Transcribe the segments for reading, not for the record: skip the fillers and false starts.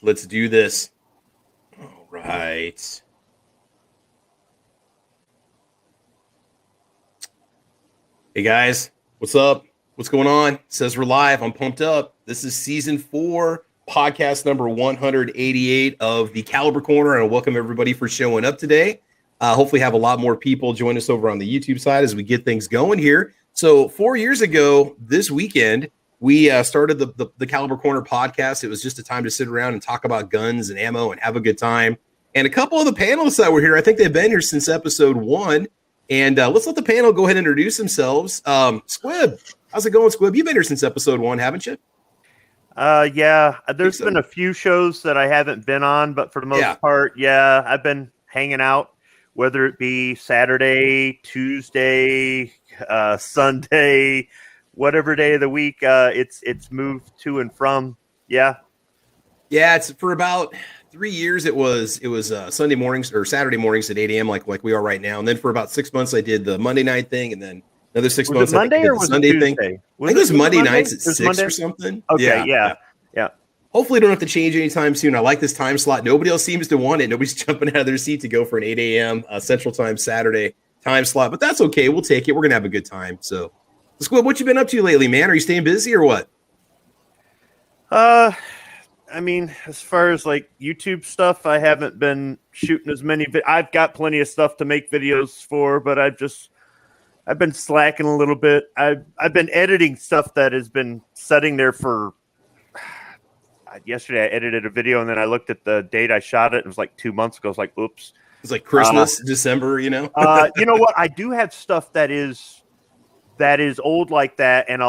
Let's do this. All right. Hey guys, what's up? What's going on? It says we're live. I'm pumped up. This is season 4, podcast number 188 of the Caliber Corner, and I welcome everybody for showing up today. Hopefully have a lot more people join us over on the YouTube side as we get things going here. So 4 years ago this weekend, we started the Caliber Corner podcast. It was just a time to sit around and talk about guns and ammo and have a good time. And a couple of the panelists that were here, I think they've been here since episode 1. And let's let the panel go ahead and introduce themselves. Squib, how's it going, Squib? You've been here since episode 1, haven't you? Yeah, there's been a few shows that I haven't been on, but for the most part, I've been hanging out, whether it be Saturday, Tuesday, Sunday, whatever day of the week, it's moved to and from. Yeah, it's for about 3 years. It was Sunday mornings or Saturday mornings at 8 a.m. like we are right now. And then for about 6 months, I did the Monday night thing, and then another 6 months. Was it Monday or was Sunday it Tuesday? Thing. I think it was Monday nights at 6 or something. Okay, yeah. Hopefully, don't have to change anytime soon. I like this time slot. Nobody else seems to want it. Nobody's jumping out of their seat to go for an 8 a.m. Central Time Saturday time slot, but that's okay. We'll take it. We're gonna have a good time. So, Squib, what you been up to lately, man? Are you staying busy or what? I mean, as far as like YouTube stuff, I haven't been shooting as many. I've got plenty of stuff to make videos for, but I've been slacking a little bit. I've been editing stuff that has been sitting there for. Yesterday, I edited a video, and then I looked at the date I shot it. It was like 2 months ago. I was like, oops. It's like Christmas, December, you know? You know what? I do have stuff that is old like that, and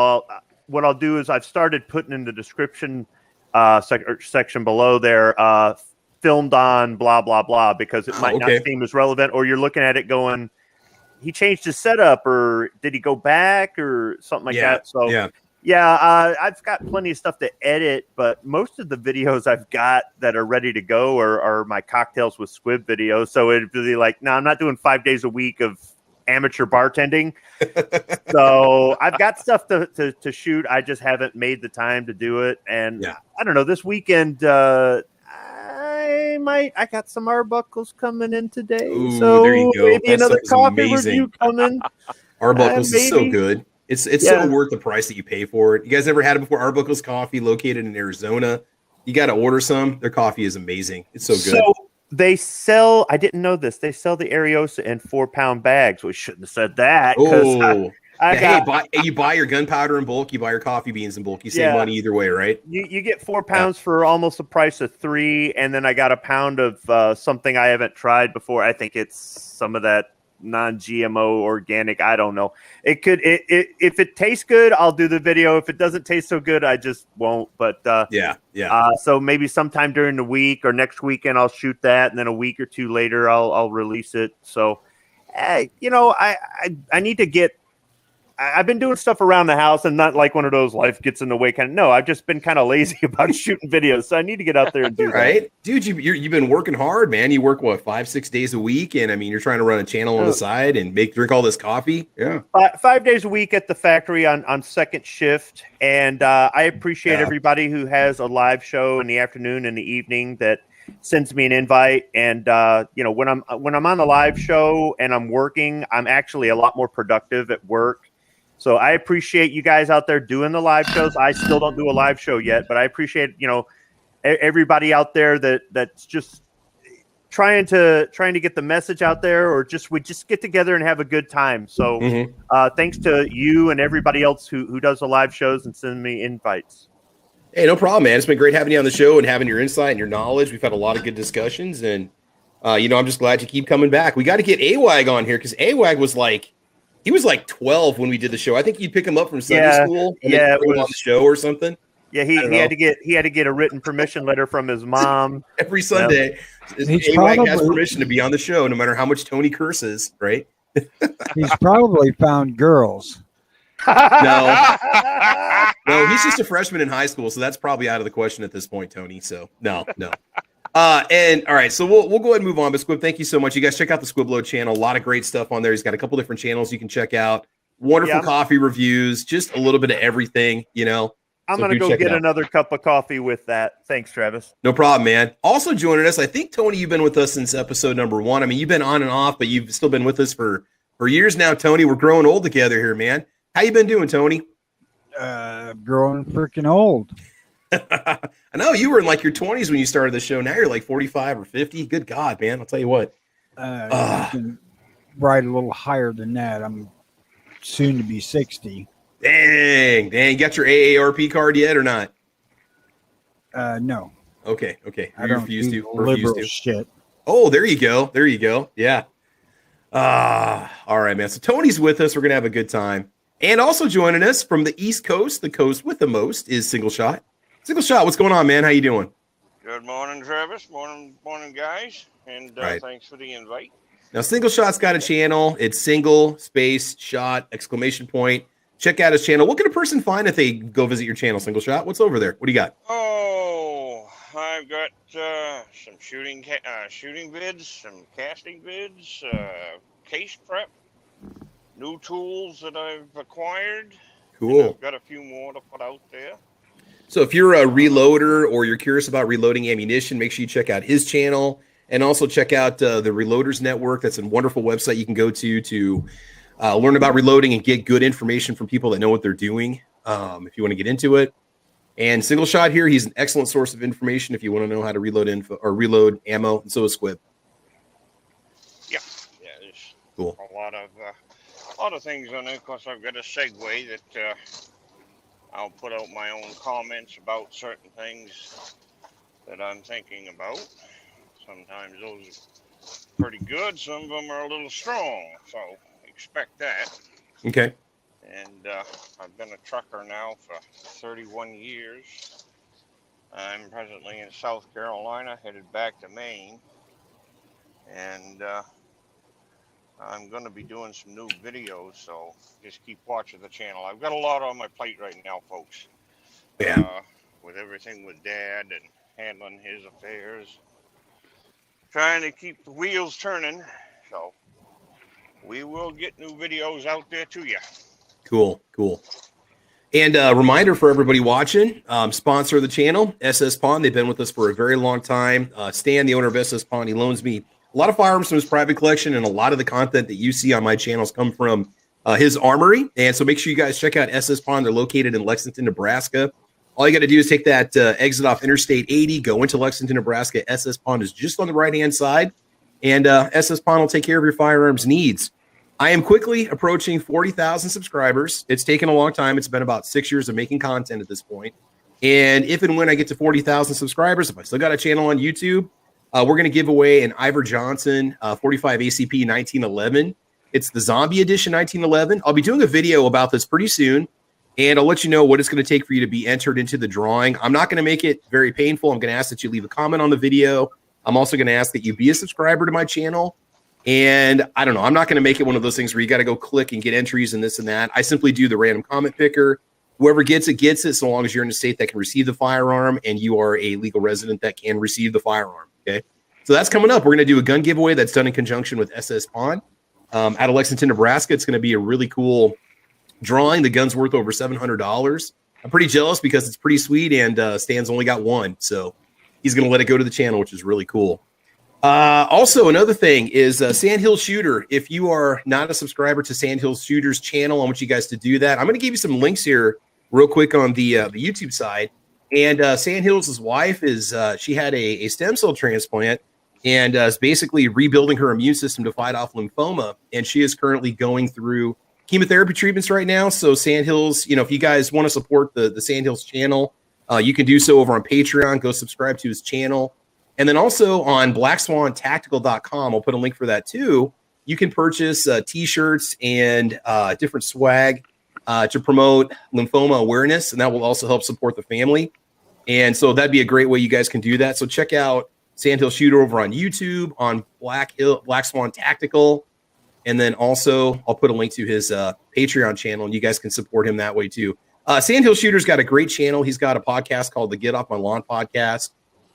what I'll do is I've started putting in the description section below there, filmed on blah, blah, blah, because it might not seem as relevant, or you're looking at it going, he changed his setup, or did he go back, or something like that. So, I've got plenty of stuff to edit, but most of the videos I've got that are ready to go are my cocktails with Squib videos. So it'd be like, no, I'm not doing 5 days a week of amateur bartending. So I've got stuff to shoot. I just haven't made the time to do it. And I don't know, this weekend, I got some Arbuckles coming in today. Ooh, so there you go. Maybe another coffee review coming. Arbuckles is so good. It's so worth the price that you pay for it. You guys ever had it before? Arbuckles Coffee, located in Arizona. You got to order some. Their coffee is amazing. It's so good. So they sell, I didn't know this, they sell the Ariosa in 4-pound bags. We shouldn't have said that. Oh, you buy your gunpowder in bulk, you buy your coffee beans in bulk. You save money either way, right? You get 4 pounds for almost the price of 3, and then I got a pound of something I haven't tried before. I think it's some of that non-GMO organic. I don't know. It could. If it tastes good, I'll do the video. If it doesn't taste so good, I just won't. But so maybe sometime during the week or next weekend, I'll shoot that, and then a week or two later, I'll release it. So, I need to get. I've been doing stuff around the house, and not like one of those life gets in the way kind of. No, I've just been kind of lazy about shooting videos, so I need to get out there and do that. Dude, you've been working hard, man. You work 5-6 days a week, and I mean, you're trying to run a channel on the side and drink all this coffee. Yeah, 5 days a week at the factory on second shift, and I appreciate everybody who has a live show in the afternoon and the evening that sends me an invite. And when I'm on the live show and I'm working, I'm actually a lot more productive at work. So I appreciate you guys out there doing the live shows. I still don't do a live show yet, but I appreciate, everybody out there that's just trying to get the message out there, or we just get together and have a good time. So thanks to you and everybody else who does the live shows and send me invites. Hey, no problem, man. It's been great having you on the show and having your insight and your knowledge. We've had a lot of good discussions, and I'm just glad you keep coming back. We got to get AWAG on here, because AWAG was like, he was like 12 when we did the show. I think you'd pick him up from Sunday school and then bring him on the show or something. Yeah, he had to get a written permission letter from his mom every Sunday. AWAG has permission to be on the show, no matter how much Tony curses, right? He's probably found girls. No, he's just a freshman in high school, so that's probably out of the question at this point, Tony. So no. And all right, so we'll go ahead and move on. But Squib, thank you so much. You guys check out the Squibload channel. A lot of great stuff on there. He's got a couple different channels you can check out. Wonderful coffee reviews, just a little bit of everything, I'm going to go get another cup of coffee with that. Thanks, Travis. No problem, man. Also joining us, I think, Tony, you've been with us since episode number 1. I mean, you've been on and off, but you've still been with us for years now, Tony. We're growing old together here, man. How you been doing, Tony? Growing freaking old. I know you were in like your 20s when you started the show. Now you're like 45 or 50. Good God, man. I'll tell you what. I can ride a little higher than that. I'm soon to be 60. Dang. You got your AARP card yet or not? No. Okay. I don't refuse to. Liberal shit. Oh, there you go. Yeah. All right, man. So Tony's with us. We're going to have a good time. And also joining us from the East Coast, the coast with the most, is Single Shot. Single Shot, what's going on, man? How you doing? Good morning, Travis. Morning, guys. And Thanks for the invite. Now, Single Shot's got a channel. It's single space shot exclamation point. Check out his channel. What can a person find if they go visit your channel, Single Shot? What's over there? What do you got? Oh, I've got some shooting vids, some casting vids, case prep, new tools that I've acquired. Cool. And I've got a few more to put out there. So if you're a reloader or you're curious about reloading ammunition, make sure you check out his channel and also check out the Reloaders Network. That's a wonderful website you can go to learn about reloading and get good information from people that know what they're doing if you want to get into it. And Single Shot here, he's an excellent source of information if you want to know how to reload info or reload ammo, and so is Squib. Yeah, there's cool. A lot of things on there. Of course, I've got a segue that I'll put out my own comments about certain things that I'm thinking about. Sometimes those are pretty good. Some of them are a little strong, so expect that. Okay. And I've been a trucker now for 31 years. I'm presently in South Carolina, headed back to Maine. And I'm going to be doing some new videos, so just keep watching the channel. I've got a lot on my plate right now, folks. Yeah. With everything with Dad and handling his affairs. Trying to keep the wheels turning. So we will get new videos out there to you. Cool. And a reminder for everybody watching, sponsor of the channel, SS Pawn. They've been with us for a very long time. Stan, the owner of SS Pawn, he loans me a lot of firearms from his private collection, and a lot of the content that you see on my channels come from his armory. And so make sure you guys check out SS Pawn. They're located in Lexington, Nebraska. All you got to do is take that exit off Interstate 80, go into Lexington, Nebraska. SS Pawn is just on the right-hand side, and SS Pawn will take care of your firearms needs. I am quickly approaching 40,000 subscribers. It's taken a long time. It's been about 6 years of making content at this point. And if and when I get to 40,000 subscribers, if I still got a channel on YouTube, we're going to give away an Ivor Johnson 45 ACP 1911. It's the Zombie Edition 1911. I'll be doing a video about this pretty soon, and I'll let you know what it's going to take for you to be entered into the drawing. I'm not going to make it very painful. I'm going to ask that you leave a comment on the video. I'm also going to ask that you be a subscriber to my channel. And I don't know, I'm not going to make it one of those things where you got to go click and get entries and this and that. I simply do the random comment picker. Whoever gets it, so long as you're in a state that can receive the firearm and you are a legal resident that can receive the firearm. Okay. So that's coming up. We're going to do a gun giveaway that's done in conjunction with SS Pawn out of Lexington, Nebraska. It's going to be a really cool drawing. The gun's worth over $700. I'm pretty jealous because it's pretty sweet, and Stan's only got one. So he's going to let it go to the channel, which is really cool. Also, another thing is Sandhill Shooter. If you are not a subscriber to Sandhill Shooter's channel, I want you guys to do that. I'm going to give you some links here real quick on the YouTube side. And Sandhill's wife she had a stem cell transplant and is basically rebuilding her immune system to fight off lymphoma. And she is currently going through chemotherapy treatments right now. So Sandhill's, if you guys want to support the Sandhill's channel, you can do so over on Patreon. Go subscribe to his channel. And then also on BlackSwanTactical.com, I'll put a link for that too. You can purchase T-shirts and different swag to promote lymphoma awareness, and that will also help support the family. And so that'd be a great way you guys can do that. So check out Sandhill Shooter over on YouTube, on Black Swan Tactical, and then also I'll put a link to his Patreon channel, and you guys can support him that way too. Sandhill Shooter's got a great channel. He's got a podcast called the Get Off My Lawn podcast.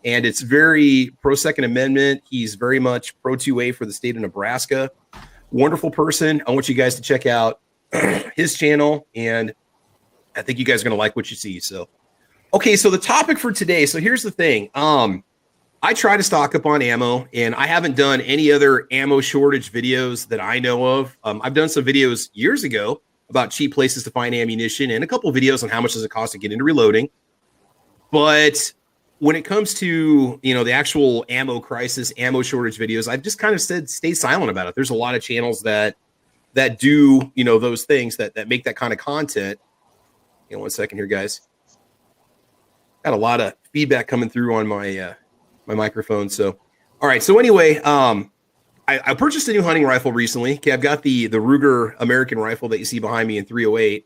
And it's very pro-Second Amendment. He's very much pro-2A for the state of Nebraska. Wonderful person. I want you guys to check out his channel, and I think you guys are going to like what you see. So Okay, so the topic for today. So here's the thing. I try to stock up on ammo, and I haven't done any other ammo shortage videos that I know of. I've done some videos years ago about cheap places to find ammunition, and a couple of videos on how much does it cost to get into reloading. But when it comes to, the actual ammo crisis, ammo shortage videos, I've just kind of stay silent about it. There's a lot of channels that do, those things that make that kind of content. One second here, guys. Got a lot of feedback coming through on my my microphone. So, all right. So anyway, I purchased a new hunting rifle recently. Okay, I've got the Ruger American rifle that you see behind me in 308,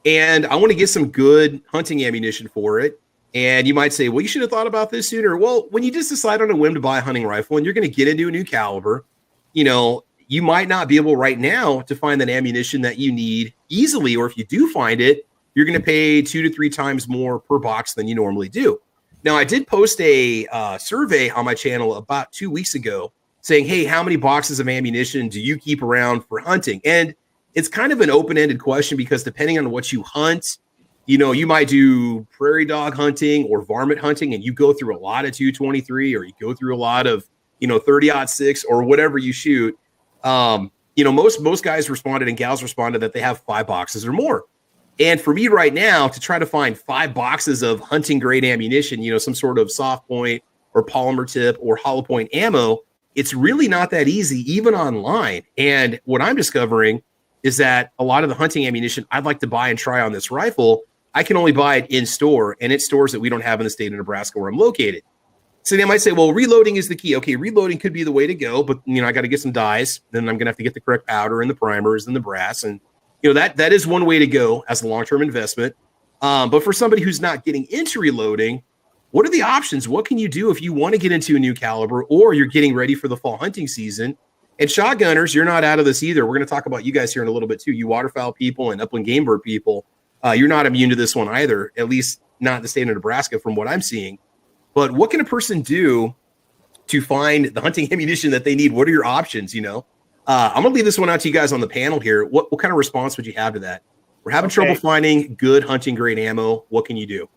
and I want to get some good hunting ammunition for it. And you might say, well, you should have thought about this sooner. Well, when you just decide on a whim to buy a hunting rifle and you're going to get into a new caliber, you might not be able right now to find that ammunition that you need easily, or if you do find it, you're going to pay 2 to 3 times more per box than you normally do. Now, I did post a survey on my channel about 2 weeks ago saying, hey, how many boxes of ammunition do you keep around for hunting? And it's kind of an open-ended question because depending on what you hunt, you might do prairie dog hunting or varmint hunting, and you go through a lot of 223, or you go through a lot of, 30-06 or whatever you shoot. Most guys responded and gals responded that they have 5 boxes or more. And for me right now, to try to find 5 boxes of hunting grade ammunition, some sort of soft point or polymer tip or hollow point ammo, it's really not that easy, even online. And what I'm discovering is that a lot of the hunting ammunition I'd like to buy and try on this rifle, I can only buy it in store, and it's stores that we don't have in the state of Nebraska where I'm located. So they might say, well, reloading is the key. Okay, reloading could be the way to go, but I got to get some dies. Then I'm going to have to get the correct powder and the primers and the brass, and that is one way to go as a long-term investment. But for somebody who's not getting into reloading, what are the options? What can you do if you want to get into a new caliber, or you're getting ready for the fall hunting season? And shotgunners, you're not out of this either. We're going to talk about you guys here in a little bit too. You waterfowl people and upland game bird people, you're not immune to this one either, at least not in the state of Nebraska from what I'm seeing. But what can a person do to find the hunting ammunition that they need? What are your options, I'm going to leave this one out to you guys on the panel here. What kind of response would you have to that? We're having trouble finding good hunting grade ammo. What can you do?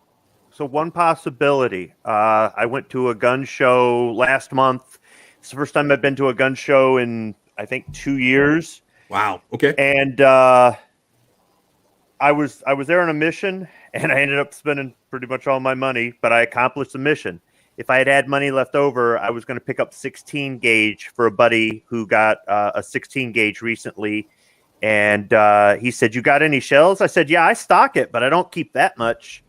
So one possibility, I went to a gun show last month. It's the first time I've been to a gun show in, I think, 2 years. Wow. Okay. And I was there on a mission, and I ended up spending pretty much all my money, but I accomplished the mission. If I had money left over, I was going to pick up 16 gauge for a buddy who got a 16 gauge recently. And he said, you got any shells? I said, yeah, I stock it, but I don't keep that much.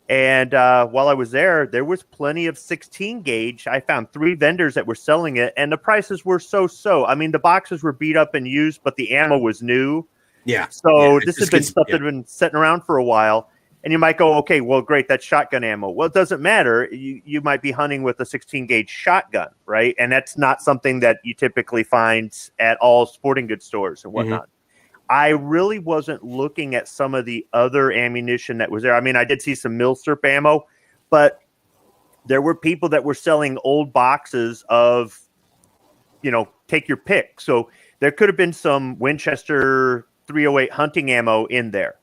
And while I was there was plenty of 16 gauge. I found 3 vendors that were selling it, and the prices were so. I mean, the boxes were beat up and used, but the ammo was new. Yeah. So this has been stuff that had been sitting around for a while. And you might go, okay, well, great, that's shotgun ammo. Well, it doesn't matter. You might be hunting with a 16 gauge shotgun, right? And that's not something that you typically find at all sporting goods stores and whatnot. Mm-hmm. I really wasn't looking at some of the other ammunition that was there. I mean, I did see some milsurp ammo, but there were people that were selling old boxes of, take your pick. So there could have been some Winchester 308 hunting ammo in there.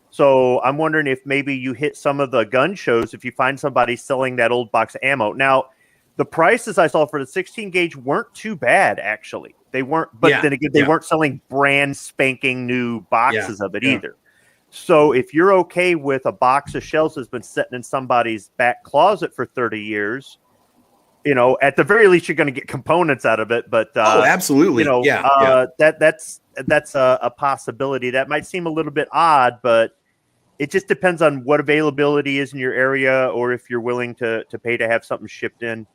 So I'm wondering if maybe you hit some of the gun shows, if you find somebody selling that old box of ammo. Now, the prices I saw for the 16 gauge weren't too bad, actually. They weren't, but then again, they weren't selling brand spanking new boxes of it either. So if you're okay with a box of shells that's been sitting in somebody's back closet for 30 years, at the very least, you're going to get components out of it. But absolutely, that's a possibility. That might seem a little bit odd, but it just depends on what availability is in your area, or if you're willing to pay to have something shipped in.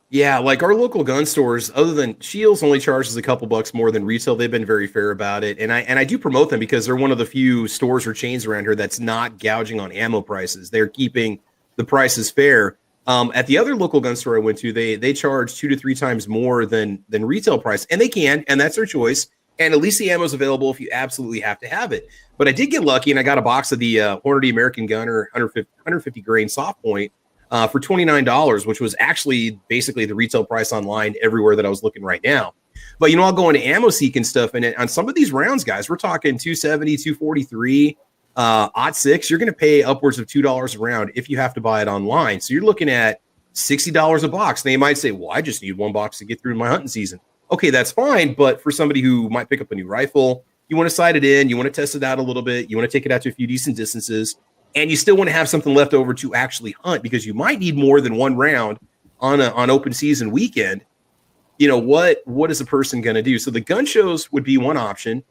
Yeah, like our local gun stores, other than Shields only charges a couple bucks more than retail, they've been very fair about it. And I do promote them because they're one of the few stores or chains around here that's not gouging on ammo prices. They're keeping the prices fair. At the other local gun store I went to, they charge 2 to 3 times more than retail price, and they can, and that's their choice. And at least the ammo is available if you absolutely have to have it. But I did get lucky, and I got a box of the Hornady American Gunner 150 grain soft point for $29, which was actually basically the retail price online everywhere that I was looking right now. But, I'll go into AmmoSeek and stuff, and on some of these rounds, guys, we're talking 270, 243. .6, you're going to pay upwards of $2 a round if you have to buy it online. So you're looking at $60 a box. Now you might say, well, I just need one box to get through my hunting season. Okay, that's fine. But for somebody who might pick up a new rifle, you want to sight it in, you want to test it out a little bit, you want to take it out to a few decent distances, and you still want to have something left over to actually hunt, because you might need more than one round on open season weekend. What is a person going to do? So the gun shows would be one option.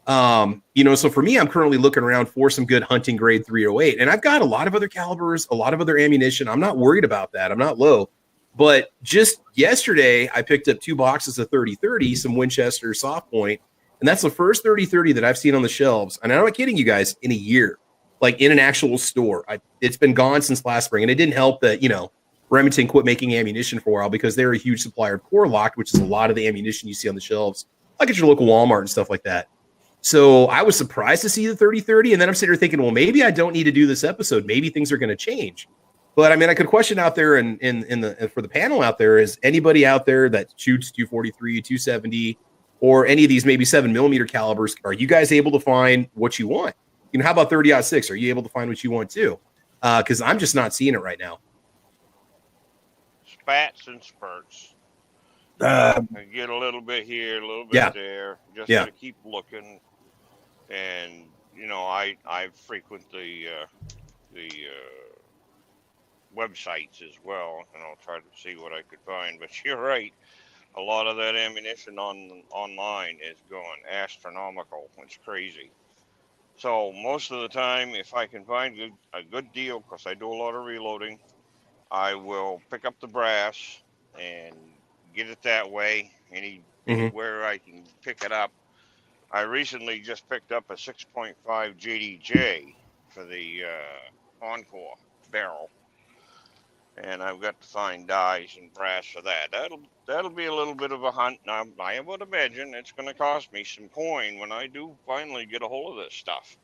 So for me, I'm currently looking around for some good hunting grade 308, and I've got a lot of other calibers, a lot of other ammunition. I'm not worried about that. I'm not low, but just yesterday I picked up 2 boxes of 30-30, some Winchester soft point. And that's the first 30-30 that I've seen on the shelves. And I'm not kidding you guys, in a year, like in an actual store. It's been gone since last spring. And it didn't help that, Remington quit making ammunition for a while, because they're a huge supplier of core locked, which is a lot of the ammunition you see on the shelves, like at your local Walmart and stuff like that. So I was surprised to see the 30-30. And then I'm sitting here thinking, well, maybe I don't need to do this episode. Maybe things are going to change. But I mean, I could question out there for the panel out there, is anybody out there that shoots 243, 270, or any of these maybe 7mm calibers, are you guys able to find what you want? How about 30-06? Are you able to find what you want too? Because I'm just not seeing it right now. Spats and spurts. I get a little bit here, a little bit there. Just gotta keep looking. And I frequent the websites as well, and I'll try to see what I could find. But you're right. A lot of that ammunition online is going astronomical. It's crazy. So most of the time, if I can find a good deal, because I do a lot of reloading, I will pick up the brass and get it that way. Anywhere I can pick it up. I recently just picked up a 6.5 JDJ for the Encore barrel. And I've got to find dies and brass for that. That'll be a little bit of a hunt. Now, I would imagine it's going to cost me some coin when I do finally get a hold of this stuff.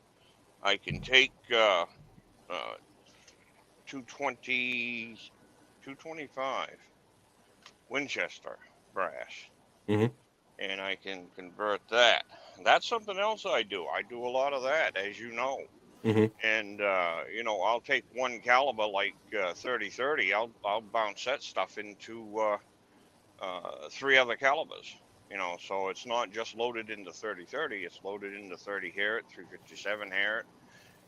I can take 225 Winchester brass, and I can convert that. That's something else I do. I do a lot of that, as you know. And I'll take one caliber like 30-30. I'll bounce that stuff into 3 other calibers. So it's not just loaded into 30-30. It's loaded into 30 Harriet, 357 Harriet,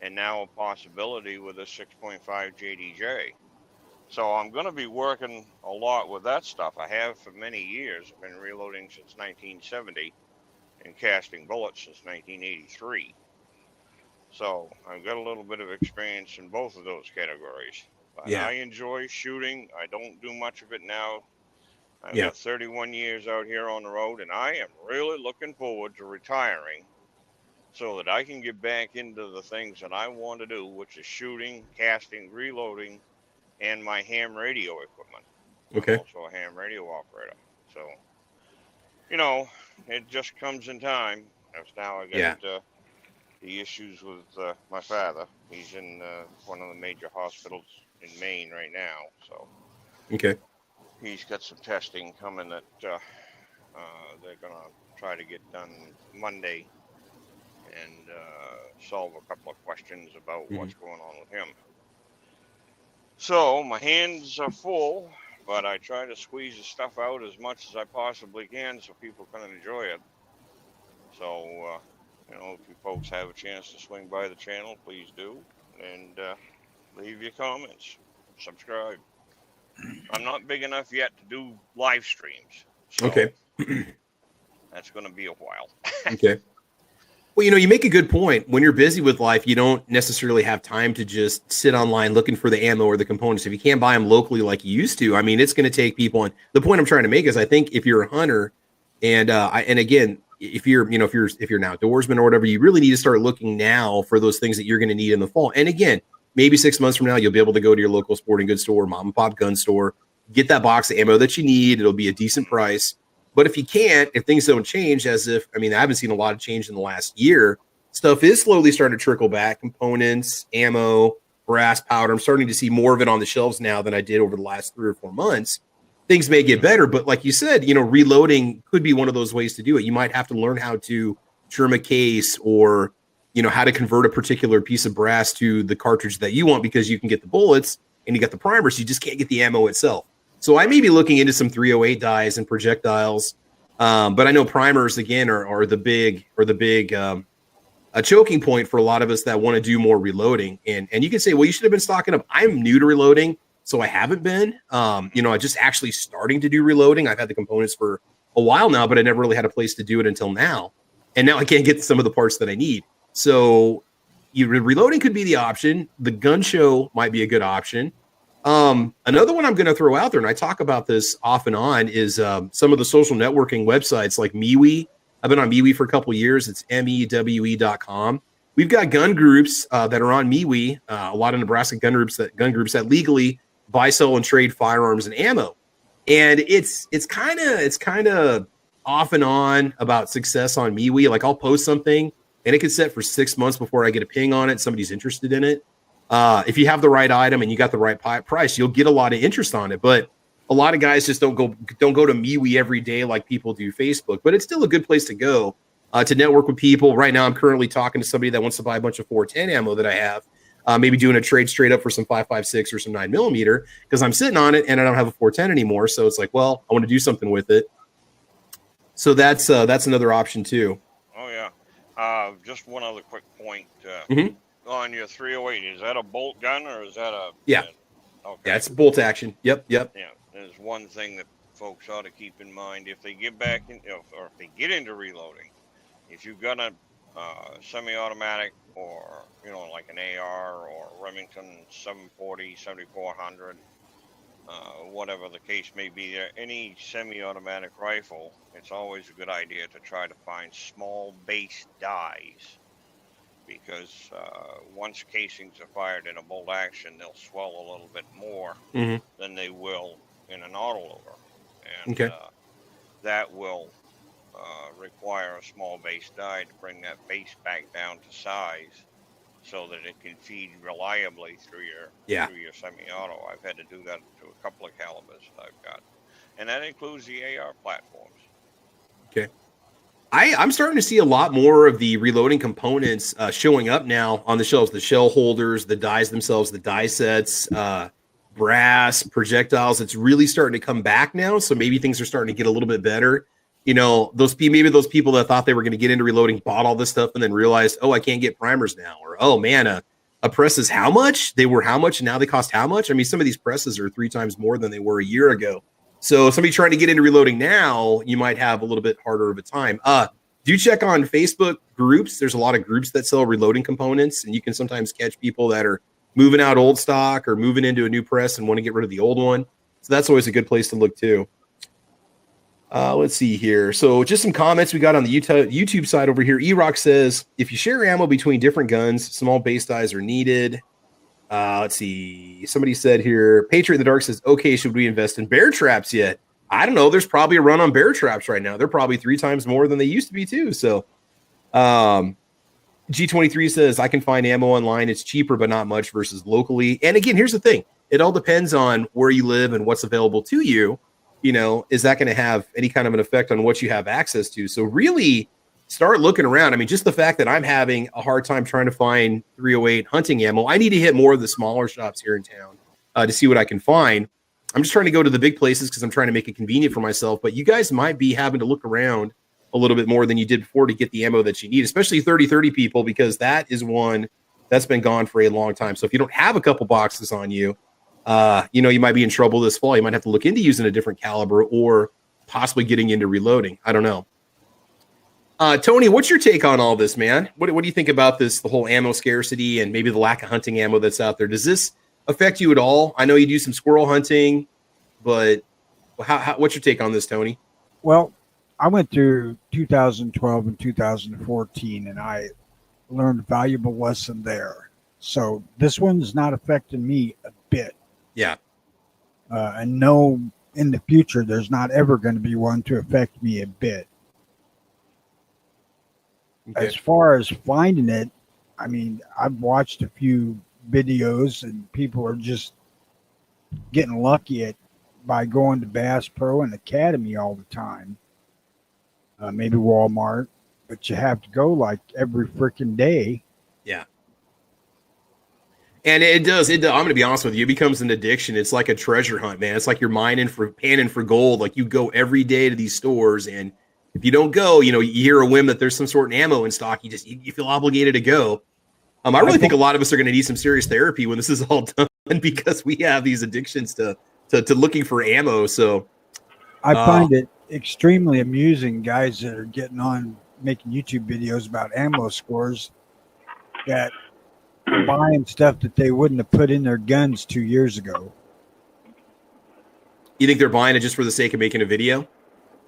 and now a possibility with a 6.5 JDJ. So I'm going to be working a lot with that stuff. I have for many years. I've been reloading since 1970 and casting bullets since 1983. So I've got a little bit of experience in both of those categories. But I enjoy shooting. I don't do much of it now. I've got 31 years out here on the road, and I am really looking forward to retiring so that I can get back into the things that I want to do, which is shooting, casting, reloading, and my ham radio equipment. Okay. I'm also a ham radio operator. So, it just comes in time. Now I got the issues with my father. He's in one of the major hospitals in Maine right now. So he's got some testing coming that they're going to try to get done Monday and solve a couple of questions about what's going on with him. So my hands are full, but I try to squeeze the stuff out as much as I possibly can so people can enjoy it. So, if you folks have a chance to swing by the channel, please do. And leave your comments. Subscribe. I'm not big enough yet to do live streams. So that's going to be a while. Well, you make a good point. When you're busy with life, you don't necessarily have time to just sit online looking for the ammo or the components. If you can't buy them locally like you used to, I mean, it's going to take people. And the point I'm trying to make is, I think if you're a hunter, and again, if you're an outdoorsman or whatever, you really need to start looking now for those things that you're going to need in the fall. And again, maybe 6 months from now, you'll be able to go to your local sporting goods store, mom and pop gun store, get that box of ammo that you need. It'll be a decent price. But if you can't, if things don't change, I haven't seen a lot of change in the last year. Stuff is slowly starting to trickle back. Components, ammo, brass powder. I'm starting to see more of it on the shelves now than I did over the last 3 or 4 months. Things may get better, but like you said, reloading could be one of those ways to do it. You might have to learn how to trim a case or, how to convert a particular piece of brass to the cartridge that you want, because you can get the bullets and you got the primers, you just can't get the ammo itself. So I may be looking into some 308 dies and projectiles, but I know primers again are the big a choking point for a lot of us that want to do more reloading. And you can say, well, you should have been stocking up. I'm new to reloading, so I haven't been. I just actually starting to do reloading. I've had the components for a while now, but I never really had a place to do it until now. And now I can't get some of the parts that I need. So reloading could be the option. The gun show might be a good option. Another one I'm going to throw out there, and I talk about this off and on, is some of the social networking websites like MeWe. I've been on MeWe for a couple of years. It's mewe.com. We've got gun groups that are on MeWe, a lot of Nebraska gun groups that legally buy, sell, and trade firearms and ammo. And it's kind of off and on about success on MeWe. Like, I'll post something and it can set for 6 months before I get a ping on it. Somebody's interested in it. If you have the right item and you got the right price, you'll get a lot of interest on it. But a lot of guys just don't go to MeWe every day like people do Facebook. But it's still a good place to go to network with people. Right now, I'm currently talking to somebody that wants to buy a bunch of 410 ammo that I have. Maybe doing a trade straight up for some 5.56 or some 9mm, because I'm sitting on it and I don't have a 410 anymore. So it's like, well, I want to do something with it. So that's another option too. Oh yeah. Just one other quick point on your 308. Is that a bolt gun or is that a? Yeah. Okay. Yeah, it's bolt action. Yep. Yeah. There's one thing that folks ought to keep in mind if they get back in, or if they get into reloading. If you've got a semi-automatic or like an AR or Remington 740, 7400, whatever the case may be, any semi-automatic rifle, it's always a good idea to try to find small base dies, because once casings are fired in a bolt action, they'll swell a little bit more than they will in an autoloader, and that will require a small base die to bring that base back down to size, so that it can feed reliably through your semi-auto. I've had to do that to a couple of calibers that I've got, and that includes the AR platforms. Okay. I'm starting to see a lot more of the reloading components showing up now on the shelves, the shell holders, the dies themselves, the die sets, brass, projectiles. It's really starting to come back now. So maybe things are starting to get a little bit better. Those people that thought they were going to get into reloading bought all this stuff and then realized, oh, I can't get primers now. Or, oh man, a press is how much? They were how much and now they cost how much? I mean, some of these presses are 3 times more than they were a year ago. So somebody trying to get into reloading now, you might have a little bit harder of a time. Do check on Facebook groups. There's a lot of groups that sell reloading components, and you can sometimes catch people that are moving out old stock or moving into a new press and want to get rid of the old one. So that's always a good place to look too. Let's see here. So just some comments we got on the YouTube side over here. E-Rock says, if you share ammo between different guns, small base dies are needed. Let's see. Somebody said here, Patriot in the Dark says, okay, should we invest in bear traps yet? I don't know. There's probably a run on bear traps right now. They're probably 3 times more than they used to be too. So G23 says, I can find ammo online. It's cheaper, but not much versus locally. And again, here's the thing. It all depends on where you live and what's available to you. Is that going to have any kind of an effect on what you have access to? So really start looking around. I mean, just the fact that I'm having a hard time trying to find 308 hunting ammo, I need to hit more of the smaller shops here in town to see what I can find. I'm just trying to go to the big places because I'm trying to make it convenient for myself. But you guys might be having to look around a little bit more than you did before to get the ammo that you need, especially 30-30 people, because that is one that's been gone for a long time. So if you don't have a couple boxes on you, you might be in trouble this fall. You might have to look into using a different caliber or possibly getting into reloading. I don't know. Tony, what's your take on all this, man? What do you think about this, the whole ammo scarcity and maybe the lack of hunting ammo that's out there? Does this affect you at all? I know you do some squirrel hunting, but what's your take on this, Tony? Well, I went through 2012 and 2014, and I learned a valuable lesson there. So this one's not affecting me a bit. Yeah. And no, in the future, there's not ever going to be one to affect me a bit. Okay. As far as finding it, I mean, I've watched a few videos and people are just getting lucky by going to Bass Pro and Academy all the time. Maybe Walmart, but you have to go like every freaking day Yeah. And it does. I'm going to be honest with you. It becomes an addiction. It's like a treasure hunt, man. It's like you're panning for gold. Like you go every day to these stores, and if you don't go, you hear a whim that there's some sort of ammo in stock. You feel obligated to go. I really think a lot of us are going to need some serious therapy when this is all done because we have these addictions to looking for ammo. So I find it extremely amusing, guys that are getting on making YouTube videos about ammo scores that are buying stuff that they wouldn't have put in their guns 2 years ago. You think they're buying it just for the sake of making a video?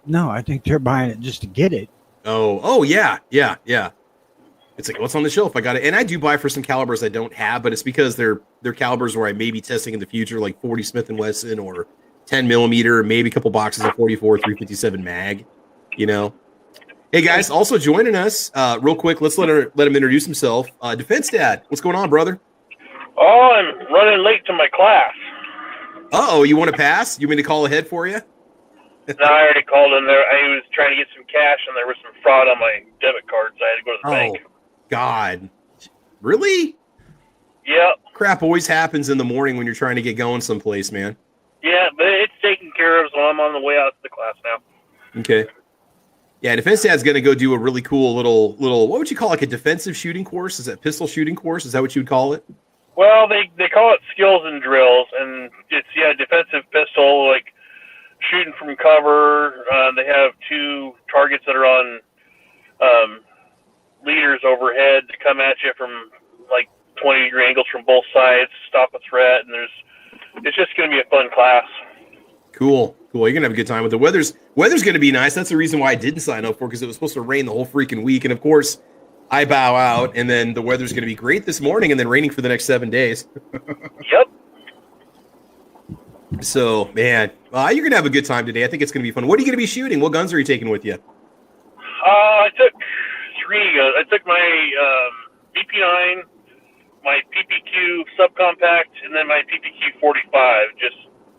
No, I think they're buying it just to get it. Oh, yeah. It's like, what's on the shelf? I got it. And I do buy for some calibers I don't have, but it's because they're calibers where I may be testing in the future, like 40 Smith & Wesson or 10 millimeter, maybe a couple boxes of 44 357 mag, Hey guys, also joining us real quick. Let's let him introduce himself. Defense Dad, what's going on, brother? Oh, I'm running late to my class. Uh-oh, you want to pass? You mean to call ahead for you? No, I already called in there. I was trying to get some cash, and there was some fraud on my debit card, so I had to go to the bank. God. Really? Yep. Crap always happens in the morning when you're trying to get going someplace, man. Yeah, but it's taken care of, so I'm on the way out to the class now. Okay. Yeah, Defense Dad's going to go do a really cool little, what would you call like a defensive shooting course? Is that pistol shooting course? Is that what you would call it? Well, they call it skills and drills, and it's, defensive pistol, like shooting from cover. They have 2 targets that are on leaders overhead to come at you from like 20-degree angles from both sides, stop a threat, and it's just going to be a fun class. Cool. You're going to have a good time with the weather's going to be nice. That's the reason why I didn't sign up for it, because it was supposed to rain the whole freaking week. And of course, I bow out, and then the weather's going to be great this morning and then raining for the next 7 days. Yep. So, man, you're going to have a good time today. I think it's going to be fun. What are you going to be shooting? What guns are you taking with you? I took 3 guns. I took my BP9, my PPQ subcompact, and then my PPQ 45, just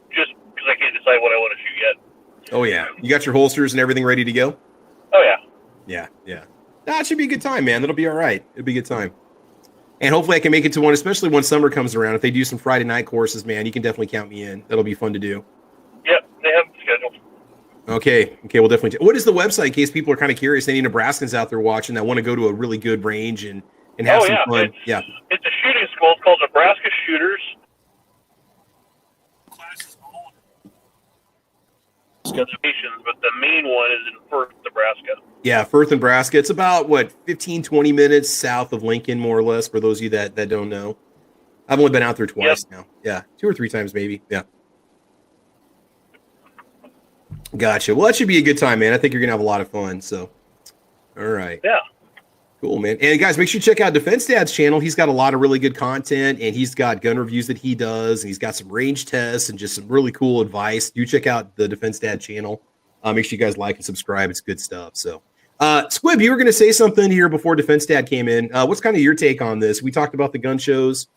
because I can't decide what I want to shoot yet. Oh, yeah. You got your holsters and everything ready to go? Oh, yeah. Yeah. That should be a good time, man. That'll be all right. It'll be a good time. And hopefully I can make it to one, especially when summer comes around. If they do some Friday night courses, man, you can definitely count me in. That'll be fun to do. Yep, they have them scheduled. Okay, we'll definitely. What is the website in case people are kind of curious? Any Nebraskans out there watching that want to go to a really good range and have some fun? It's a shooting school. It's called Nebraska Shooters. But the main one is in Firth, Nebraska. Yeah, Firth, Nebraska. It's about, 15, 20 minutes south of Lincoln, more or less, for those of you that don't know. I've only been out there twice now. Yeah, 2 or 3 times maybe. Yeah. Gotcha. Well, that should be a good time, man. I think you're going to have a lot of fun. So, all right. Yeah. Cool, man. And guys, make sure you check out Defense Dad's channel. He's got a lot of really good content, and he's got gun reviews that he does, and he's got some range tests and just some really cool advice. Do check out the Defense Dad channel. Make sure you guys like and subscribe. It's good stuff. So, Squib, you were going to say something here before Defense Dad came in. What's kind of your take on this? We talked about the gun shows.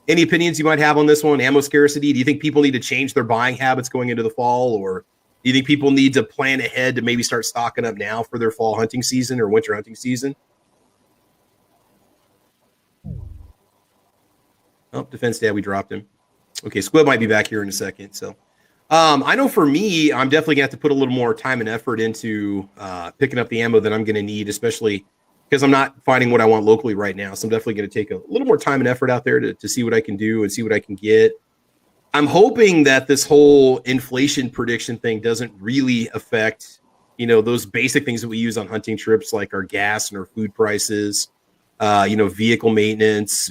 Any opinions you might have on this one? Ammo scarcity? Do you think people need to change their buying habits going into the fall, or do you think people need to plan ahead to maybe start stocking up now for their fall hunting season or winter hunting season? Oh, Defense Dad, we dropped him. Okay, Squib might be back here in a second. So I know for me, I'm definitely going to have to put a little more time and effort into picking up the ammo that I'm going to need, especially because I'm not finding what I want locally right now. So I'm definitely going to take a little more time and effort out there to see what I can do and see what I can get. I'm hoping that this whole inflation prediction thing doesn't really affect, those basic things that we use on hunting trips, like our gas and our food prices, vehicle maintenance.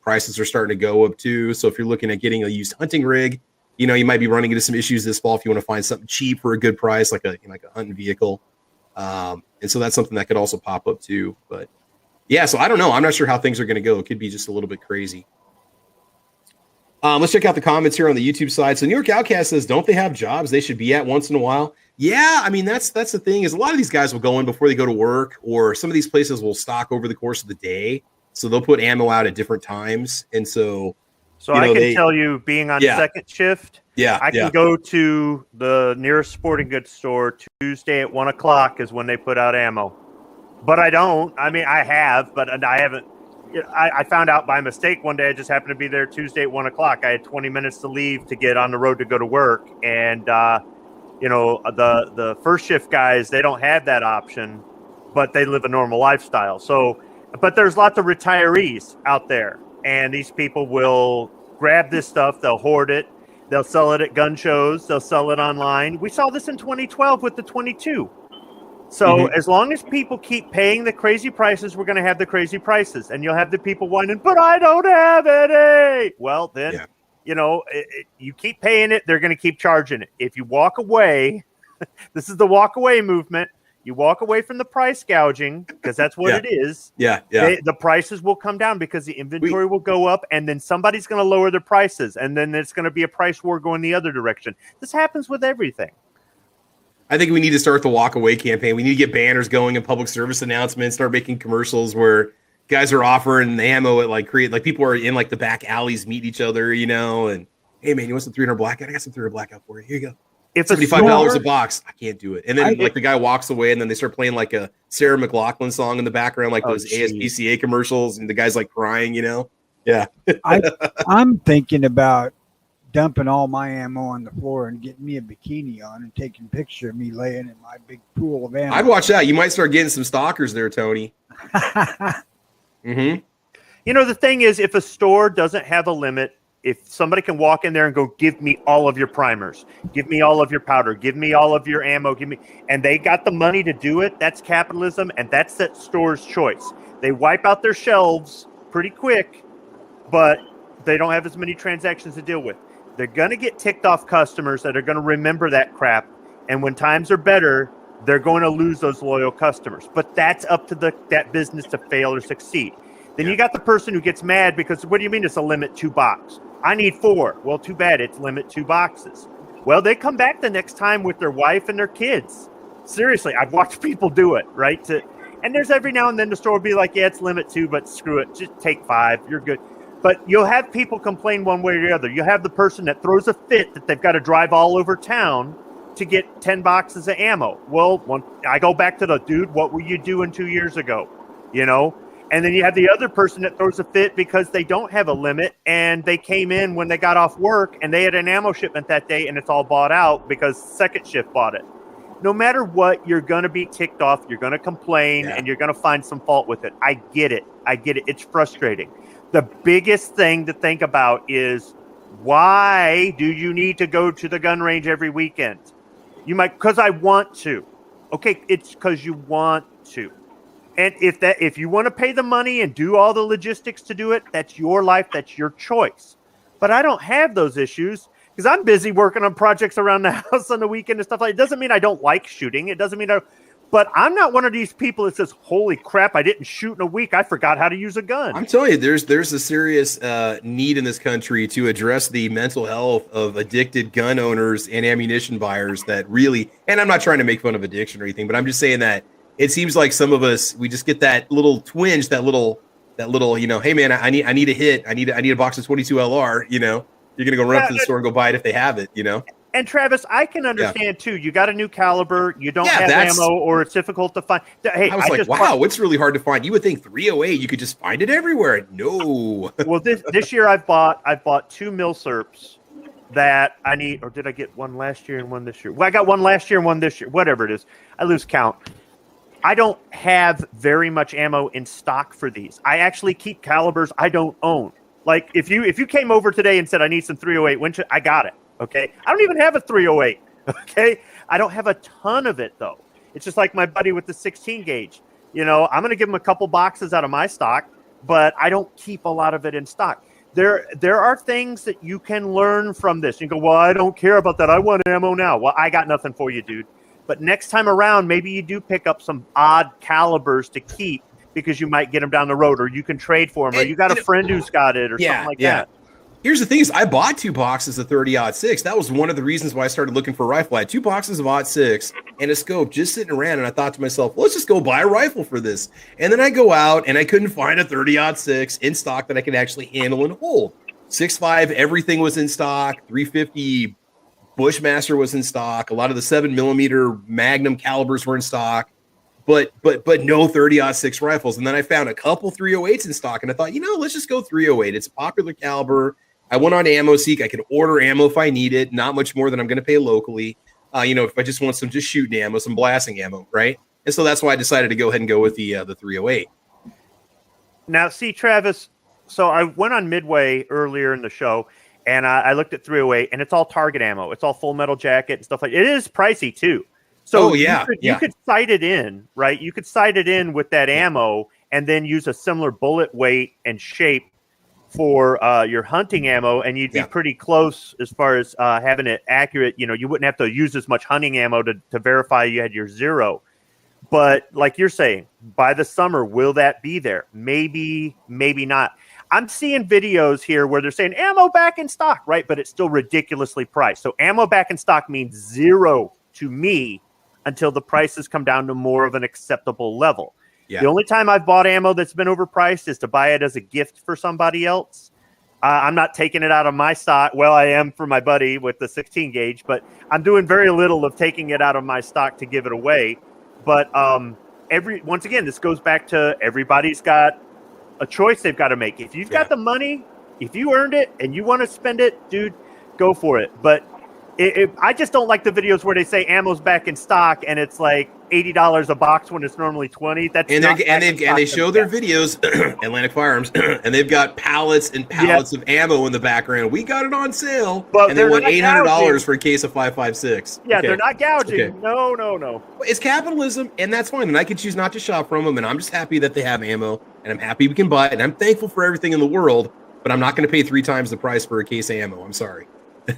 Prices are starting to go up too. So if you're looking at getting a used hunting rig, you might be running into some issues this fall if you want to find something cheap for a good price, like a hunting vehicle. And so that's something that could also pop up too. But yeah, so I don't know. I'm not sure how things are going to go. It could be just a little bit crazy. Let's check out the comments here on the YouTube side. So New York Outcast says, don't they have jobs they should be at once in a while? Yeah, I mean, that's the thing, is a lot of these guys will go in before they go to work, or some of these places will stock over the course of the day. So they'll put ammo out at different times. And so I can tell you, being on second shift, I can go to the nearest sporting goods store Tuesday at 1:00 is when they put out ammo. But I don't. I mean, I have, but I haven't I found out by mistake one day. I just happened to be there Tuesday at 1 o'clock. I had 20 minutes to leave to get on the road to go to work. And, the first shift guys, they don't have that option, but they live a normal lifestyle. So, but there's lots of retirees out there, and these people will grab this stuff. They'll hoard it. They'll sell it at gun shows. They'll sell it online. We saw this in 2012 with the 22. So as long as people keep paying the crazy prices, we're going to have the crazy prices. And you'll have the people whining, but I don't have any. Well, then, you keep paying it. They're going to keep charging it. If you walk away, this is the walk away movement. You walk away from the price gouging, because that's what it is. The prices will come down because the inventory will go up, and then somebody's going to lower their prices. And then it's going to be a price war going the other direction. This happens with everything. I think we need to start the walk away campaign. We need to get banners going and public service announcements, start making commercials where guys are offering ammo at people are in the back alleys meet each other, and hey man, you want some 300 blackout? I got some 300 blackout for you. Here you go. If $75 a box. I can't do it. And then the guy walks away, and then they start playing a Sarah McLachlan song in the background, those ASPCA commercials, and the guy's crying, Yeah. I'm thinking about dumping all my ammo on the floor and getting me a bikini on and taking a picture of me laying in my big pool of ammo. I'd watch that. You might start getting some stalkers there, Tony. The thing is, if a store doesn't have a limit, if somebody can walk in there and go, give me all of your primers, give me all of your powder, give me all of your ammo, and they got the money to do it, that's capitalism, and that's that store's choice. They wipe out their shelves pretty quick, but they don't have as many transactions to deal with. They're going to get ticked off customers that are going to remember that crap. And when times are better, they're going to lose those loyal customers. But that's up to that business to fail or succeed. Then you got the person who gets mad because, what do you mean it's a limit 2 box? I need 4. Well, too bad. It's limit 2 boxes. Well, they come back the next time with their wife and their kids. Seriously, I've watched people do it, right? And there's every now and then the store will be like, yeah, it's limit 2, but screw it. Just take 5. You're good. But you'll have people complain one way or the other. You'll have the person that throws a fit that they've got to drive all over town to get 10 boxes of ammo. Well, I go back to the dude, what were you doing 2 years ago? And then you have the other person that throws a fit because they don't have a limit and they came in when they got off work and they had an ammo shipment that day and it's all bought out because second shift bought it. No matter what, you're going to be ticked off. You're going to complain and you're going to find some fault with it. I get it. It's frustrating. The biggest thing to think about is, why do you need to go to the gun range every weekend? You might, because I want to. Okay, it's because you want to. And if you want to pay the money and do all the logistics to do it, that's your life, that's your choice. But I don't have those issues because I'm busy working on projects around the house on the weekend and stuff like that. It doesn't mean I don't like shooting. It doesn't mean but I'm not one of these people that says, holy crap, I didn't shoot in a week. I forgot how to use a gun. I'm telling you, there's a serious need in this country to address the mental health of addicted gun owners and ammunition buyers that really, and I'm not trying to make fun of addiction or anything, but I'm just saying that it seems like some of us, we just get that little twinge, that little, hey man, I need a hit. I need a box of 22 LR, you're going to go run up to the store and go buy it if they have it, And Travis, I can understand too. You got a new caliber, you don't have ammo, or it's difficult to find. Hey, I was wow, it's really hard to find. You would think 308, you could just find it everywhere. No. Well, this year I've bought 2 milsurps that I need, or did I get one last year and one this year? Well, I got one last year and one this year. Whatever it is, I lose count. I don't have very much ammo in stock for these. I actually keep calibers I don't own. Like if you came over today and said I need some 308 Winchester, I got it. Okay, I don't even have a 308. Okay, I don't have a ton of it though. It's just like my buddy with the 16 gauge. I'm going to give him a couple boxes out of my stock, but I don't keep a lot of it in stock. There are things that you can learn from this. You go, well, I don't care about that. I want ammo now. Well, I got nothing for you, dude. But next time around, maybe you do pick up some odd calibers to keep because you might get them down the road, or you can trade for them, or you got a friend who's got it, or something like that. Here's the thing is I bought 2 boxes of 30-06. That was one of the reasons why I started looking for a rifle. I had 2 boxes of .6 and a scope just sitting around, and I thought to myself, let's just go buy a rifle for this. And then I go out, and I couldn't find a 30-06 in stock that I could actually handle and hold. 6.5, everything was in stock. 350 Bushmaster was in stock. A lot of the 7mm Magnum calibers were in stock. but no 30-06 rifles. And then I found a couple 308s in stock, and I thought, let's just go 308. It's a popular caliber. I went on AmmoSeek. I could order ammo if I need it, not much more than I'm going to pay locally. If I just want some just shooting ammo, some blasting ammo, right? And so that's why I decided to go ahead and go with the 308. Now, see, Travis, so I went on Midway earlier in the show, and I looked at 308, and it's all target ammo. It's all full metal jacket and stuff like that. It is pricey, too. So you could sight it in, right? You could sight it in with that ammo and then use a similar bullet weight and shape for your hunting ammo, and you'd be pretty close as far as having it accurate. You wouldn't have to use as much hunting ammo to verify you had your 0. But like you're saying, by the summer, will that be there? Maybe, maybe not. I'm seeing videos here where they're saying ammo back in stock, right? But it's still ridiculously priced. So ammo back in stock means 0 to me until the prices come down to more of an acceptable level. Yeah. The only time I've bought ammo that's been overpriced is to buy it as a gift for somebody else. I'm not taking it out of my stock. Well, I am for my buddy with the 16 gauge, but I'm doing very little of taking it out of my stock to give it away. But once again, this goes back to everybody's got a choice they've got to make. If you've got the money, if you earned it and you want to spend it, dude, go for it. But I just don't like the videos where they say ammo's back in stock and it's like $80 a box when it's normally $20. They show their videos, Atlantic Firearms, and they've got pallets and pallets of ammo in the background. We got it on sale, and they want $800 for a case of 5.56. Yeah, they're not gouging. Okay. No. It's capitalism, and that's fine. And I can choose not to shop from them, and I'm just happy that they have ammo, and I'm happy we can buy it, and I'm thankful for everything in the world. But I'm not going to pay 3 times the price for a case of ammo. I'm sorry.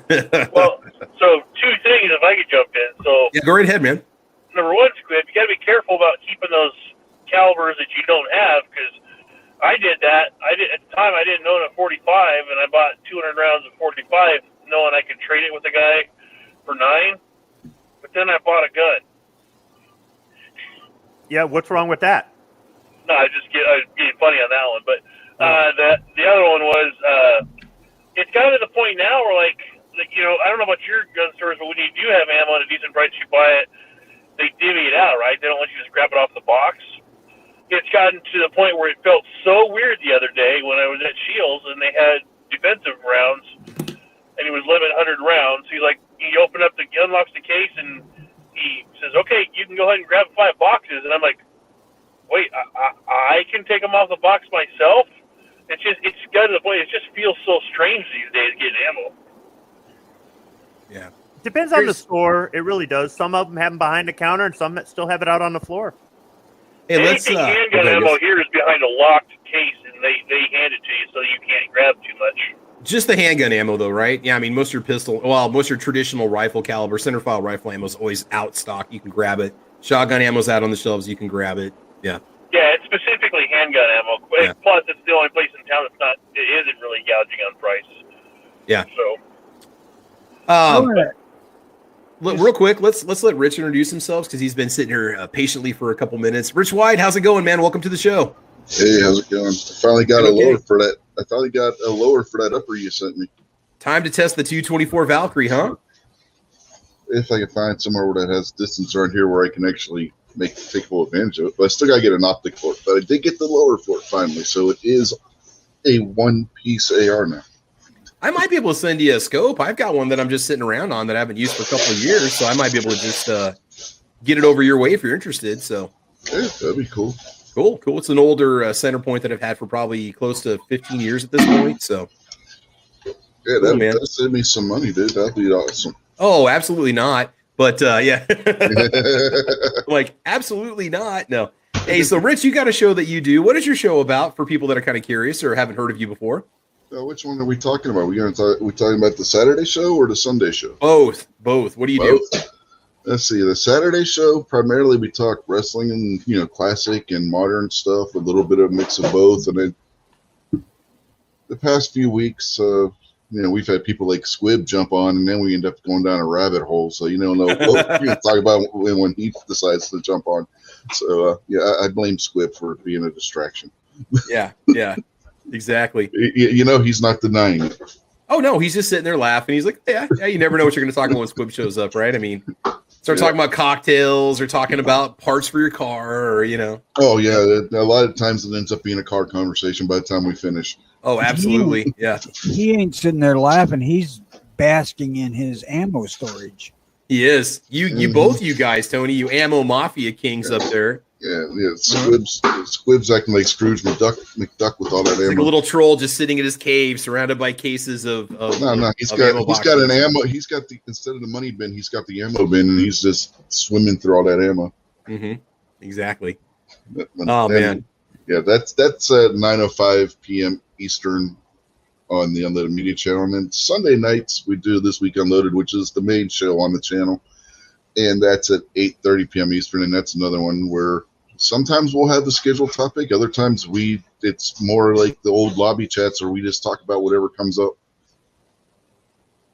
Well, so 2 things if I could jump in. So yeah, go right ahead, man. Number 1, Squib, you got to be careful about keeping those calibers that you don't have, because I did that. At the time, I didn't own a 45, and I bought 200 rounds of 45, knowing I could trade it with a guy for 9. But then I bought a gun. Yeah, what's wrong with that? No, I was getting funny on that one. But the other one was it's gotten to the point now where, like, I don't know about your gun stores, but when you do have ammo at a decent price, you buy it, they divvy it out, right? They don't let you just grab it off the box. It's gotten to the point where it felt so weird the other day when I was at Shields and they had defensive rounds and it was limit 100 rounds. So he unlocks the case and he says, okay, you can go ahead and grab 5 boxes. And I'm like, wait, I can take them off the box myself? It's got to the point, it just feels so strange these days getting ammo. Yeah. Depends on the store. It really does. Some of them have them behind the counter, and some that still have it out on the floor. Hey, anything handgun ammo here is behind a locked case, and they hand it to you so you can't grab too much. Just the handgun ammo, though, right? Yeah, I mean, most of your traditional rifle caliber, centerfire rifle ammo is always out stock. You can grab it. Shotgun ammo's out on the shelves. You can grab it. Yeah. Yeah, it's specifically handgun ammo. Yeah. Plus, it's the only place in town it isn't really gouging on price. Yeah. So. Real quick, let's let Rich introduce himself because he's been sitting here patiently for a couple minutes. Rich White, how's it going, man? Welcome to the show. Hey, how's it going? I finally got a lower for that. I finally got a lower for that upper you sent me. Time to test the 224 Valkyrie, huh? If I can find somewhere where that has distance around here where I can actually take full advantage of it. But I still got to get an optic for it. But I did get the lower for it finally, so it is a one-piece AR now. I might be able to send you a scope. I've got one that I'm just sitting around on that I haven't used for a couple of years, so I might be able to just get it over your way if you're interested. So, yeah, that'd be cool. Cool. It's an older center point that I've had for probably close to 15 years at this point. So, yeah, that'd save me some money, dude. That'd be awesome. Oh, absolutely not. But yeah, like absolutely not. No. Hey, so Rich, you got a show that you do. What is your show about for people that are kind of curious or haven't heard of you before? Which one are we talking about? We talking about the Saturday show or the Sunday show? Both. What do you do? Let's see. The Saturday show, primarily we talk wrestling and, classic and modern stuff, a little bit of a mix of both. And then the past few weeks, we've had people like Squib jump on, and then we end up going down a rabbit hole. So, you can talk about when he decides to jump on. So, I blame Squib for being a distraction. Yeah. Exactly. He's not denying it. Oh, no, he's just sitting there laughing. He's like, yeah, you never know what you're going to talk about when Squib shows up, right? I mean, Start talking about cocktails or talking about parts for your car or, Oh, yeah. A lot of times it ends up being a car conversation by the time we finish. Oh, absolutely. Yeah. He ain't sitting there laughing. He's basking in his ammo storage. He is. You both you guys, Tony, you ammo mafia kings up there. Yeah. Squib's acting like Scrooge McDuck with all that ammo. Like a little troll just sitting in his cave surrounded by cases of No. He's got an ammo. He's got instead of the money bin, he's got the ammo bin, and he's just swimming through all that ammo. Mm-hmm. Exactly. Man. Yeah, that's at 9:05 p.m. Eastern on the Unleaded Media channel. And then Sunday nights we do This Week Unloaded, which is the main show on the channel. And that's at 8:30 p.m. Eastern. And that's another one where sometimes we'll have a scheduled topic. Other times it's more like the old lobby chats where we just talk about whatever comes up.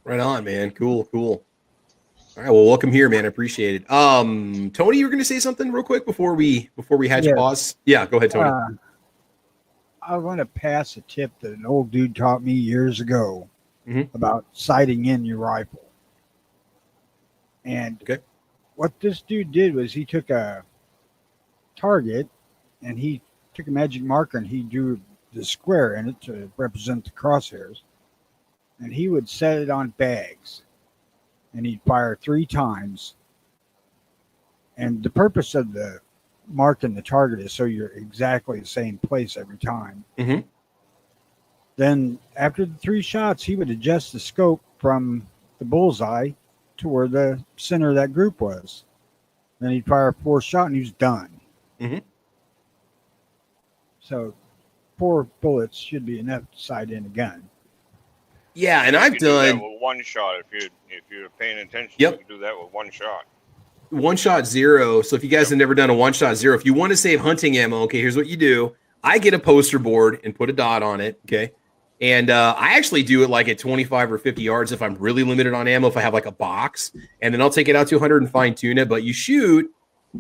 Right on, man. Cool. All right, well, welcome here, man. I appreciate it. Tony, you were going to say something real quick before we had you pause? Yeah, go ahead, Tony. I want to pass a tip that an old dude taught me years ago about sighting in your rifle. And what this dude did was he took a target and he took a magic marker and he drew the square in it to represent the crosshairs. And he would set it on bags. And he'd fire 3 times. And the purpose of the marking the target is so you're exactly the same place every time. Mm-hmm. Then after the 3 shots, he would adjust the scope from the bullseye to where the center of that group was. Then he'd fire a 4th shot and he was done. Mm-hmm. So 4 bullets should be enough to sight in a gun. Yeah, and I've do that done with 1 shot. If you're paying attention, Yep. you can do that with 1 shot. 1-shot 0. So if you guys have never done a 1-shot 0, if you want to save hunting ammo, okay, here's what you do. I get a poster board and put a dot on it, okay? And I actually do it like at 25 or 50 yards if I'm really limited on ammo, if I have like a box. And then I'll take it out to 100 and fine-tune it. But you shoot,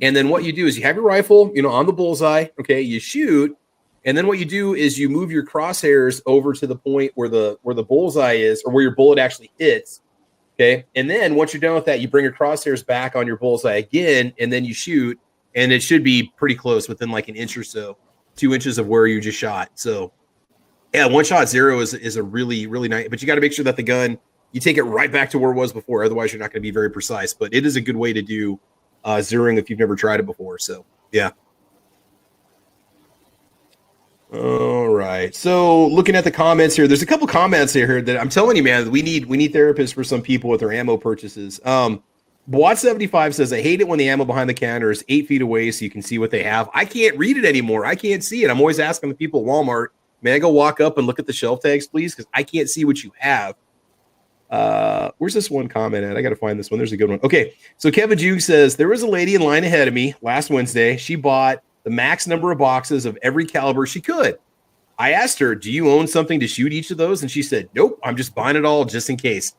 and then what you do is you have your rifle, on the bullseye, okay? You shoot, and then what you do is you move your crosshairs over to the point where the bullseye is, or where your bullet actually hits. Okay. And then once you're done with that, you bring your crosshairs back on your bullseye again, and then you shoot, and it should be pretty close, within like an inch or so, 2 inches of where you just shot. So yeah, 1-shot 0 is a really, really nice, but you got to make sure that the gun, you take it right back to where it was before. Otherwise you're not going to be very precise, but it is a good way to do zeroing if you've never tried it before. So yeah. All right. So looking at the comments here, there's a couple comments here that I'm telling you, man, we need therapists for some people with their ammo purchases. Bwat75 says, I hate it when the ammo behind the counter is 8 feet away so you can see what they have. I can't read it anymore. I can't see it. I'm always asking the people at Walmart, may I go walk up and look at the shelf tags, please? Because I can't see what you have. Where's this one comment at? I got to find this one. There's a good one. Okay. So Kevin Juke says, there was a lady in line ahead of me last Wednesday. She bought the max number of boxes of every caliber she could. I asked her, do you own something to shoot each of those? And she said, nope, I'm just buying it all just in case.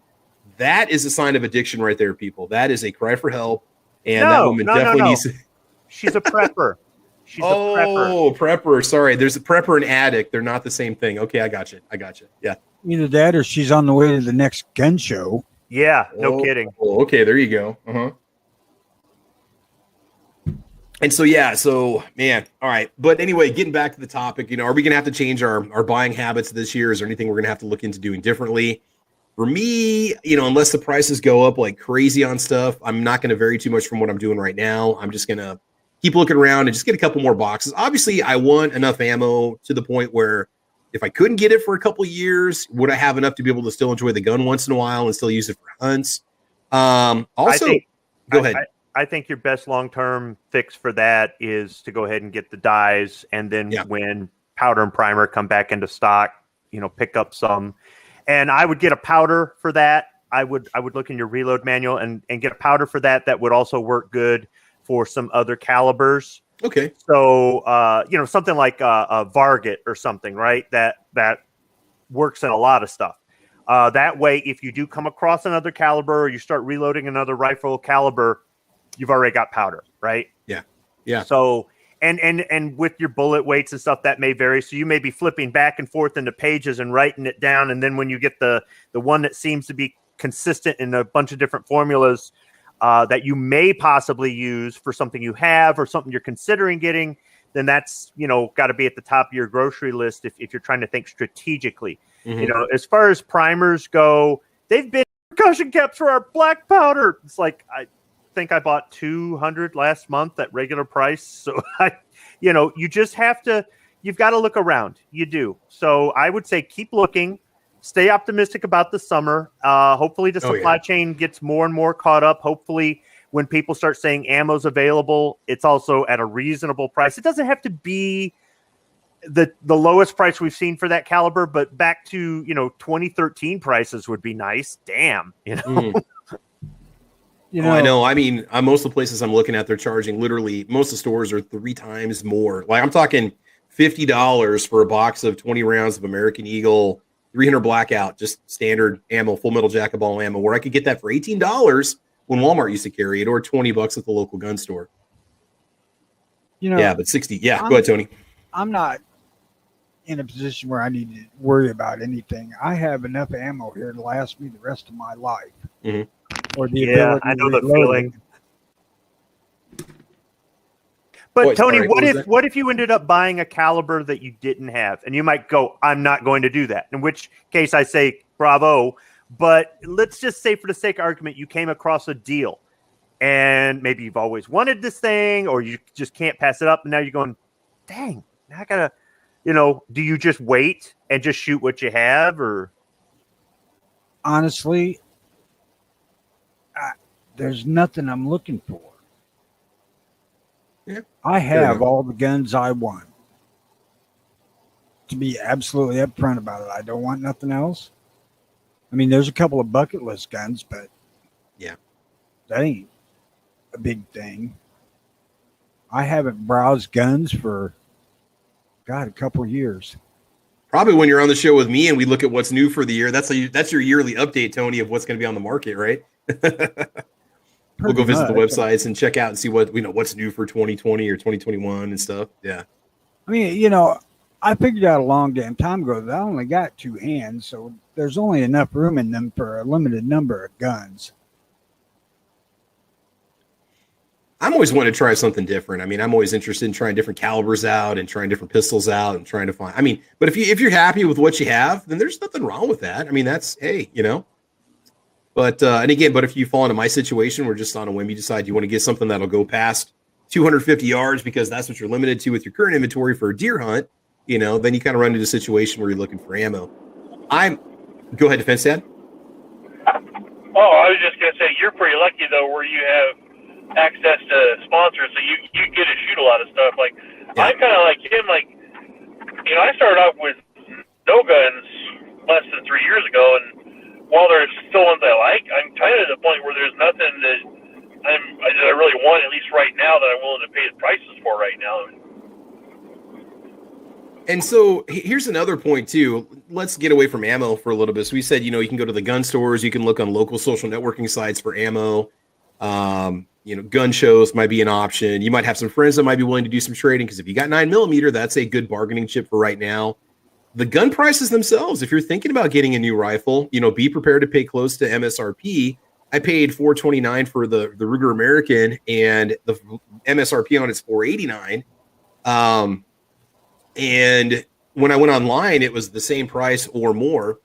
That is a sign of addiction right there, people. That is a cry for help. And that woman definitely needs to. She's a prepper. She's a prepper. Oh, prepper. Sorry. There's a prepper and addict. They're not the same thing. Okay, I got you. Yeah. Either that or she's on the way to the next gun show. Yeah, no kidding. Oh, okay, there you go. Uh-huh. And so, man, all right. But anyway, getting back to the topic, are we going to have to change our buying habits this year? Is there anything we're going to have to look into doing differently? For me, unless the prices go up like crazy on stuff, I'm not going to vary too much from what I'm doing right now. I'm just going to keep looking around and just get a couple more boxes. Obviously, I want enough ammo to the point where if I couldn't get it for a couple of years, would I have enough to be able to still enjoy the gun once in a while and still use it for hunts? Go ahead. I think your best long-term fix for that is to go ahead and get the dies, and then when powder and primer come back into stock, pick up some. And I would get a powder for that. I would look in your reload manual and get a powder for that. That would also work good for some other calibers. Okay. So, something like a Varget or something, right? That works in a lot of stuff. That way, if you do come across another caliber or you start reloading another rifle caliber, you've already got powder, right? Yeah. So, and with your bullet weights and stuff, that may vary. So you may be flipping back and forth into pages and writing it down. And then when you get the one that seems to be consistent in a bunch of different formulas, that you may possibly use for something you have or something you're considering getting, then that's, got to be at the top of your grocery list if you're trying to think strategically. Mm-hmm. As far as primers go, they've been percussion caps for our black powder. It's like, I think I bought 200 last month at regular price. So, you just have to, you've got to look around. You do. So I would say keep looking, stay optimistic about the summer. Hopefully the supply chain gets more and more caught up. Hopefully when people start saying ammo's available, it's also at a reasonable price. It doesn't have to be the lowest price we've seen for that caliber, but back to 2013 prices would be nice. Damn, I know. I mean, most of the places I'm looking at, they're charging literally, most of the stores are 3 times more. Like I'm talking $50 for a box of 20 rounds of American Eagle, 300 blackout, just standard ammo, full metal jacket ball ammo, where I could get that for $18 when Walmart used to carry it, or $20 at the local gun store. But 60. Yeah, go ahead, Tony. I'm not in a position where I need to worry about anything. I have enough ammo here to last me the rest of my life. Mm-hmm. Or the ability I know to the feeling. But Tony, what if you ended up buying a caliber that you didn't have, and you might go, I'm not going to do that. In which case I say, bravo. But let's just say, for the sake of argument, you came across a deal, and maybe you've always wanted this thing, or you just can't pass it up. And now you're going, dang, now I gotta, do you just wait and just shoot what you have? Or honestly, there's nothing I'm looking for. Yeah. I have all the guns I want. To be absolutely upfront about it, I don't want nothing else. I mean, there's a couple of bucket list guns, but that ain't a big thing. I haven't browsed guns for a couple of years. Probably when you're on the show with me and we look at what's new for the year, that's your yearly update, Tony, of what's going to be on the market, right? We'll go visit the websites and check out and see what's new for 2020 or 2021 and stuff. Yeah. I mean, I figured out a long damn time ago that I only got 2 hands, so there's only enough room in them for a limited number of guns. I'm always wanting to try something different. I mean, I'm always interested in trying different calibers out and trying different pistols out and trying to find. I mean, but if you're happy with what you have, then there's nothing wrong with that. I mean, that's But but if you fall into my situation where just on a whim you decide you want to get something that'll go past 250 yards because that's what you're limited to with your current inventory for a deer hunt, then you kind of run into a situation where you're looking for ammo. Go ahead, Defense Dad. Oh, I was just gonna say you're pretty lucky though, where you have access to sponsors, so you get to shoot a lot of stuff. Like I'm kind of like him. Like I started off with no guns less than 3 years ago, and while there's still ones I like, I'm kind of at the point where there's nothing that I really want, at least right now, that I'm willing to pay the prices for right now. And so here's another point too. Let's get away from ammo for a little bit. So we said, you can go to the gun stores, you can look on local social networking sites for ammo. Gun shows might be an option. You might have some friends that might be willing to do some trading, because if you got 9mm, that's a good bargaining chip for right now. The gun prices themselves, if you're thinking about getting a new rifle, be prepared to pay close to MSRP. I paid $429 for the Ruger American, and the MSRP on it's $489. And when I went online, it was the same price or more.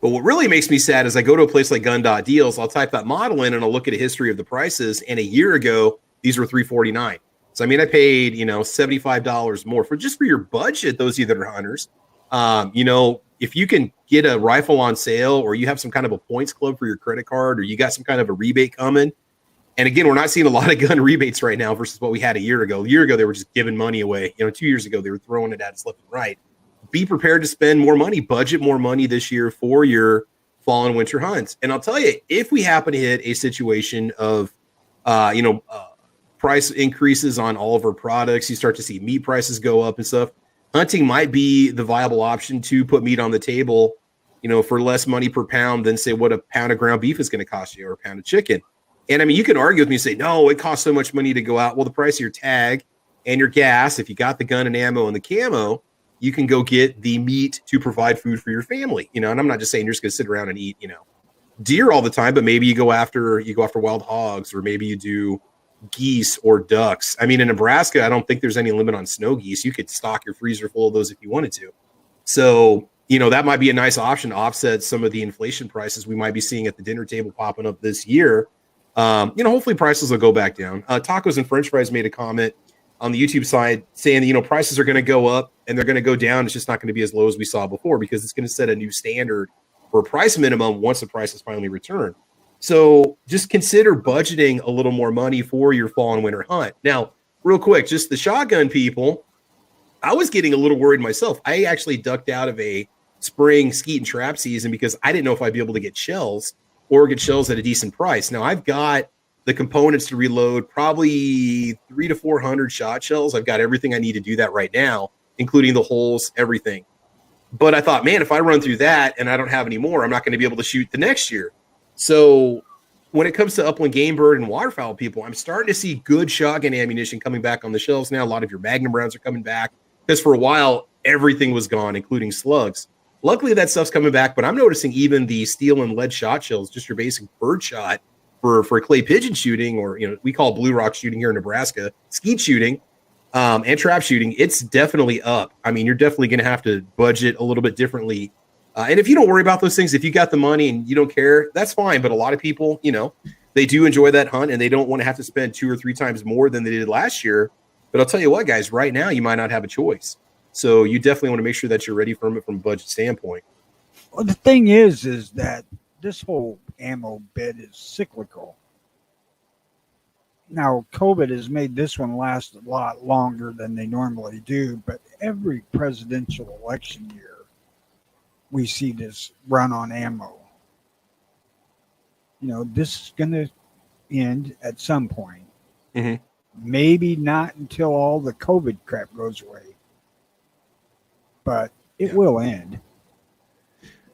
But what really makes me sad is I go to a place like gun.deals, I'll type that model in and I'll look at a history of the prices. And a year ago, these were $349. So, I mean, I paid, $75 more for your budget, those of you that are hunters. If you can get a rifle on sale, or you have some kind of a points club for your credit card, or you got some kind of a rebate coming. And again, we're not seeing a lot of gun rebates right now versus what we had a year ago. A year ago, they were just giving money away. 2 years ago, they were throwing it at us left and right. Be prepared to spend more money, budget more money this year for your fall and winter hunts. And I'll tell you, if we happen to hit a situation of, price increases on all of our products, you start to see meat prices go up and stuff, hunting might be the viable option to put meat on the table, for less money per pound than, say, what a pound of ground beef is going to cost you, or a pound of chicken. And I mean, you can argue with me and say, no, it costs so much money to go out. Well, the price of your tag and your gas, if you got the gun and ammo and the camo, you can go get the meat to provide food for your family, and I'm not just saying you're just going to sit around and eat, deer all the time, but maybe you go after wild hogs, or maybe you do geese or ducks. I mean, in Nebraska, I don't think there's any limit on snow geese. You could stock your freezer full of those if you wanted to. So, that might be a nice option to offset some of the inflation prices we might be seeing at the dinner table popping up this year. Hopefully prices will go back down. Tacos and French fries made a comment on the YouTube side saying that, prices are going to go up and they're going to go down. It's just not going to be as low as we saw before, because it's going to set a new standard for a price minimum once the prices finally return. So just consider budgeting a little more money for your fall and winter hunt. Now, real quick, just the shotgun people, I was getting a little worried myself. I actually ducked out of a spring skeet and trap season because I didn't know if I'd be able to get shells at a decent price. Now, I've got the components to reload probably 300 to 400 shot shells. I've got everything I need to do that right now, including the holes, everything. But I thought, man, if I run through that and I don't have any more, I'm not going to be able to shoot the next year. So when it comes to upland game bird and waterfowl people, I'm starting to see good shotgun ammunition coming back on the shelves now. A lot of your Magnum rounds are coming back, because for a while, everything was gone, including slugs. Luckily, that stuff's coming back, but I'm noticing even the steel and lead shot shells, just your basic bird shot for clay pigeon shooting, or we call blue rock shooting here in Nebraska, skeet shooting, and trap shooting, it's definitely up. I mean, you're definitely going to have to budget a little bit differently. And if you don't worry about those things, if you got the money and you don't care, that's fine. But a lot of people, they do enjoy that hunt, and they don't want to have to spend 2 or 3 times more than they did last year. But I'll tell you what, guys, right now you might not have a choice. So you definitely want to make sure that you're ready from it from a budget standpoint. Well, the thing is that this whole ammo bit is cyclical. Now, COVID has made this one last a lot longer than they normally do, but every presidential election year, we see this run on ammo. This is going to end at some point. Mm-hmm. Maybe not until all the COVID crap goes away, but it will end.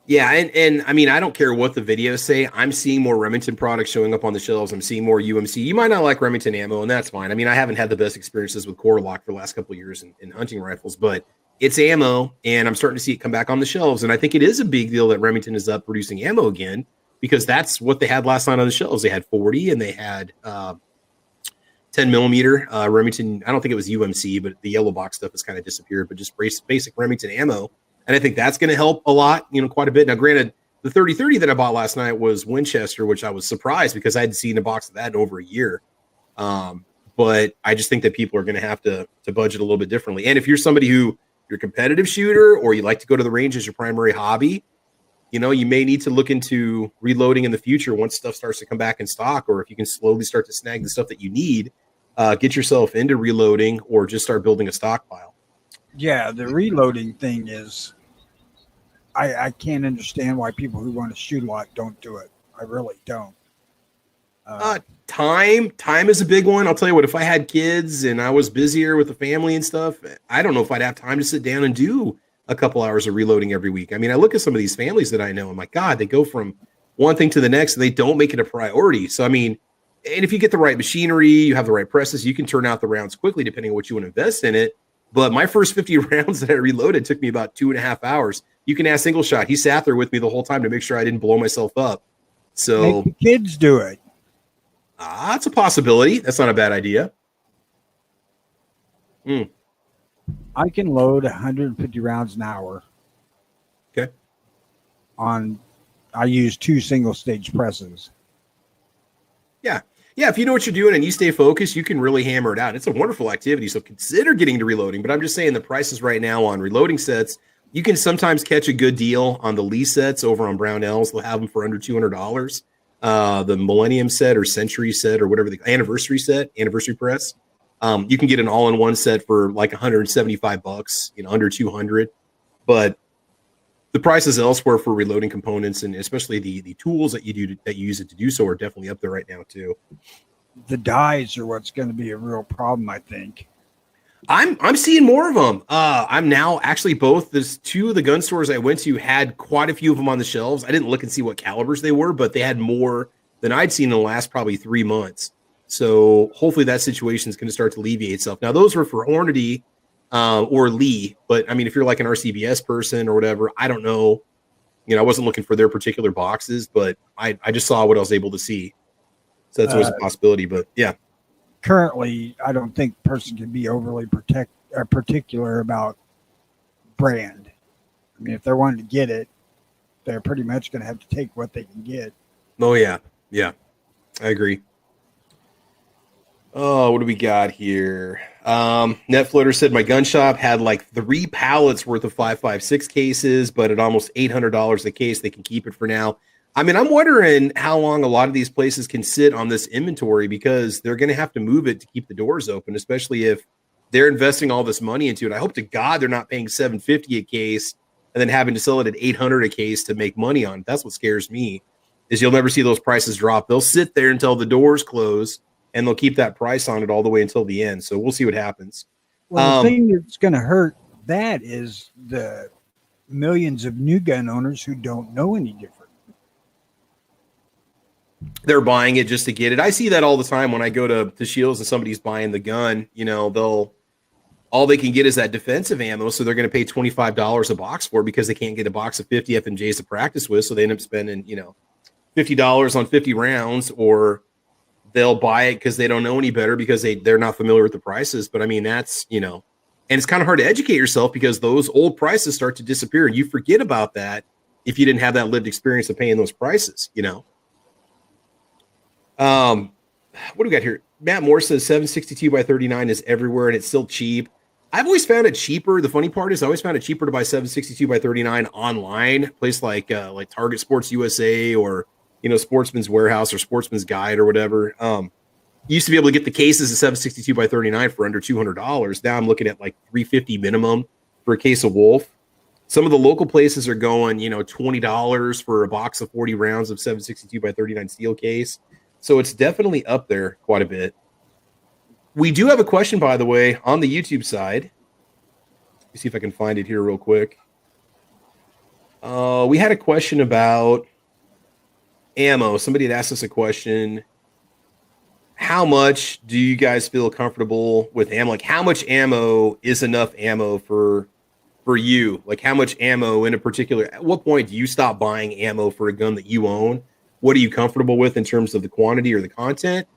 Yeah, and I mean, I don't care what the videos say. I'm seeing more Remington products showing up on the shelves. I'm seeing more UMC. You might not like Remington ammo, and that's fine. I mean, I haven't had the best experiences with Core Lock for the last couple of years in hunting rifles, but it's ammo, and I'm starting to see it come back on the shelves. And I think it is a big deal that Remington is up producing ammo again, because that's what they had last night on the shelves. They had 40 and they had 10 millimeter Remington. I don't think it was UMC, but the yellow box stuff has kind of disappeared, but just basic Remington ammo. And I think that's going to help a lot, quite a bit. Now, granted, the 30-30 that I bought last night was Winchester, which I was surprised because I hadn't seen a box of that in over a year. But I just think that people are going to have to budget a little bit differently. And if you're somebody who you're a competitive shooter, or you like to go to the range as your primary hobby, you may need to look into reloading in the future once stuff starts to come back in stock, or if you can slowly start to snag the stuff that you need, get yourself into reloading, or just start building a stockpile. Yeah, the reloading thing is, I can't understand why people who want to shoot a lot don't do it. I really don't. Time is a big one. I'll tell you what, if I had kids and I was busier with the family and stuff, I don't know if I'd have time to sit down and do a couple hours of reloading every week. I mean, I look at some of these families that I know, and my God, they go from one thing to the next and they don't make it a priority. So, I mean, and if you get the right machinery, you have the right presses, you can turn out the rounds quickly depending on what you want to invest in it. But my first 50 rounds that I reloaded took me about 2.5 hours. You can ask Single Shot. He sat there with me the whole time to make sure I didn't blow myself up. So make the kids do it. That's a possibility. That's not a bad idea. I can load 150 rounds an hour. Okay. I use 2 single stage presses. Yeah. Yeah, if you know what you're doing and you stay focused, you can really hammer it out. It's a wonderful activity, so consider getting to reloading. But I'm just saying the prices right now on reloading sets, you can sometimes catch a good deal on the Lee sets over on Brownells. They'll have them for under $200. The Millennium set or Century set or whatever, the anniversary press. You can get an all-in-one set for like $175, under $200. But the prices elsewhere for reloading components, and especially the tools that you use it to do so, are definitely up there right now too. The dies are what's going to be a real problem, I think. I'm seeing more of them. I'm now actually there's 2 of the gun stores I went to had quite a few of them on the shelves. I didn't look and see what calibers they were, but they had more than I'd seen in the last probably 3 months. So hopefully that situation is going to start to alleviate itself. Now those were for Hornady or Lee, but I mean, if you're like an RCBS person or whatever, I don't know I wasn't looking for their particular boxes, but I just saw what I was able to see. So that's always a possibility. But yeah, currently, I don't think a person can be overly particular about brand. I mean, if they're wanting to get it, they're pretty much going to have to take what they can get. Oh yeah, I agree. Oh, what do we got here? Netfloater said my gun shop had like 3 pallets worth of 5.56 cases, but at almost $800 a case, they can keep it for now. I mean, I'm wondering how long a lot of these places can sit on this inventory, because they're going to have to move it to keep the doors open, especially if they're investing all this money into it. I hope to God they're not paying $750 a case and then having to sell it at $800 a case to make money on it. That's what scares me, is you'll never see those prices drop. They'll sit there until the doors close, and they'll keep that price on it all the way until the end. So we'll see what happens. Well, the thing that's going to hurt that is the millions of new gun owners who don't know any different. They're buying it just to get it. I see that all the time when I go to Shields and somebody's buying the gun. All they can get is that defensive ammo, so they're going to pay $25 a box for it because they can't get a box of 50 FMJs to practice with. So they end up spending, $50 on 50 rounds, or they'll buy it because they don't know any better because they're not familiar with the prices. But I mean, that's, and it's kind of hard to educate yourself because those old prices start to disappear. You forget about that if you didn't have that lived experience of paying those prices, What do we got here? Matt Moore says 762 by 39 is everywhere and it's still cheap. I've always found it cheaper. The funny part is I always found it cheaper to buy 762 by 39 online, place like Target Sports USA or, Sportsman's Warehouse or Sportsman's Guide or whatever. You used to be able to get the cases of 762 by 39 for under $200. Now I'm looking at like $350 minimum for a case of Wolf. Some of the local places are going, $20 for a box of 40 rounds of 762 by 39 steel case. So it's definitely up there quite a bit. We do have a question, by the way, on the YouTube side. Let me see if I can find it here real quick. We had a question about ammo. Somebody had asked us a question. How much do you guys feel comfortable with ammo? Like, how much ammo is enough ammo for you? Like, how much ammo in a particular, at what point do you stop buying ammo for a gun that you own? What are you comfortable with in terms of the quantity or the content?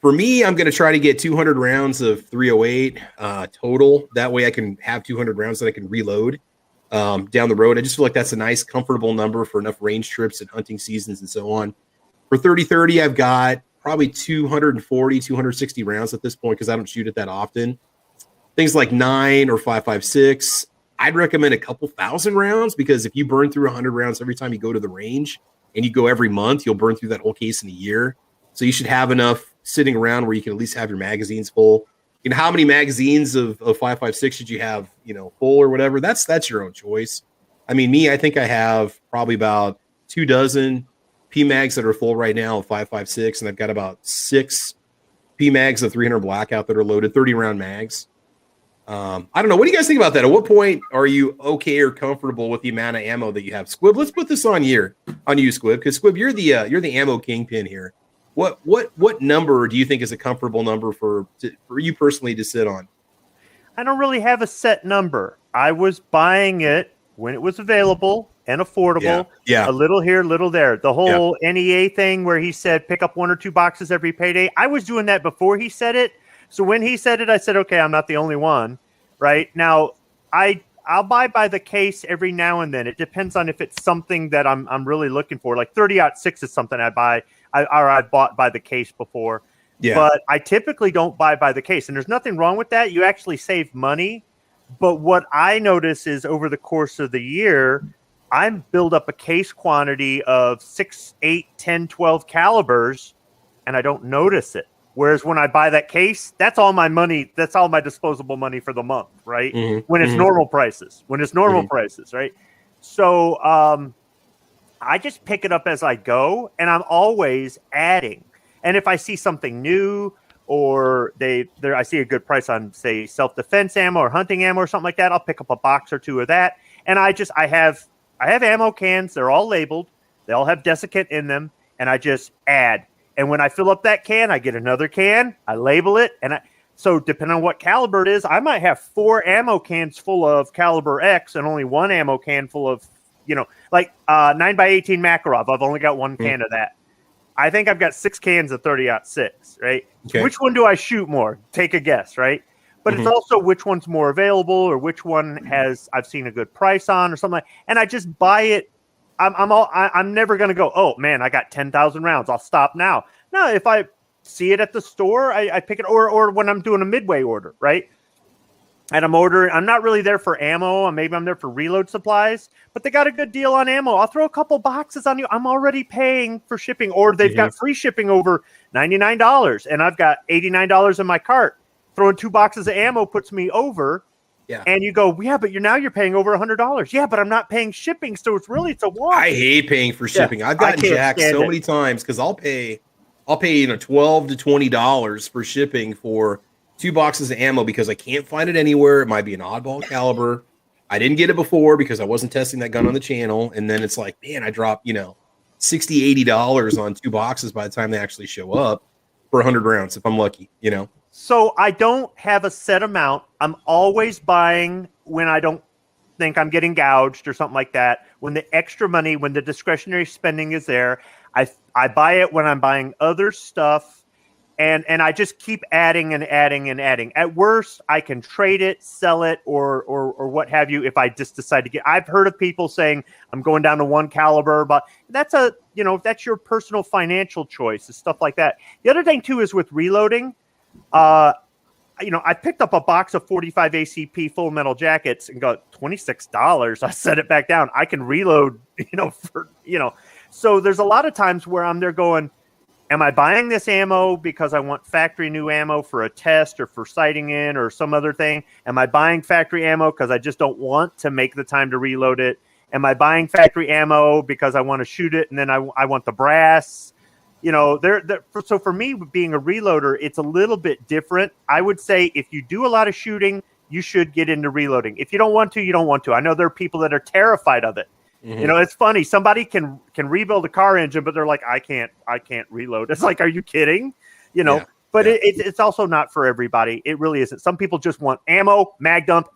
For me, I'm going to try to get 200 rounds of 308 total. That way I can have 200 rounds that I can reload down the road. I just feel like that's a nice, comfortable number for enough range trips and hunting seasons and so on. For 30-30, I've got probably 240, 260 rounds at this point because I don't shoot it that often. Things like 9 or 5.56, I'd recommend a couple thousand rounds, because if you burn through 100 rounds every time you go to the range and you go every month, you'll burn through that whole case in a year. So you should have enough sitting around where you can at least have your magazines full. How many magazines of 5.56 should you have, full or whatever? That's your own choice. I mean, I think I have probably about 2 dozen PMags that are full right now of 5.56, and I've got about 6 PMags of 300 blackout that are loaded, 30 round mags. I don't know. What do you guys think about that? At what point are you okay or comfortable with the amount of ammo that you have? Squib, let's put this on you, Squib, because Squib, you're the ammo kingpin here. What number do you think is a comfortable number for you personally to sit on? I don't really have a set number. I was buying it when it was available and affordable. Yeah. A little here, a little there. The whole NEA thing where he said pick up 1 or 2 boxes every payday. I was doing that before he said it. So when he said it, I said, okay, I'm not the only one. Right now, I'll buy by the case every now and then. It depends on if it's something that I'm really looking for. Like 30-06 is something I buy. I bought by the case before. Yeah. But I typically don't buy by the case. And there's nothing wrong with that. You actually save money. But what I notice is over the course of the year, I build up a case quantity of 6, 8, 10, 12 calibers, and I don't notice it. Whereas when I buy that case, that's all my money. That's all my disposable money for the month, right? Mm-hmm. When it's normal prices. Prices, right? So I just pick it up as I go, and I'm always adding. And if I see something new, or I see a good price on, say, self-defense ammo or hunting ammo or something like that, I'll pick up a box or 2 of that. And I have ammo cans. They're all labeled. They all have desiccant in them, and I just add. And when I fill up that can, I get another can. I label it, so depending on what caliber it is, I might have 4 ammo cans full of caliber X and only 1 ammo can full of like 9x18 Makarov. I've only got one can of that. I think I've got 6 cans of 30-06, right? Okay. Which one do I shoot more? Take a guess, right? But it's also which one's more available or which one I've seen a good price on or something and I just buy it. I'm never going to go, oh man, I got 10,000 rounds. I'll stop now. No, if I see it at the store, I pick it or when I'm doing a midway order, right? And I'm not really there for ammo. Maybe I'm there for reload supplies, but they got a good deal on ammo. I'll throw a couple boxes on you. I'm already paying for shipping, or they've got free shipping over $99, and I've got $89 in my cart. Throwing 2 boxes of ammo puts me over. Yeah. And you go, yeah, but you're paying over $100. Yeah, but I'm not paying shipping, so it's a wash. I hate paying for shipping. I've gotten jacked so many times because I'll pay $12 to $20 for shipping for 2 boxes of ammo because I can't find it anywhere. It might be an oddball caliber. I didn't get it before because I wasn't testing that gun on the channel. And then it's like, man, I dropped, $60, $80 on 2 boxes by the time they actually show up for 100 rounds if I'm lucky, So I don't have a set amount. I'm always buying when I don't think I'm getting gouged or something like that. When the extra money, when the discretionary spending is there, I buy it when I'm buying other stuff. And I just keep adding and adding and adding. At worst, I can trade it, sell it, or what have you. If I just decide to I've heard of people saying I'm going down to 1 caliber, but that's that's your personal financial choice and stuff like that. The other thing too is with reloading. I picked up a box of 45 ACP full metal jackets and got $26. I set it back down. I can reload, So there's a lot of times where I'm there going, am I buying this ammo because I want factory new ammo for a test or for sighting in or some other thing? Am I buying factory ammo because I just don't want to make the time to reload it? Am I buying factory ammo because I want to shoot it and then I want the brass? So for me, being a reloader, it's a little bit different. I would say if you do a lot of shooting, you should get into reloading. If you don't want to, you don't want to. I know there are people that are terrified of it. It's funny. Somebody can rebuild a car engine, but they're like, I can't reload. It's like, are you kidding? But it's also not for everybody. It really isn't. Some people just want ammo, mag dump.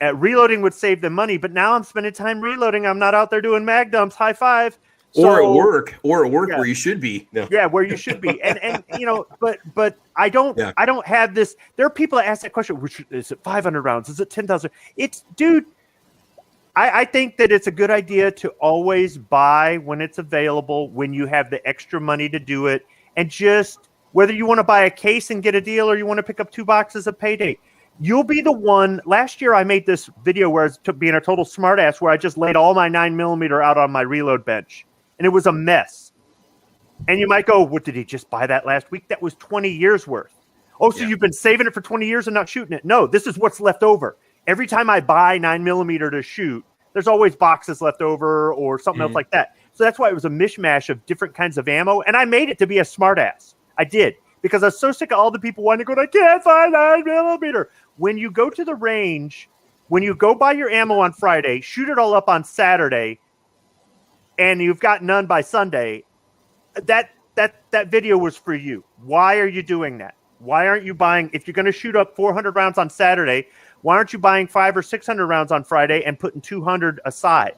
Reloading would save them money, but now I'm spending time reloading. I'm not out there doing mag dumps. High five. Or at work where you should be. No. Yeah, where you should be. And but I don't have this. There are people that ask that question, is it 500 rounds? Is it 10,000? I think that it's a good idea to always buy when it's available, when you have the extra money to do it. And just whether you want to buy a case and get a deal or you want to pick up 2 boxes of payday, you'll be the one. Last year, I made this video where I was being a total smartass where I just laid all my 9mm out on my reload bench. And it was a mess. And you might go, what, did he just buy that last week? That was 20 years worth. Oh, so you've been saving it for 20 years and not shooting it? No, this is what's left over. Every time I buy 9mm to shoot, there's always boxes left over or something else like that. So that's why it was a mishmash of different kinds of ammo. And I made it to be a smartass. I did. Because I was so sick of all the people wanting to go, I can't find 9mm. When you go to the range, when you go buy your ammo on Friday, shoot it all up on Saturday, and you've got none by Sunday, that video was for you. Why are you doing that? Why aren't you buying, if you're going to shoot up 400 rounds on Saturday, why aren't you buying 500 or 600 rounds on Friday and putting 200 aside?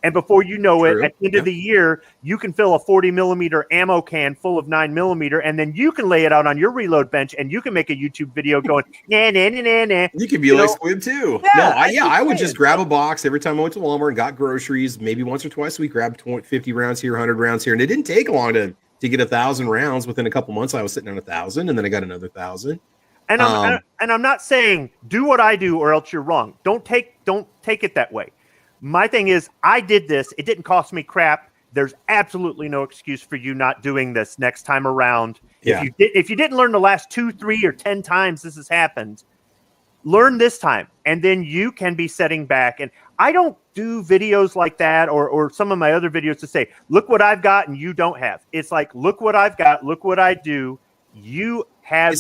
And before you know it, at the end of the year, you can fill a 40mm ammo can full of 9mm, and then you can lay it out on your reload bench, and you can make a YouTube video going, nah. You can be like Squib too. Yeah, I would just grab a box every time I went to Walmart and got groceries, maybe once or twice a week, grabbed 50 rounds here, 100 rounds here. And it didn't take long to get 1,000 rounds. Within a couple months, I was sitting on 1,000, and then I got another 1,000. And I'm not saying do what I do or else you're wrong. Don't take it that way. My thing is, I did this. It didn't cost me crap. There's absolutely no excuse for you not doing this next time around. Yeah. If you didn't learn the last 2, 3, or 10 times this has happened, learn this time, and then you can be setting back. And I don't do videos like that or some of my other videos to say, look what I've got and you don't have. It's like, look what I've got, look what I do. You have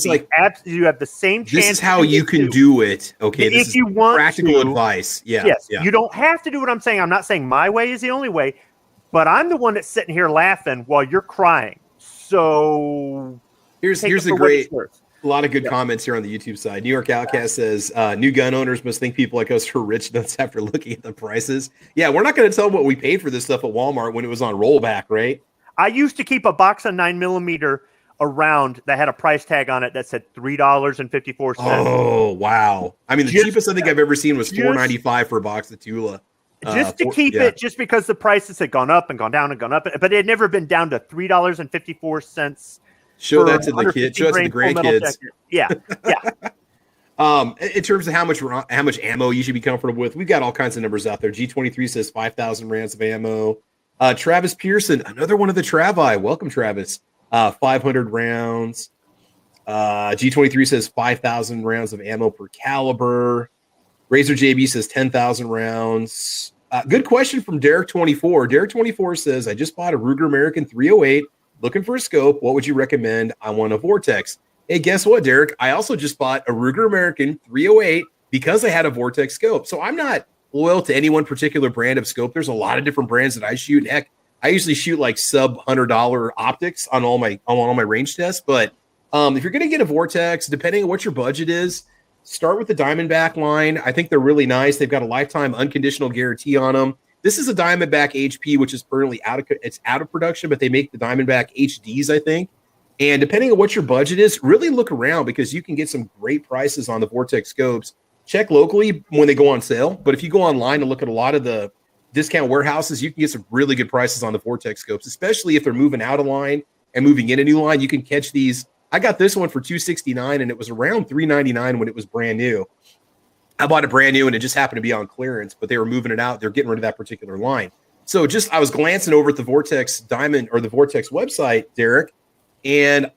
you have the same chance. This is how you can do it. Okay, this is practical advice. Yeah. Yes. Yeah. You don't have to do what I'm saying. I'm not saying my way is the only way, but I'm the one that's sitting here laughing while you're crying. So here's a great A lot of good comments here on the YouTube side. New York Outcast says, new gun owners must think people like us are rich nuts after looking at the prices. Yeah, we're not going to tell them what we paid for this stuff at Walmart when it was on rollback, right? I used to keep a box of 9mm around that had a price tag on it that said $3.54. Oh, wow. I mean, the cheapest I think I've ever seen was $4.95 for a box of Tula. Just to keep it, just because the prices had gone up and gone down and gone up, but it had never been down to $3.54. Show that to the kids. Show that to the grandkids. Yeah. In terms of how much ammo you should be comfortable with, we've got all kinds of numbers out there. G23 says 5,000 rounds of ammo. Travis Pearson, another one of the Travi. Welcome, Travis. 500 rounds. G23 says 5,000 rounds of ammo per caliber. Razor JB says 10,000 rounds. Good question from Derek24. Derek24 says, I just bought a Ruger American 308. Looking for a scope. What would you recommend? I want a Vortex. Hey, guess what, Derek? I also just bought a Ruger American 308 because I had a Vortex scope. So I'm not loyal to any one particular brand of scope. There's a lot of different brands that I shoot. Heck, I usually shoot like sub $100 optics on all my range tests. But if you're going to get a Vortex, depending on what your budget is, start with the Diamondback line. I think they're really nice. They've got a lifetime unconditional guarantee on them. This is a Diamondback HP, which is currently out of production, but they make the Diamondback HDs, I think. And depending on what your budget is, really look around because you can get some great prices on the Vortex scopes. Check locally when they go on sale. But if you go online and look at a lot of the discount warehouses, you can get some really good prices on the Vortex scopes, especially if they're moving out of line and moving in a new line. You can catch these. I got this one for $269, and it was around $399 when it was brand new. I bought it brand new, and it just happened to be on clearance, but they were moving it out. They're getting rid of that particular line. So I was glancing over at the Vortex Diamond or the Vortex website, Derek, and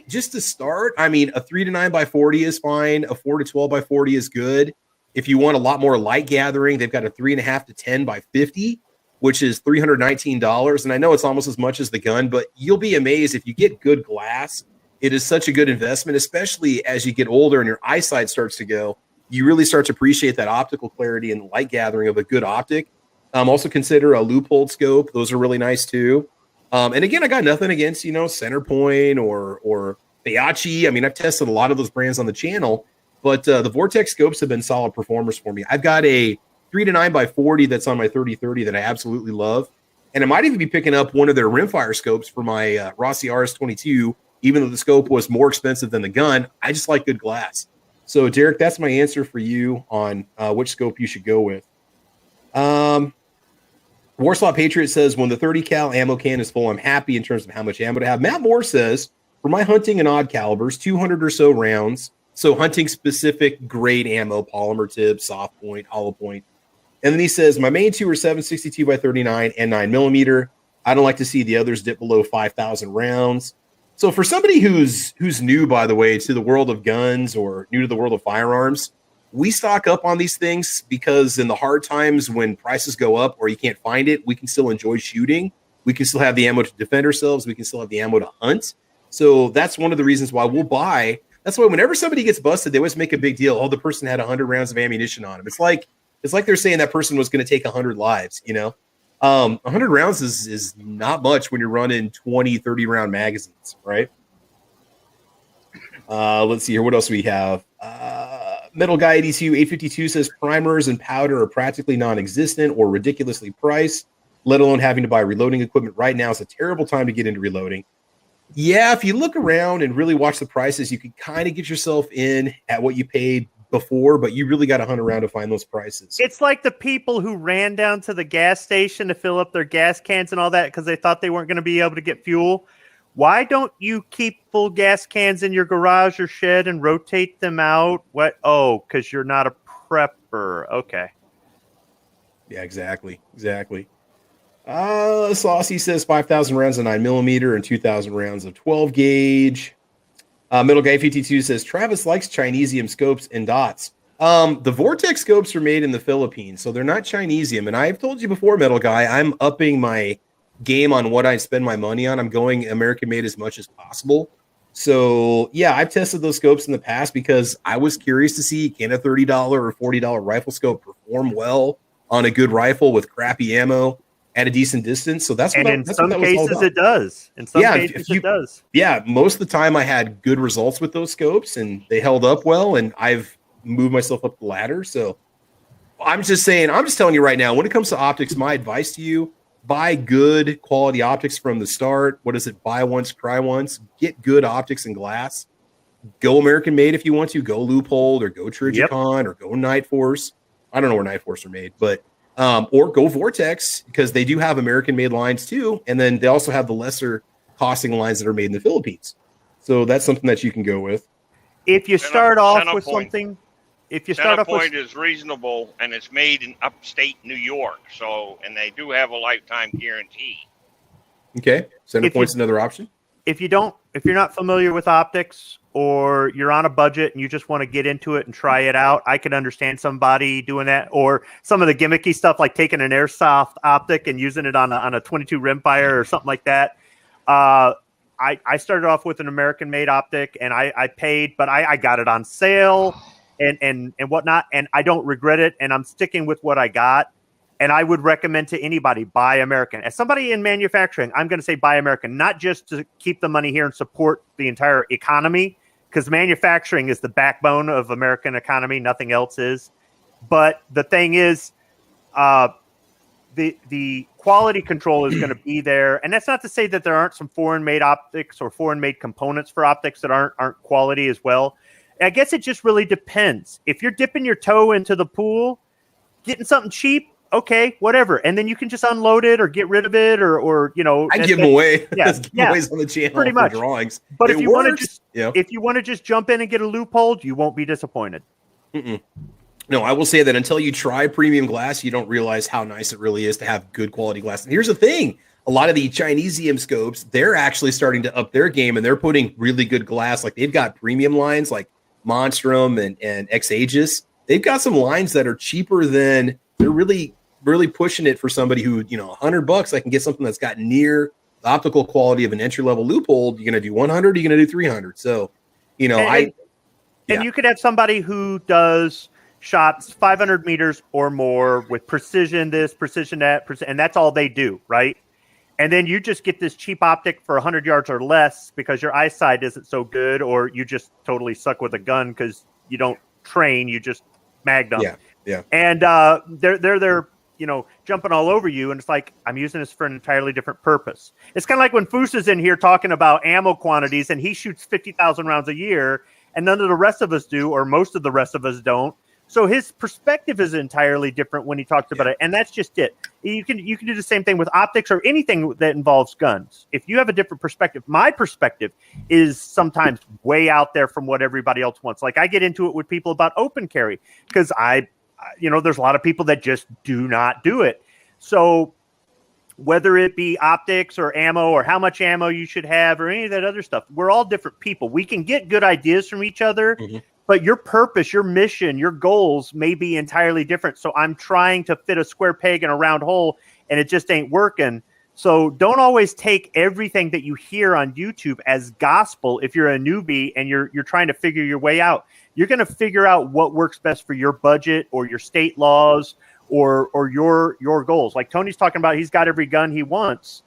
just to start, I mean, a 3 to 9 by 40 is fine. A 4 to 12 by 40 is good. If you want a lot more light gathering, they've got a 3.5 to 10 by 50, which is $319. And I know it's almost as much as the gun, but you'll be amazed if you get good glass. It is such a good investment, especially as you get older and your eyesight starts to go. You really start to appreciate that optical clarity and light gathering of a good optic. Also consider a loop-holed scope. Those are really nice too. And again, I got nothing against, Centerpoint or Feyachi. I mean, I've tested a lot of those brands on the channel, but the Vortex scopes have been solid performers for me. I've got a 3 to 9 by 40 that's on my 30-30 that I absolutely love. And I might even be picking up one of their rimfire scopes for my Rossi RS22, even though the scope was more expensive than the gun. I just like good glass. So, Derek, that's my answer for you on which scope you should go with. Warsaw Patriot says, when the 30 cal ammo can is full, I'm happy in terms of how much ammo to have. Matt Moore says, for my hunting and odd calibers, 200 or so rounds. So hunting specific grade ammo, polymer tip, soft point, hollow point. And then he says, my main two are 762 by 39 and 9mm. I don't like to see the others dip below 5,000 rounds. So for somebody who's new, by the way, to the world of guns or new to the world of firearms, we stock up on these things because in the hard times when prices go up or you can't find it, we can still enjoy shooting. We can still have the ammo to defend ourselves. We can still have the ammo to hunt. So that's one of the reasons why we'll buy. That's why whenever somebody gets busted, they always make a big deal. Oh, the person had 100 rounds of ammunition on him. It's like they're saying that person was going to take 100 lives, 100 rounds is not much when you're running 20, 30 round magazines, right? Let's see here. What else we have? Metal Guy 852 says primers and powder are practically non-existent or ridiculously priced, let alone having to buy reloading equipment right now is a terrible time to get into reloading. Yeah, if you look around and really watch the prices, you can kind of get yourself in at what you paid before, but you really got to hunt around to find those prices. It's like the people who ran down to the gas station to fill up their gas cans and all that because they thought they weren't going to be able to get fuel. Why don't you keep full gas cans in your garage or shed and rotate them out? What? Oh, because you're not a prepper. Okay. Yeah, exactly. Saucy says 5,000 rounds of 9mm and 2,000 rounds of 12 gauge. Middle Guy 52 says Travis likes Chinesium scopes and dots. The Vortex scopes are made in the Philippines, so they're not Chinesium. And I've told you before, Metal Guy, I'm upping my game on what I spend my money on. I'm going American made as much as possible. So yeah, I've tested those scopes in the past because I was curious to see, can a $30 or $40 rifle scope perform well on a good rifle with crappy ammo? at a decent distance. So that's and what in that's some what that was all cases about. it does. In some Yeah, cases it does. Yeah, most of the time I had good results with those scopes, and they held up well, and I've moved myself up the ladder. So I'm just telling you right now, when it comes to optics, my advice to you, buy good quality optics from the start. What is it? Buy once, cry once. Get good optics and glass. Go American made if you want to. Go Loophole or go Trigicon or go Night Force. I don't know where Night Force are made, but or go Vortex, because they do have American made lines too. And then they also have the lesser costing lines that are made in the Philippines. So that's something that you can go with. If you start off with Centerpoint. something, if you start off with, Centerpoint is reasonable, and it's made in upstate New York. So, and they do have a lifetime guarantee. Okay. Centerpoint's another option. if you're not familiar with optics, or you're on a budget and you just want to get into it and try it out, I can understand somebody doing that, or some of the gimmicky stuff like taking an airsoft optic and using it on a 22 rimfire or something like that. I started off with an American made optic, and I paid, but I got it on sale and whatnot, and I don't regret it, and I'm sticking with what I got. And I would recommend to anybody, buy American. As somebody in manufacturing, I'm going to say buy American, not just to keep the money here and support the entire economy, because manufacturing is the backbone of American economy. Nothing else is. But the thing is, the quality control is going to be there. And that's not to say that there aren't some foreign-made optics or foreign-made components for optics that aren't quality as well. And I guess it just really depends. If you're dipping your toe into the pool, getting something cheap, okay, whatever. And then you can just unload it or get rid of it, or I give them away. Yeah, giveaways on the channel pretty much. drawings. But if you want to just jump in and get a loophole, you won't be disappointed. No, I will say that until you try premium glass, you don't realize how nice it really is to have good quality glass. And here's the thing. A lot of the Chinese EM scopes, they're actually starting to up their game, and they're putting really good glass. Like, they've got premium lines like Monstrum and X Aegis. They've got some lines that are cheaper than they're really pushing it for somebody who, $100, I can get something that's got near the optical quality of an entry-level loophole. You're going to do 100, you're going to do 300. So, and you could have somebody who does shots 500 meters or more with precision this, precision that, and that's all they do, right? And then you just get this cheap optic for 100 yards or less because your eyesight isn't so good, or you just totally suck with a gun because you don't train, you just mag them. Yeah. And they're jumping all over you, and it's like, I'm using this for an entirely different purpose. It's kind of like when Foose is in here talking about ammo quantities, and he shoots 50,000 rounds a year, and none of the rest of us do, or most of the rest of us don't. So his perspective is entirely different when he talks about it, and that's just it. You can do the same thing with optics or anything that involves guns. If you have a different perspective, my perspective is sometimes way out there from what everybody else wants. Like, I get into it with people about open carry because there's a lot of people that just do not do it. So whether it be optics or ammo or how much ammo you should have or any of that other stuff, we're all different people. We can get good ideas from each other, but your purpose, your mission, your goals may be entirely different. So I'm trying to fit a square peg in a round hole, and it just ain't working. So don't always take everything that you hear on YouTube as gospel. If you're a newbie and you're trying to figure your way out, you're going to figure out what works best for your budget or your state laws or your goals. Like Tony's talking about, he's got every gun he wants.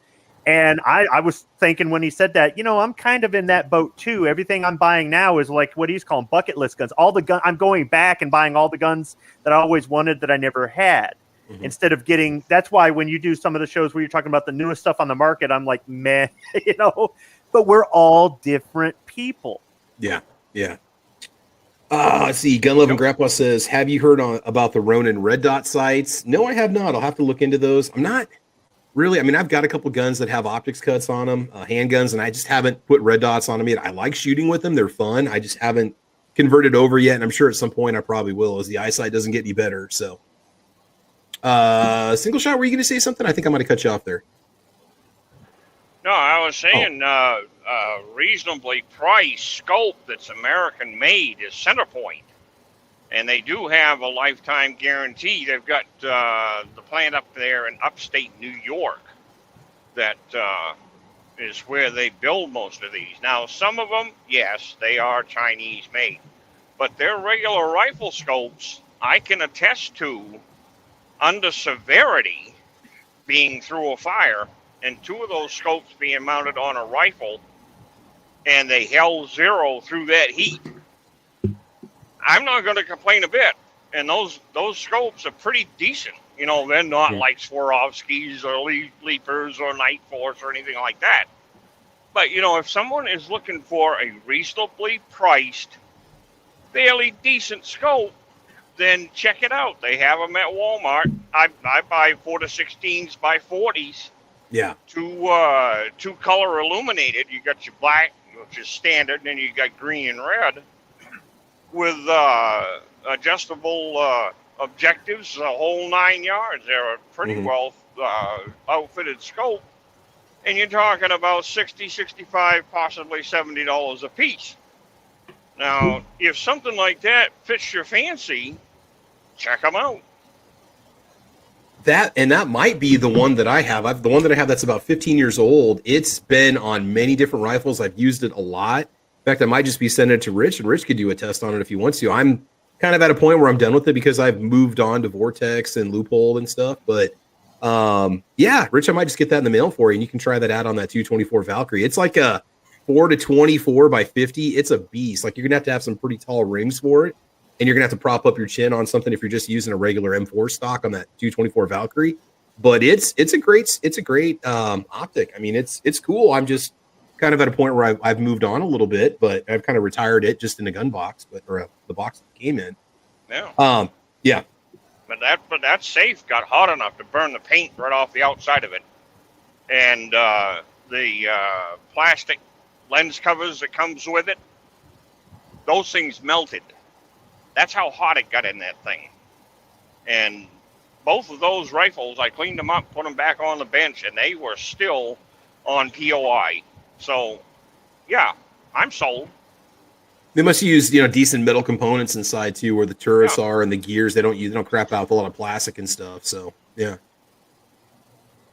And I was thinking when he said that, I'm kind of in that boat too. Everything I'm buying now is like what he's calling bucket list guns. All the gun, I'm going back and buying all the guns that I always wanted that I never had. Instead of getting, that's why when you do some of the shows where you're talking about the newest stuff on the market, I'm like, meh, but we're all different people. Yeah. Let's see. Gun Love and Grandpa says, have you heard about the Ronin red dot sights? No, I have not. I'll have to look into those. I'm not really, I've got a couple guns that have optics cuts on them, handguns, and I just haven't put red dots on them yet. I like shooting with them. They're fun. I just haven't converted over yet. And I'm sure at some point I probably will, as the eyesight doesn't get any better. So single shot, were you going to say something? I think I might have cut you off there. No, I was saying reasonably priced scope that's American made is Centerpoint. And they do have a lifetime guarantee. They've got the plant up there in upstate New York that is where they build most of these. Now, some of them, yes, they are Chinese made. But their regular rifle scopes, I can attest to, under severity, being through a fire, and 2 of those scopes being mounted on a rifle, and they held 0 through that heat, I'm not going to complain a bit. And those scopes are pretty decent. You know, they're not like Swarovskis or Leapers or Night Force or anything like that. But, you know, if someone is looking for a reasonably priced, fairly decent scope, then check it out. They have them at Walmart. I buy 4-16s by 40s. Yeah. 2 color illuminated. You got your black, which is standard, and then you got green and red with adjustable objectives, the whole 9 yards. They're a pretty well outfitted scope, and you're talking about $60, $65, possibly $70 a piece. Now, if something like that fits your fancy, check them out. That might be the one that I have. The one that I have that's about 15 years old. It's been on many different rifles. I've used it a lot. In fact, I might just be sending it to Rich, and Rich could do a test on it if he wants to. I'm kind of at a point where I'm done with it because I've moved on to Vortex and Loophole and stuff. But yeah, Rich, I might just get that in the mail for you, and you can try that out on that 224 Valkyrie. It's like a 4-24 by 50. It's a beast. Like, you're gonna have to have some pretty tall rings for it, and you're gonna have to prop up your chin on something if you're just using a regular M4 stock on that 224 Valkyrie. But it's a great optic. I mean, it's cool. I'm just kind of at a point where I've moved on a little bit, but I've kind of retired it just in a gun box, or the box that it came in. Yeah. Yeah. But that safe got hot enough to burn the paint right off the outside of it, and the plastic lens covers that comes with it, those things melted. That's how hot it got in that thing. And both of those rifles, I cleaned them up, put them back on the bench, and they were still on POI. So, yeah, I'm sold. They must use, decent metal components inside too, where the turrets are and the gears. They don't crap out with a lot of plastic and stuff. So, yeah.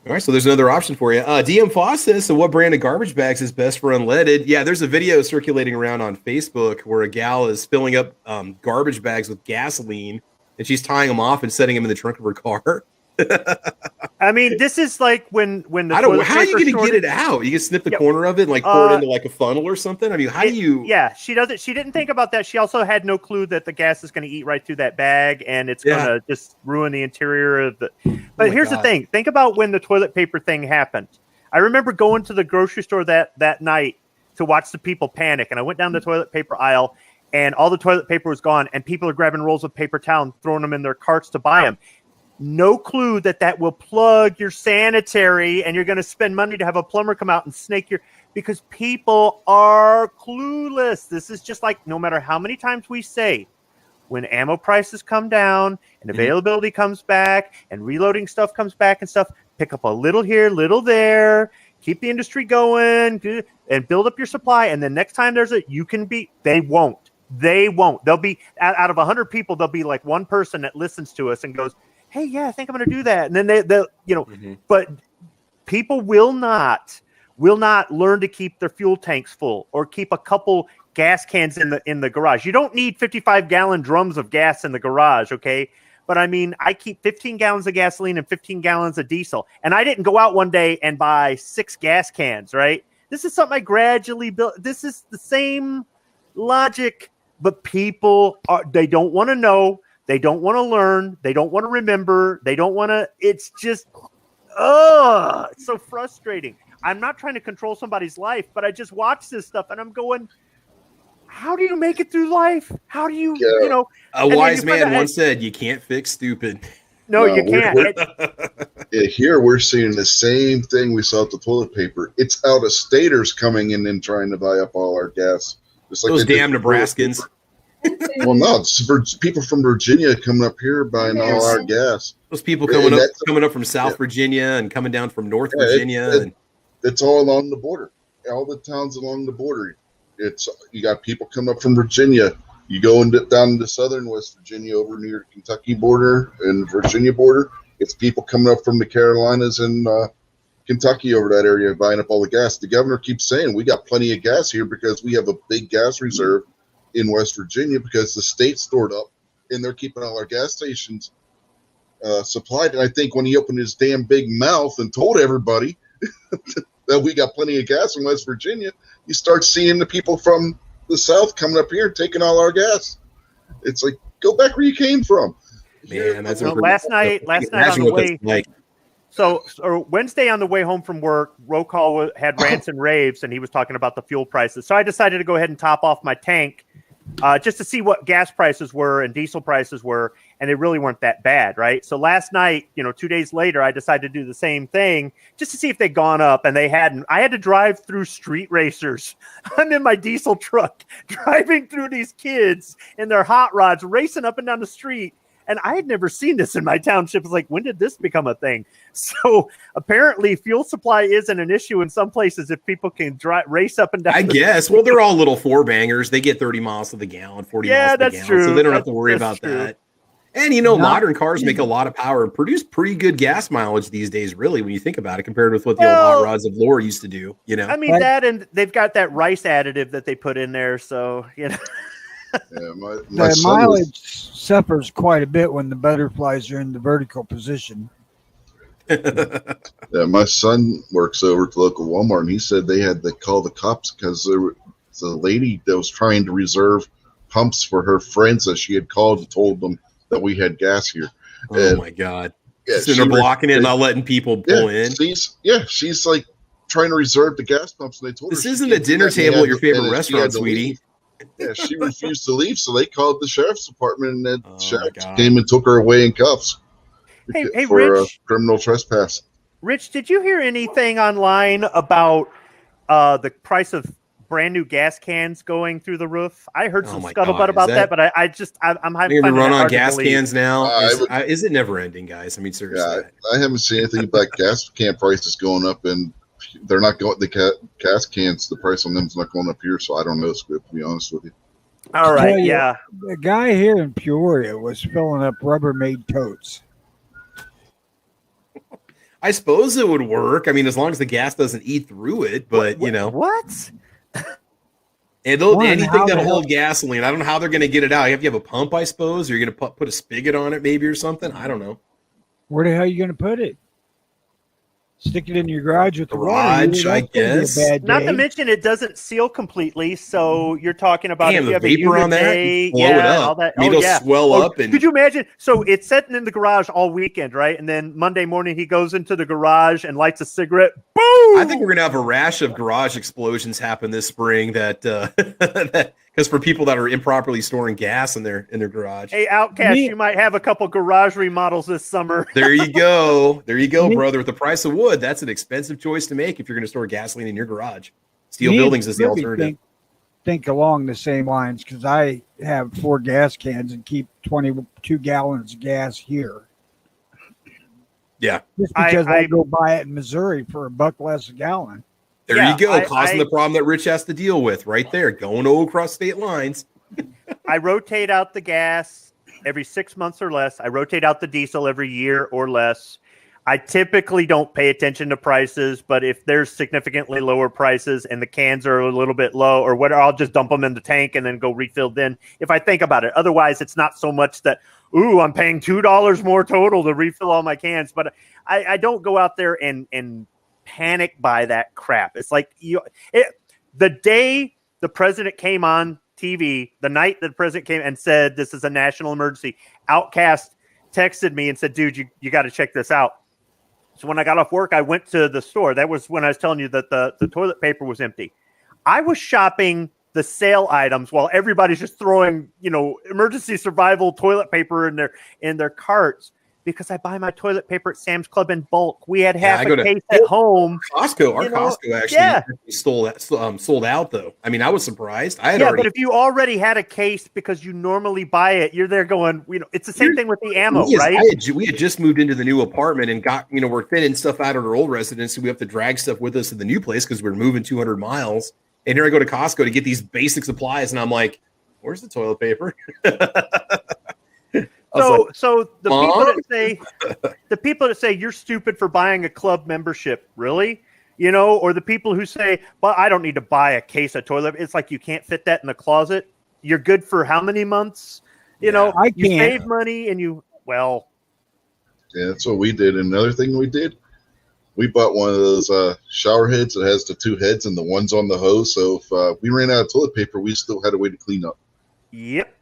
All right, so there's another option for you. DM Foss says, so what brand of garbage bags is best for unleaded? Yeah, there's a video circulating around on Facebook where a gal is filling up garbage bags with gasoline, and she's tying them off and setting them in the trunk of her car. I mean, this is like when the I don't know, how are you going to get it out? You can snip the corner of it and pour it into like a funnel or something? I mean, how do you... Yeah, she didn't think about that. She also had no clue that the gas is going to eat right through that bag, and it's going to just ruin the interior of the... But here's the thing. Think about when the toilet paper thing happened. I remember going to the grocery store that night to watch the people panic, and I went down the toilet paper aisle, and all the toilet paper was gone, and people are grabbing rolls of paper towel and throwing them in their carts to buy them. No clue that will plug your sanitary, and you're going to spend money to have a plumber come out and snake because people are clueless. This is just like, no matter how many times we say, when ammo prices come down and availability comes back and reloading stuff comes back and stuff, pick up a little here, little there, keep the industry going and build up your supply. And then next time they won't. They'll be out of 100 people. There'll be like one person that listens to us and goes, hey, yeah, I think I'm going to do that. And then they'll but people will not learn to keep their fuel tanks full or keep a couple gas cans in the garage. You don't need 55-gallon drums of gas in the garage, okay? But I mean, I keep 15 gallons of gasoline and 15 gallons of diesel. And I didn't go out one day and buy 6 gas cans, right? This is something I gradually built. This is the same logic, but people they don't want to know. They don't want to learn. They don't want to remember. They don't want to. It's just, it's so frustrating. I'm not trying to control somebody's life, but I just watch this stuff and I'm going, how do you make it through life? How do you, A wise man once said, you can't fix stupid. No, you can't. Here we're seeing the same thing we saw with the toilet paper. It's out-of-staters coming in and trying to buy up all our gas. Just like those damn Nebraskans. Well, no, it's for people from Virginia coming up here buying all our gas. Those people coming up from South Virginia and coming down from North Virginia. It's all along the border. All the towns along the border. You got people coming up from Virginia. You go down into southern West Virginia over near the Kentucky border and Virginia border. It's people coming up from the Carolinas and Kentucky over that area buying up all the gas. The governor keeps saying we got plenty of gas here because we have a big gas reserve in West Virginia because the state stored up and they're keeping all our gas stations supplied. And I think when he opened his damn big mouth and told everybody that we got plenty of gas in West Virginia, you start seeing the people from the South coming up here taking all our gas. It's like, go back where you came from. Man, that's last night on the way. Like. So Wednesday on the way home from work, roll call had rants and raves, and he was talking about the fuel prices. So I decided to go ahead and top off my tank just to see what gas prices were and diesel prices were, and they really weren't that bad, right? So last night, 2 days later, I decided to do the same thing just to see if they'd gone up, and they hadn't. I had to drive through street racers. I'm in my diesel truck driving through these kids in their hot rods racing up and down the street. And I had never seen this in my township. It's like, when did this become a thing? So apparently fuel supply isn't an issue in some places if people can race up and down. I guess. Well, they're all little four bangers. They get 30 miles to the gallon, 40 miles to the gallon. True. So they don't have to worry about that. And, modern cars make a lot of power and produce pretty good gas mileage these days, really, when you think about it, compared with what the old hot rods of lore used to do, I mean, that, and they've got that rice additive that they put in there. So, Yeah, the mileage suffers quite a bit when the butterflies are in the vertical position. Yeah, my son works over at the local Walmart, and he said they had to call the cops because there was a lady that was trying to reserve pumps for her friends that she had called and told them that we had gas here. Oh, my God. Yeah, so they're blocking it and not letting people pull in. She's like trying to reserve the gas pumps, and they told her this isn't a dinner table at your favorite restaurant, sweetie. Leave. Yeah, she refused to leave, so they called the sheriff's department, and the sheriff came and took her away in cuffs for Rich, criminal trespass. Rich, did you hear anything online about the price of brand new gas cans going through the roof? I heard some scuttlebutt about that, but I'm having to run on gas cans now. Is it never ending, guys? I mean, seriously. Yeah, I haven't seen anything about gas can prices going up, and they're not going. The gas cans, the price on them is not going up here, so I don't know, Script, to be honest with you. All right, yeah. The guy here in Peoria was filling up Rubbermaid totes. I suppose it would work. I mean, as long as the gas doesn't eat through it, but what? And anything that'll hold gasoline, I don't know how they're going to get it out. You have a pump, I suppose, or you're going to put a spigot on it, maybe, or something. I don't know. Where the hell are you going to put it? Stick it in your garage with the garage, I guess. Not to mention it doesn't seal completely, so you're talking about if you have vapor on that, blow it up. All that. It'll swell up. And could you imagine? So it's sitting in the garage all weekend, right? And then Monday morning he goes into the garage and lights a cigarette. Boom! I think we're gonna have a rash of garage explosions happen this spring. Because for people that are improperly storing gas in their garage. Hey, Outcast, you might have a couple garage remodels this summer. There you go, brother. With the price of wood, that's an expensive choice to make if you're going to store gasoline in your garage. Steel buildings is the alternative. Think along the same lines, because I have 4 gas cans and keep 22 gallons of gas here. Yeah, just because I go buy it in Missouri for $1 less a gallon. There you go, causing the problem that Rich has to deal with right there, going across state lines. I rotate out the gas every 6 months or less. I rotate out the diesel every year or less. I typically don't pay attention to prices, but if there's significantly lower prices and the cans are a little bit low or whatever, I'll just dump them in the tank and then go refill then if I think about it. Otherwise, it's not so much that, I'm paying $2 more total to refill all my cans. But I don't go out there and panic buy that crap. It's like the day the president came on TV, the night that the president came and said this is a national emergency, Outcast texted me and said, dude, you got to check this out. So when I got off work, I went to the store. That was when I was telling you that the toilet paper was empty. I was shopping the sale items while everybody's just throwing, emergency survival toilet paper in their carts. Because I buy my toilet paper at Sam's Club in bulk. We had half a case at home. Costco, Costco actually sold out though. I mean, I was surprised. But if you already had a case because you normally buy it, you're there going, it's the same thing with the ammo, right? We had just moved into the new apartment and got, we're thinning stuff out of our old residence, so we have to drag stuff with us to the new place because we're moving 200 miles. And here I go to Costco to get these basic supplies, and I'm like, "Where's the toilet paper?" So the people that say you're stupid for buying a club membership, really, or the people who say, "Well, I don't need to buy a case of toilet." It's like you can't fit that in the closet. You're good for how many months? You save money and Yeah, that's what we did. And another thing we did, we bought one of those shower heads that has the two heads and the one's on the hose. So if we ran out of toilet paper, we still had a way to clean up. Yep.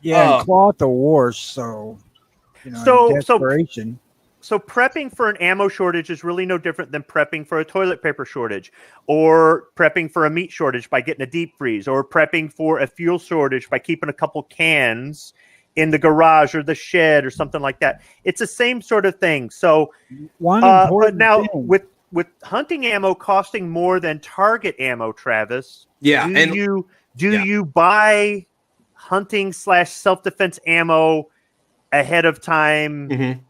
Yeah, and cloth the worse. So, in desperation. So prepping for an ammo shortage is really no different than prepping for a toilet paper shortage, or prepping for a meat shortage by getting a deep freeze, or prepping for a fuel shortage by keeping a couple cans in the garage or the shed or something like that. It's the same sort of thing. So but now with hunting ammo costing more than target ammo, Travis, do you buy hunting / self-defense ammo ahead of time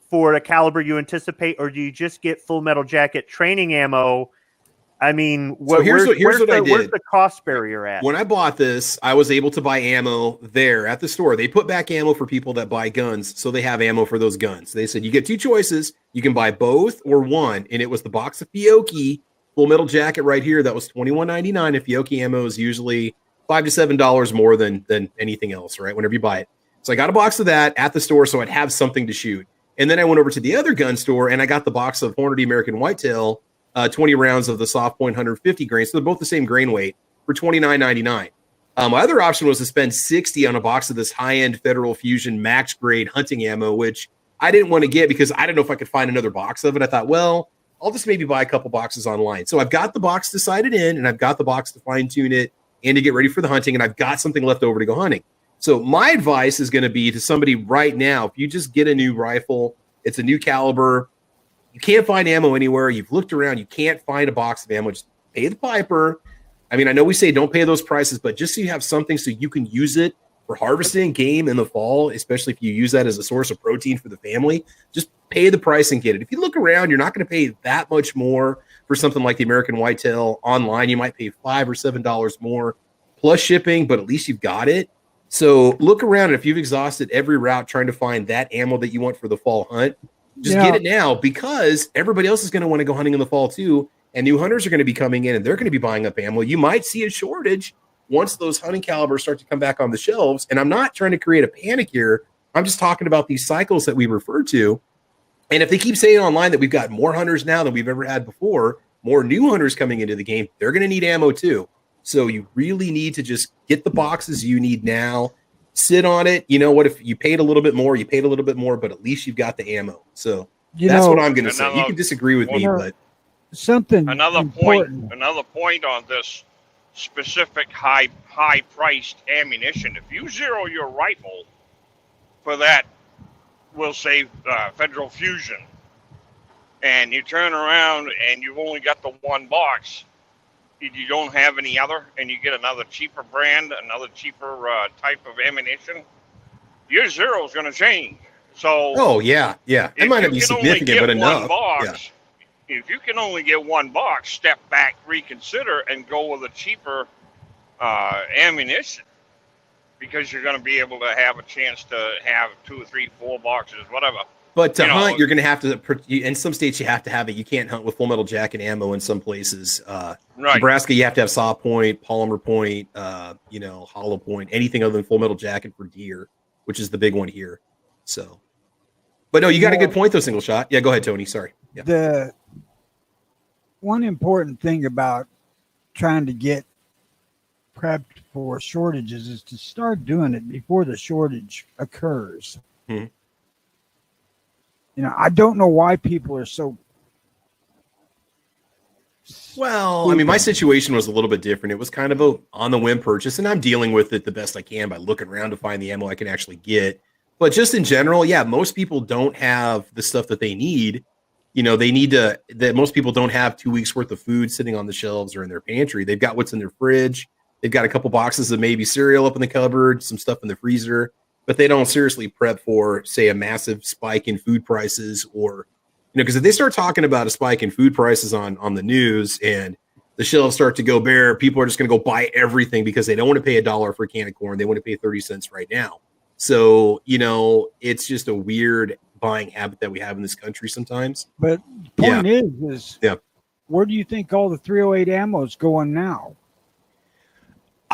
for a caliber you anticipate, or do you just get Full Metal Jacket training ammo? I mean, here's what I did. Where's the cost barrier at? When I bought this, I was able to buy ammo there at the store. They put back ammo for people that buy guns, so they have ammo for those guns. They said you get two choices. You can buy both or one, and it was the box of Fiocchi Full Metal Jacket right here. That was $21.99. And Fiocchi ammo is usually $5 to $7 more than anything else, right? Whenever you buy it. So I got a box of that at the store so I'd have something to shoot. And then I went over to the other gun store and I got the box of Hornady American Whitetail, 20 rounds of the soft point 150 grain. So they're both the same grain weight for $29.99. My other option was to spend $60 on a box of this high-end Federal Fusion max grade hunting ammo, which I didn't want to get because I didn't know if I could find another box of it. I thought, well, I'll just maybe buy a couple boxes online. So I've got the box decided in, and I've got the box to fine-tune it and to get ready for the hunting, and I've got something left over to go hunting. So my advice is going to be to somebody right now, if you just get a new rifle, it's a new caliber, you can't find ammo anywhere, you've looked around, you can't find a box of ammo, just pay the piper. I mean, I know we say don't pay those prices, but just so you have something so you can use it for harvesting game in the fall, especially if you use that as a source of protein for the family, just pay the price and get it. If you look around, you're not going to pay that much more for something like the American Whitetail online. You might pay $5 or $7 more plus shipping, but at least you've got it. So look around, and if you've exhausted every route trying to find that ammo that you want for the fall hunt, just get it now, because everybody else is going to want to go hunting in the fall too, and new hunters are going to be coming in, and they're going to be buying up ammo. You might see a shortage once those hunting calibers start to come back on the shelves, and I'm not trying to create a panic here. I'm just talking about these cycles that we refer to, and if they keep saying online that we've got more hunters now than we've ever had before, more new hunters coming into the game, they're going to need ammo too. So you really need to just get the boxes you need now, sit on it. You know what? If you paid a little bit more, you paid a little bit more, but at least you've got the ammo. So that's what I'm going to say. You can disagree with me, but another point on this specific high-priced ammunition. If you zero your rifle for that, we'll say Federal Fusion, and you turn around and you've only got the one box, you don't have any other, and you get another cheaper brand, another cheaper type of ammunition, your zero is going to change. So, it might not be significant, but enough. If you can only get one box, step back, reconsider, and go with a cheaper ammunition, because you're going to be able to have a chance to have 2, 3, 4 boxes, whatever. But to hunt, you're going to have to, in some states, you have to have it. You can't hunt with Full Metal Jacket ammo in some places. Nebraska, you have to have saw point, polymer point, hollow point, anything other than Full Metal Jacket for deer, which is the big one here. So, but no, you got a good point, though, single shot. Yeah, go ahead, Tony. Sorry. Yeah. The one important thing about trying to get prepped for shortages is to start doing it before the shortage occurs. Mm-hmm. I don't know why people are so. Well, I mean, my situation was a little bit different. It was kind of a on the whim purchase, and I'm dealing with it the best I can by looking around to find the ammo I can actually get. But just in general, most people don't have the stuff that they need. Most people don't have 2 weeks worth of food sitting on the shelves or in their pantry. They've got what's in their fridge. They've got a couple boxes of maybe cereal up in the cupboard, some stuff in the freezer. But they don't seriously prep for, say, a massive spike in food prices, or, because if they start talking about a spike in food prices on the news and the shelves start to go bare, people are just going to go buy everything because they don't want to pay $1 for a can of corn. They want to pay 30 cents right now. So, it's just a weird buying habit that we have in this country sometimes. But the point is where do you think all the 308 ammo is going now?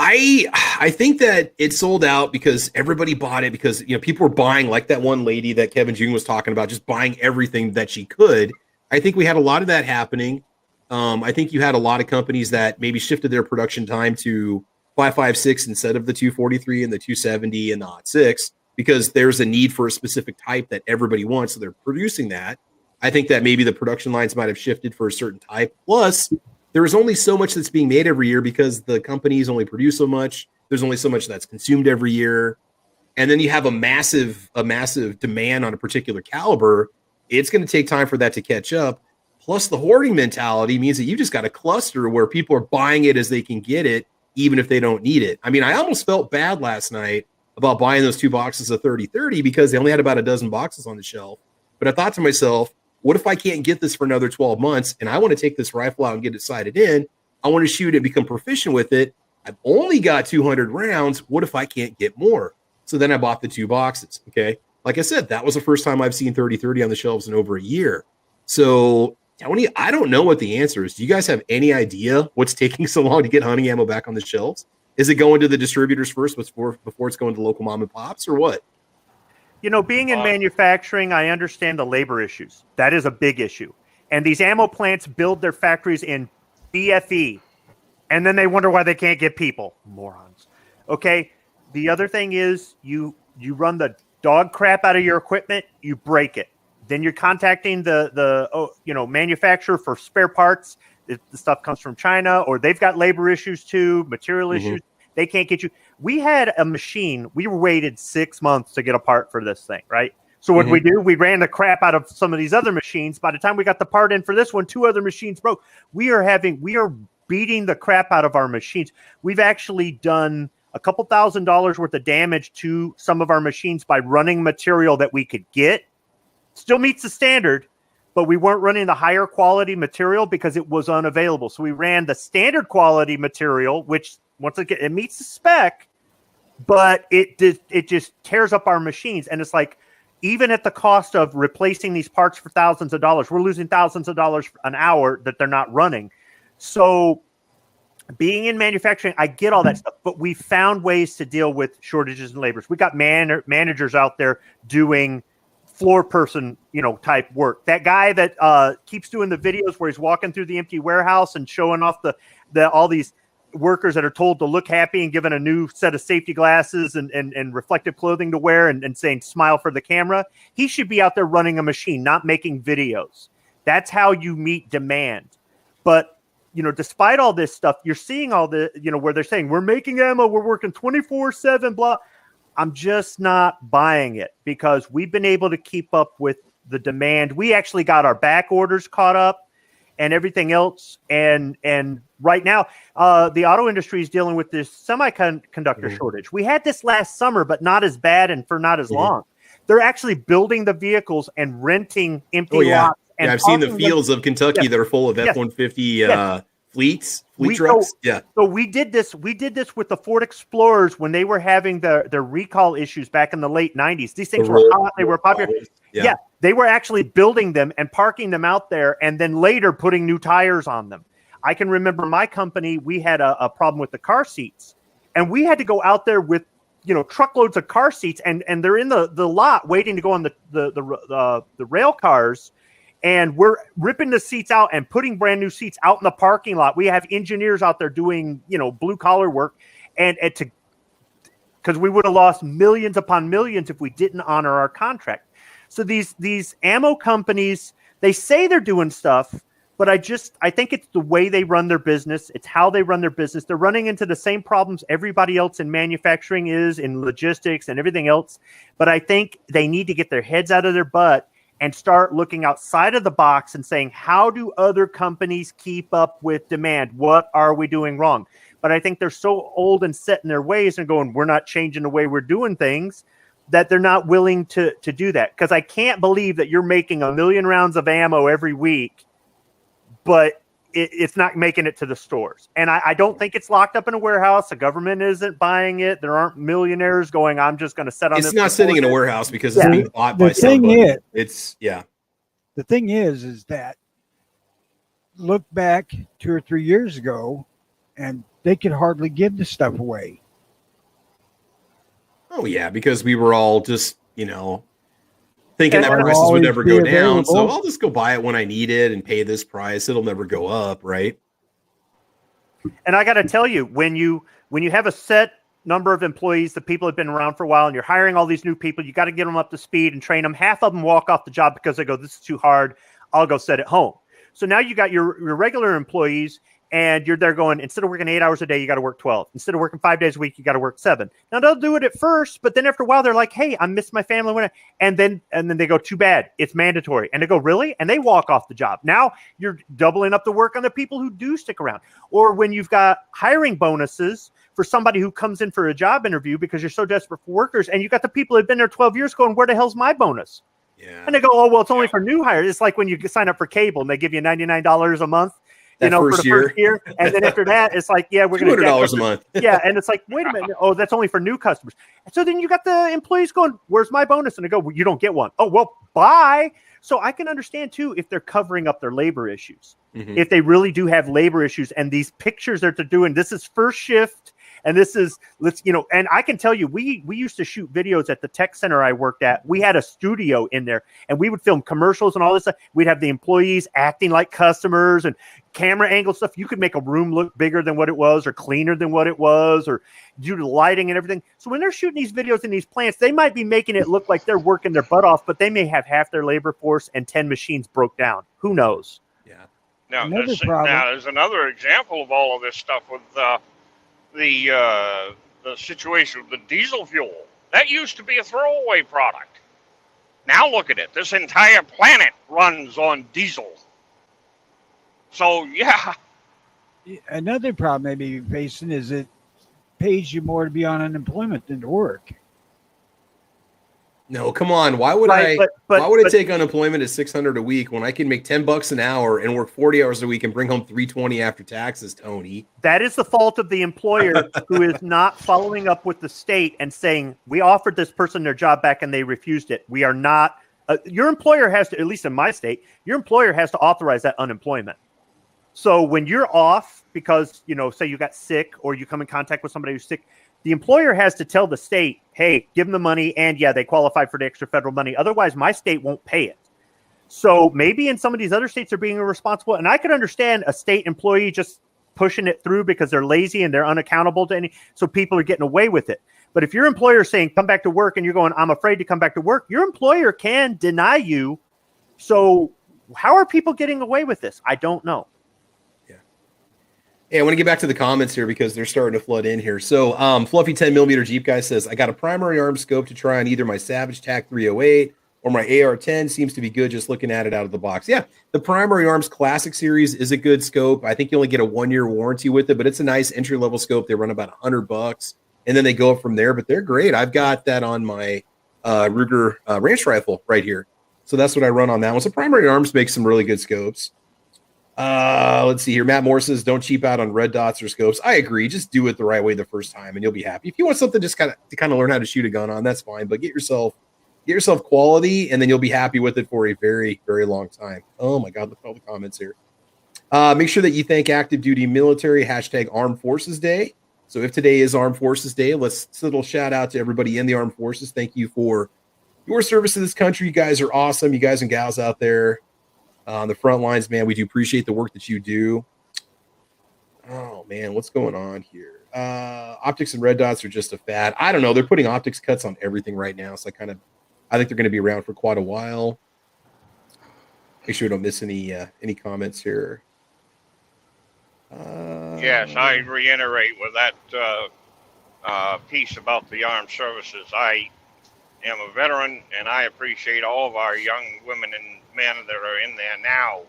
I think that it sold out because everybody bought it because people were buying, like that one lady that Kevin June was talking about, just buying everything that she could. I think we had a lot of that happening. I think you had a lot of companies that maybe shifted their production time to 5.56 instead of the 243 and the 270 and the Hot 6 because there's a need for a specific type that everybody wants, so they're producing that. I think that maybe the production lines might have shifted for a certain type. Plus, there is only so much that's being made every year because the companies only produce so much. There's only so much that's consumed every year. And then you have a massive demand on a particular caliber. It's going to take time for that to catch up. Plus, the hoarding mentality means that you just got a cluster where people are buying it as they can get it, even if they don't need it. I mean, I almost felt bad last night about buying those 2 boxes of 3030 because they only had about a dozen boxes on the shelf. But I thought to myself, what if I can't get this for another 12 months and I want to take this rifle out and get it sighted in? I want to shoot it and become proficient with it. I've only got 200 rounds. What if I can't get more? So then I bought the 2 boxes. Okay. Like I said, that was the first time I've seen 3030 on the shelves in over a year. So Tony, I don't know what the answer is. Do you guys have any idea what's taking so long to get hunting ammo back on the shelves? Is it going to the distributors first before it's going to local mom and pops or what? Being in manufacturing, I understand the labor issues. That is a big issue. And these ammo plants build their factories in BFE, and then they wonder why they can't get people. Morons. Okay. The other thing is you run the dog crap out of your equipment, you break it. Then you're contacting the manufacturer for spare parts. If the stuff comes from China, or they've got labor issues too, material issues. They can't get you. We had a machine. We waited 6 months to get a part for this thing, right? So what we do? We ran the crap out of some of these other machines. By the time we got the part in for this one, 2 other machines broke. We are beating the crap out of our machines. We've actually done a couple $1,000s worth of damage to some of our machines by running material that we could get. Still meets the standard, but we weren't running the higher quality material because it was unavailable. So we ran the standard quality material, which once again, it meets the spec, but it just tears up our machines. And it's like, even at the cost of replacing these parts for thousands of dollars, we're losing thousands of dollars an hour that they're not running. So being in manufacturing, I get all that stuff, but we found ways to deal with shortages and labors. We got managers out there doing floor person, type work. That guy that keeps doing the videos where he's walking through the empty warehouse and showing off all these workers that are told to look happy and given a new set of safety glasses and reflective clothing to wear and saying smile for the camera. He should be out there running a machine, not making videos. That's how you meet demand. But, despite all this stuff, you're seeing all the, where they're saying we're making ammo, we're working 24/7, blah. I'm just not buying it because we've been able to keep up with the demand. We actually got our back orders caught up and everything else. And right now, the auto industry is dealing with this semiconductor shortage. We had this last summer, but not as bad and for not as long. They're actually building the vehicles and renting empty lots. And I've seen the fields of Kentucky that are full of F-150 fleet trucks. So we did this with the Ford Explorers when they were having their recall issues back in the late 90s. These things were hot. They were popular. Yeah. They were actually building them and parking them out there and then later putting new tires on them. I can remember my company, we had a problem with the car seats, and we had to go out there with, truckloads of car seats and they're in the lot waiting to go on the rail cars. And we're ripping the seats out and putting brand new seats out in the parking lot. We have engineers out there doing, blue collar work because we would have lost millions upon millions if we didn't honor our contract. So these ammo companies, they say they're doing stuff, but I think it's the way they run their business. It's how they run their business. They're running into the same problems everybody else in manufacturing is, in logistics and everything else. But I think they need to get their heads out of their butt and start looking outside of the box and saying, how do other companies keep up with demand? What are we doing wrong? But I think they're so old and set in their ways and going, we're not changing the way we're doing things, that they're not willing to do that. Because I can't believe that you're making 1 million rounds of ammo every week, but it's not making it to the stores. And I don't think it's locked up in a warehouse. The government isn't buying it. There aren't millionaires going, I'm just going to set on this. It's not sitting in a warehouse because it's being bought by somebody. The thing is that look back 2 or 3 years ago and they could hardly give the stuff away. Oh yeah, because we were all just, thinking that It'll prices would always never be go down. So available. I'll just go buy it when I need it and pay this price. It'll never go up, right? And I got to tell you, when you have a set number of employees, the people have been around for a while, and you're hiring all these new people, you got to get them up to speed and train them. Half of them walk off the job because they go, "This is too hard. I'll go sit at home." So now you got your regular employees, and you're there going, instead of working 8 hours a day, you got to work 12. Instead of working 5 days a week, you got to work 7. Now they'll do it at first, but then after a while, they're like, "Hey, I miss my family." And then they go, "Too bad, it's mandatory." And they go, "Really?" And they walk off the job. Now you're doubling up the work on the people who do stick around. Or when you've got hiring bonuses for somebody who comes in for a job interview because you're so desperate for workers, and you got the people that have been there 12 years going, "Where the hell's my bonus?" Yeah. And they go, "Oh, well, it's only for new hires." It's like when you sign up for cable and they give you $99 a month, That for first the first year. And then after that, it's like, "Yeah, we're going to $200 a month. yeah. And it's like, wait a minute. Oh, that's only for new customers. And so then you got the employees going, "Where's my bonus?" And they go, "Well, you don't get one." "Oh, well, bye." So I can understand too, if they're covering up their labor issues, if they really do have labor issues, and these pictures that they're doing, this is first shift. And this is, and I can tell you, we used to shoot videos at the tech center I worked at. We had a studio in there, and we would film commercials and all this stuff. We'd have the employees acting like customers and camera angle stuff. You could make a room look bigger than what it was, or cleaner than what it was, or due to the lighting and everything. So when they're shooting these videos in these plants, they might be making it look like they're working their butt off, but they may have half their labor force and 10 machines broke down. Who knows? Yeah. Now, Another problem. there's another example of all of this stuff with the situation with the diesel fuel. That used to be a throwaway product. Now look at it. This entire planet runs on diesel. So, yeah. Another problem they may be facing is it pays you more to be on unemployment than to work. No, come on. Why would Right, I but take unemployment at $600 a week when I can make $10 an hour and work 40 hours a week and bring home $320 after taxes, Tony? That is the fault of the employer who is not following up with the state and saying, "We offered this person their job back and they refused it. We are not." Your employer has to, at least in my state, your employer has to authorize that unemployment. So when you're off because, say you got sick or you come in contact with somebody who's sick, the employer has to tell the state, "Hey, give them the money, and yeah, they qualify for the extra federal money. Otherwise, my state won't pay it." So maybe in some of these other states are being irresponsible, and I could understand a state employee just pushing it through because they're lazy and they're unaccountable to any, so people are getting away with it. But if your employer is saying, "Come back to work," and you're going, "I'm afraid to come back to work," your employer can deny you. So how are people getting away with this? I don't know. Hey, I want to get back to the comments here because they're starting to flood in here. So, Fluffy 10mm Jeep guy says, "I got a primary arm scope to try on either my Savage TAC 308 or my AR-10. Seems to be good just looking at it out of the box." Yeah, the Primary Arms Classic Series is a good scope. I think you only get a 1-year warranty with it, but it's a nice entry-level scope. They run about $100, and then they go up from there, but they're great. I've got that on my Ruger ranch rifle right here. So that's what I run on that one. So Primary Arms makes some really good scopes. Let's see here. Matt Moore says, "Don't cheap out on red dots or scopes." I agree. Just do it the right way the first time, and you'll be happy. If you want something just to learn how to shoot a gun on, that's fine. But get yourself quality, and then you'll be happy with it for a very, very long time. Oh my God! Look at all the comments here. Make sure that you thank active duty military #Armed Forces Day. So if today is Armed Forces Day, let's a little shout out to everybody in the Armed Forces. Thank you for your service to this country. You guys are awesome. You guys and gals out there on the front lines, man, we do appreciate the work that you do. Oh man, what's going on here? Optics and red dots are just a fad. I don't know. They're putting optics cuts on everything right now. So I think they're going to be around for quite a while. Make sure we don't miss any comments here. Yes, I reiterate with that piece about the armed services. I am a veteran, and I appreciate all of our young women and men that are in there now.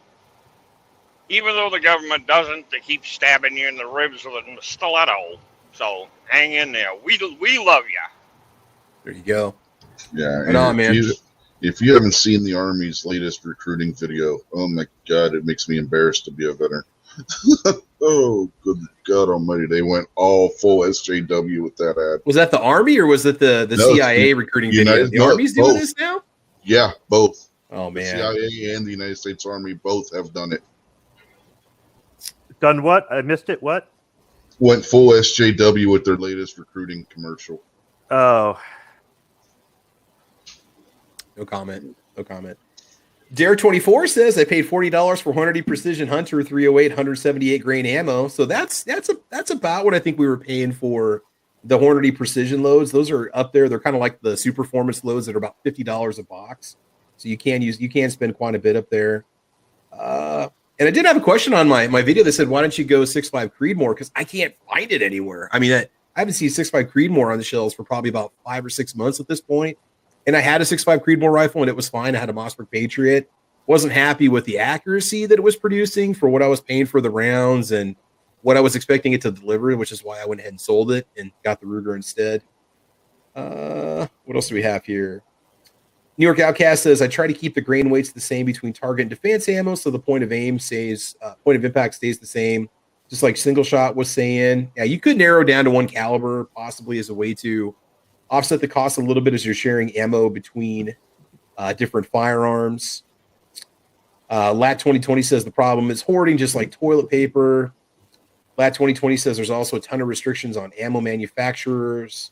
Even though the government doesn't, they keep stabbing you in the ribs with a stiletto. So hang in there. We love you. There you go. Yeah, Right on, man. If you haven't seen the Army's latest recruiting video, oh my God, it makes me embarrassed to be a veteran. Oh, good God Almighty! They went all full SJW with that ad. Was that the Army or was it the No, CIA recruiting video? The Army's doing this now? Yeah, both. Oh man, the CIA and the United States Army both have done it. Done what? I missed it. What? went full SJW with their latest recruiting commercial. Oh, No comment. No comment. Dare24 says I paid $40 for Hornady Precision Hunter 308 178 grain ammo. So that's about what I think we were paying for the Hornady Precision loads. Those are up there. They're kind of like the super performance loads that are about $50 a box. So you can spend quite a bit up there. And I did have a question on my video that said, why don't you go 6.5 Creedmoor? Because I can't find it anywhere. I mean, I haven't seen 6.5 Creedmoor on the shelves for probably about 5 or 6 months at this point. And I had a 6.5 Creedmoor rifle, and it was fine. I had a Mossberg Patriot. Wasn't happy with the accuracy that it was producing for what I was paying for the rounds and what I was expecting it to deliver, which is why I went ahead and sold it and got the Ruger instead. What else do we have here? New York Outcast says, I try to keep the grain weights the same between target and defense ammo, so the point of impact stays the same, just like Single Shot was saying. Yeah, you could narrow down to one caliber possibly as a way to offset the cost a little bit as you're sharing ammo between different firearms. Lat 2020 says the problem is hoarding, just like toilet paper. Lat 2020 says there's also a ton of restrictions on ammo manufacturers.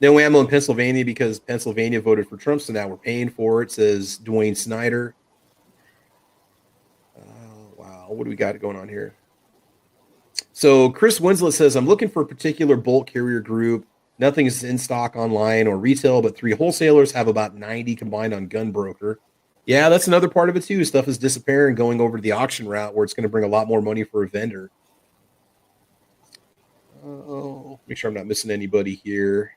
No ammo in Pennsylvania because Pennsylvania voted for Trump, so now we're paying for it, says Dwayne Snyder. Wow, what do we got going on here? So Chris Winslet says, I'm looking for a particular bolt carrier group. Nothing is in stock online or retail, but 3 wholesalers have about 90 combined on Gunbroker. Yeah, that's another part of it too. Stuff is disappearing, going over to the auction route where it's going to bring a lot more money for a vendor. Make sure I'm not missing anybody here.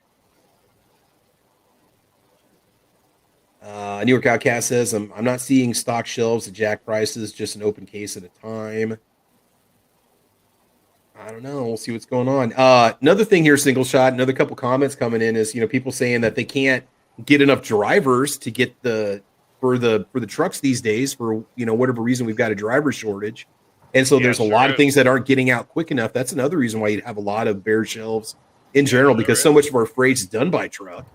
New York Outcast says, I'm not seeing stock shelves at jack prices, just an open case at a time. I don't know. We'll see what's going on. Another thing here, Single Shot, another couple comments coming in is, people saying that they can't get enough drivers to get for the trucks these days for, whatever reason we've got a driver shortage. And so there's a lot of things that aren't getting out quick enough. That's another reason why you have a lot of bare shelves in general, because so much of our freight's done by truck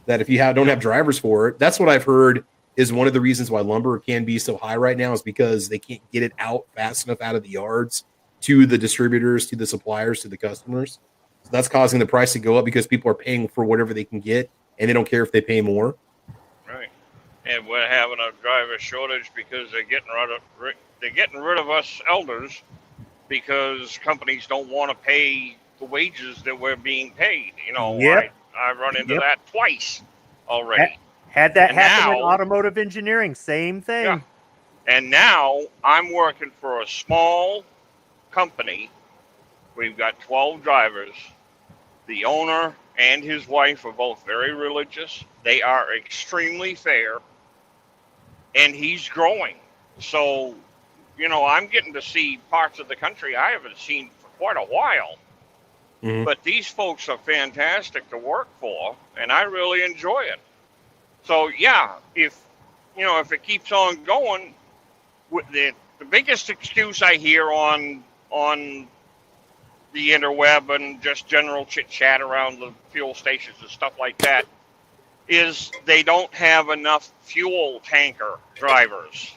that if you don't have drivers for it, that's what I've heard is one of the reasons why lumber can be so high right now is because they can't get it out fast enough out of the yards to the distributors, to the suppliers, to the customers. So that's causing the price to go up because people are paying for whatever they can get and they don't care if they pay more. Right. And we're having a driver shortage because they're getting rid of us elders because companies don't want to pay the wages that we're being paid. Yep. I run into that twice already. Had that happen in automotive engineering, same thing. Yeah. And now I'm working for a small company. We've got 12 drivers. The owner and his wife are both very religious. They are extremely fair. And he's growing. So, I'm getting to see parts of the country I haven't seen for quite a while. Mm-hmm. But these folks are fantastic to work for, and I really enjoy it. So, yeah, if it keeps on going, the biggest excuse I hear on the interweb and just general chit-chat around the fuel stations and stuff like that is they don't have enough fuel tanker drivers.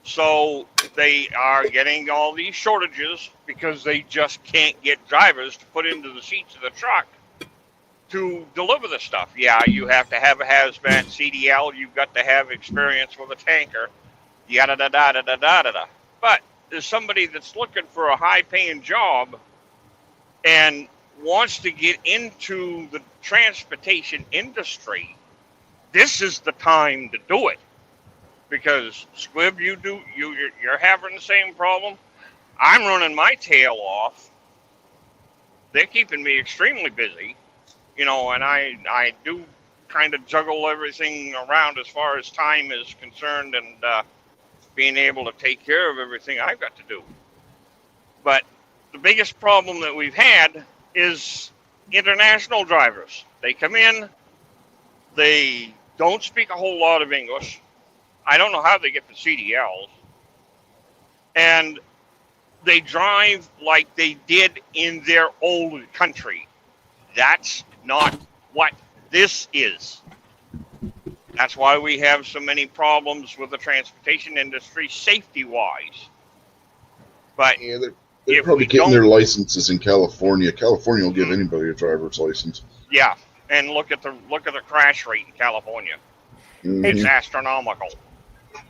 So they are getting all these shortages because they just can't get drivers to put into the seats of the truck to deliver the stuff. Yeah, you have to have a hazmat CDL. You've got to have experience with a tanker. Yada da da da da da da. But there's somebody that's looking for a high-paying job and wants to get into the transportation industry. This is the time to do it. Because Squib, you're having the same problem. I'm running my tail off. They're keeping me extremely busy, and I do kind of juggle everything around as far as time is concerned and being able to take care of everything I've got to do. But the biggest problem that we've had is international drivers. They come in, they don't speak a whole lot of English. I don't know how they get the CDLs. And they drive like they did in their old country. That's not what this is. That's why we have so many problems with the transportation industry safety-wise. But They're if probably we getting their don't, licenses in California. California will give anybody a driver's license. yeah, and look at the crash rate in California. It's Mhm. astronomical.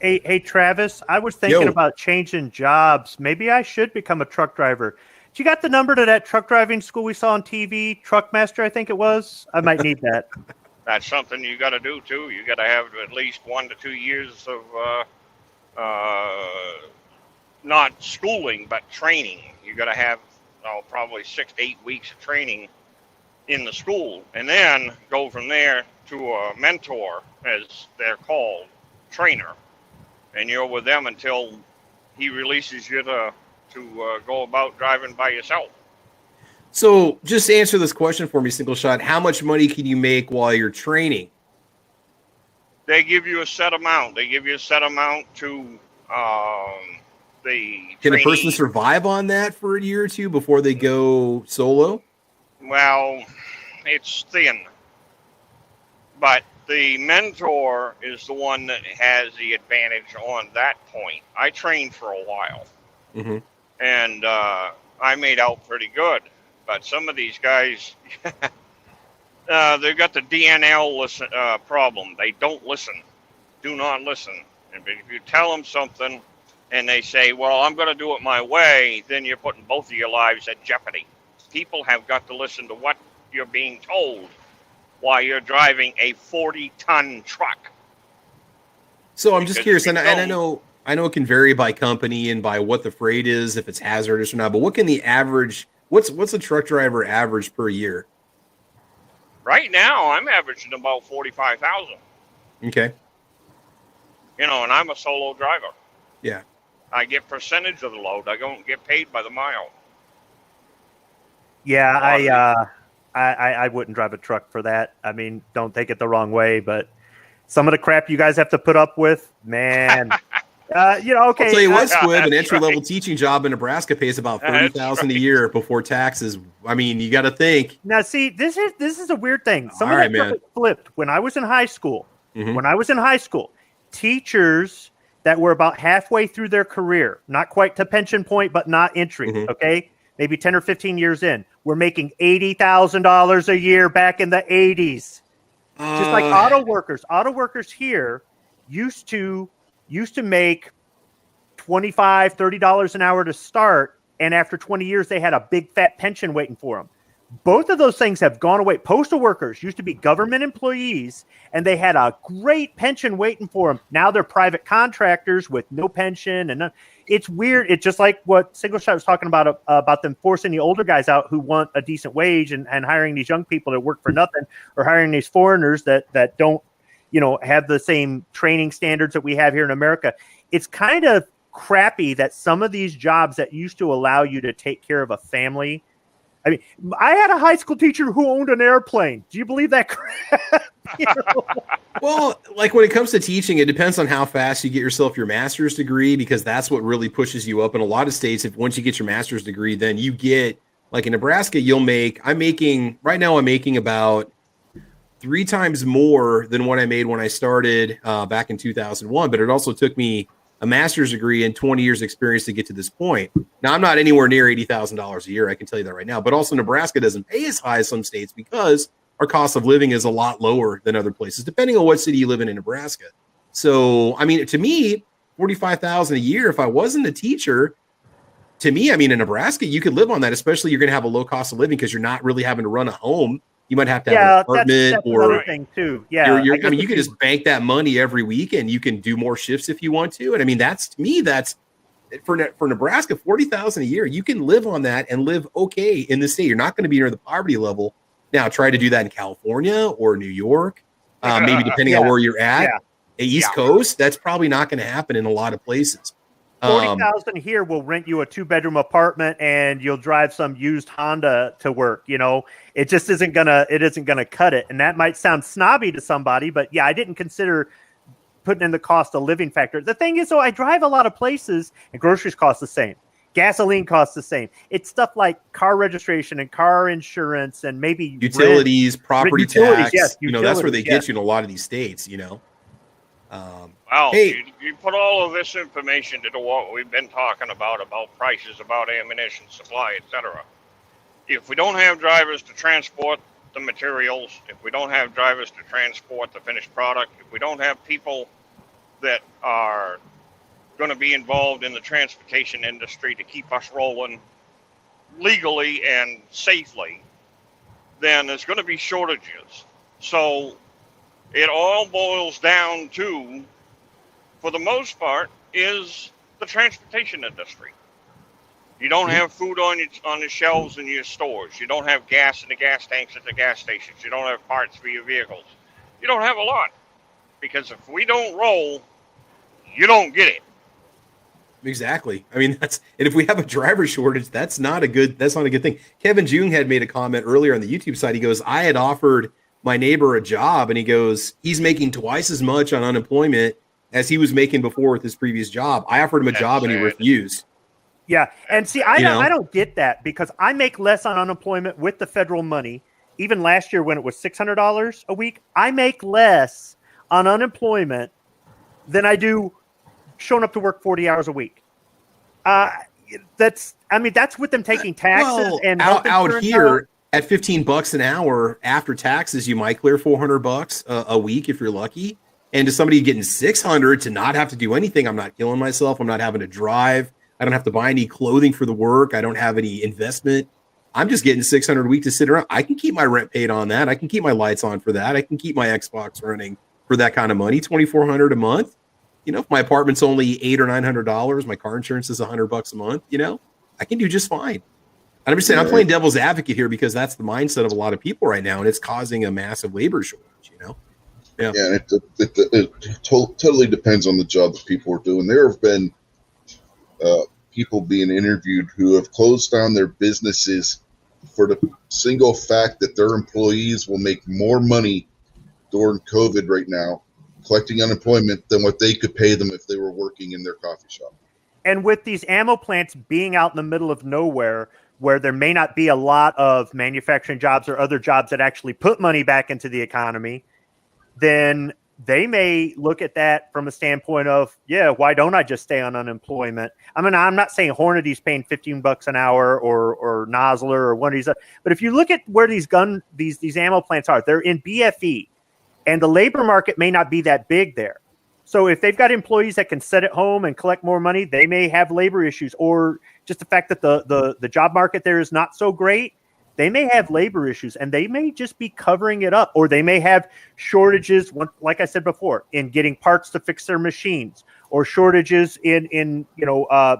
Hey, Travis, I was thinking Yo. about changing jobs. Maybe I should become a truck driver. You got the number to that truck driving school we saw on TV, Truckmaster, I think it was? I might need that. That's something you got to do too. You got to have at least 1 to 2 years of not schooling but training. You got to have probably 6 to 8 weeks of training in the school, and then go from there to a mentor, as they're called, trainer, and you're with them until he releases you to go about driving by yourself. So just answer this question for me, single shot. How much money can you make while you're training? They give you a set amount. They give you a set amount to the Can a person trainee. survive on that for a year or two before they go solo? Well, it's thin. But the mentor is the one that has the advantage on that point. I trained for a while, Mm-hmm. and I made out pretty good. But some of these guys, they've got the DNL problem. They don't listen. Do not listen. And if you tell them something and they say, well, I'm going to do it my way, then you're putting both of your lives at jeopardy. People have got to listen to what you're being told while you're driving a 40-ton truck. So I'm just Because curious, if you and I know it can vary by company and by what the freight is, if it's hazardous or not. But what can the average? What's a truck driver average per year? Right now, I'm averaging about 45,000. Okay. And I'm a solo driver. Yeah. I get percentage of the load. I don't get paid by the mile. Yeah, I wouldn't drive a truck for that. I mean, don't take it the wrong way, but some of the crap you guys have to put up with, man. Okay. I'll tell you what, Squib, an that's entry-level right. teaching job in Nebraska pays about That's $30,000 right. a year before taxes. I mean, you got to think. Now, see, this is a weird thing. Some All of right, that stuff man. is flipped. When I was in high school, Mhm. teachers that were about halfway through their career, not quite to pension point, but not entry, Mhm. okay, maybe 10 or 15 years in, were making $80,000 a year back in the 80s. Just like auto workers here used to make $25, $30 an hour to start, and after 20 years, they had a big fat pension waiting for them. Both of those things have gone away. Postal workers used to be government employees, and they had a great pension waiting for them. Now they're private contractors with no pension, and it's weird. It's just like what Single Shot was talking about them forcing the older guys out who want a decent wage and hiring these young people that work for nothing, or hiring these foreigners that don't, have the same training standards that we have here in America. It's kind of crappy that some of these jobs that used to allow you to take care of a family. I mean, I had a high school teacher who owned an airplane. Do you believe that crap? Well, like when it comes to teaching, it depends on how fast you get yourself your master's degree, because that's what really pushes you up. In a lot of states, if once you get your master's degree, then you get, like in Nebraska, I'm making about 3 times more than what I made when I started back in 2001. But it also took me a master's degree and 20 years experience to get to this point. Now, I'm not anywhere near $80,000 a year. I can tell you that right now. But also Nebraska doesn't pay as high as some states because our cost of living is a lot lower than other places, depending on what city you live in Nebraska. So, I mean, to me, $45,000 a year, if I wasn't a teacher, to me, I mean, in Nebraska, you could live on that, especially you're going to have a low cost of living because you're not really having to run a home. You might have to have an apartment, that's or another thing too. Yeah, I mean, you can just bank that money every week, and you can do more shifts if you want to. And I mean, that's for Nebraska, $40,000 a year. You can live on that and live okay in the state. You're not going to be near the poverty level. Now, try to do that in California or New York, maybe depending on where you're at. The East Coast, that's probably not going to happen in a lot of places. 40,000 here will rent you a 2-bedroom apartment, and you'll drive some used Honda to work. It just isn't gonna cut it. And that might sound snobby to somebody, but yeah, I didn't consider putting in the cost of living factor. The thing is, though, I drive a lot of places, and groceries cost the same. Gasoline costs the same. It's stuff like car registration and car insurance, and maybe utilities, property tax. Yes, that's where they get you in a lot of these states. Well, Hey, you put all of this information into what we've been talking about prices, about ammunition supply, etc. If we don't have drivers to transport the materials, if we don't have drivers to transport the finished product, if we don't have people that are going to be involved in the transportation industry to keep us rolling legally and safely, then there's going to be shortages. So it all boils down to, for the most part, is the transportation industry. You don't have food on the shelves in your stores. You don't have gas in the gas tanks at the gas stations. You don't have parts for your vehicles. You don't have a lot. Because if we don't roll, you don't get it. exactly. I mean, and if we have a driver shortage, that's not a good thing. Kevin Jung had made a comment earlier on the YouTube side. He goes, I had offered my neighbor a job, and he goes, he's making twice as much on unemployment as he was making before with his previous job. I offered him a job and he refused. Yeah, and see, I don't get that, because I make less on unemployment with the federal money. Even last year when it was $600 a week, I make less on unemployment than I do showing up to work 40 hours a week. That's with them taking taxes and out here at $15 an hour after taxes, you might clear $400 a week if you're lucky. And to somebody getting $600 to not have to do anything, I'm not killing myself. I'm not having to drive. I don't have to buy any clothing for the work. I don't have any investment. I'm just getting $600 a week to sit around. I can keep my rent paid on that. I can keep my lights on for that. I can keep my Xbox running for that kind of money. $2,400 a month. If my apartment's only $800 or $900, my car insurance is $100 a month. I can do just fine. And I'm just saying, I'm playing devil's advocate here because that's the mindset of a lot of people right now, and it's causing a massive labor shortage. Yeah, it totally depends on the job that people are doing. There have been people being interviewed who have closed down their businesses for the single fact that their employees will make more money during COVID right now collecting unemployment than what they could pay them if they were working in their coffee shop. And with these ammo plants being out in the middle of nowhere, where there may not be a lot of manufacturing jobs or other jobs that actually put money back into the economy, then they may look at that from a standpoint of, why don't I just stay on unemployment? I mean, I'm not saying Hornady's paying $15 an hour or Nosler or one of these, but if you look at where these ammo plants are, they're in BFE, and the labor market may not be that big there. So if they've got employees that can sit at home and collect more money, they may have labor issues, or just the fact that the job market there is not so great. They may have labor issues, and they may just be covering it up, or they may have shortages, like I said before, in getting parts to fix their machines, or shortages in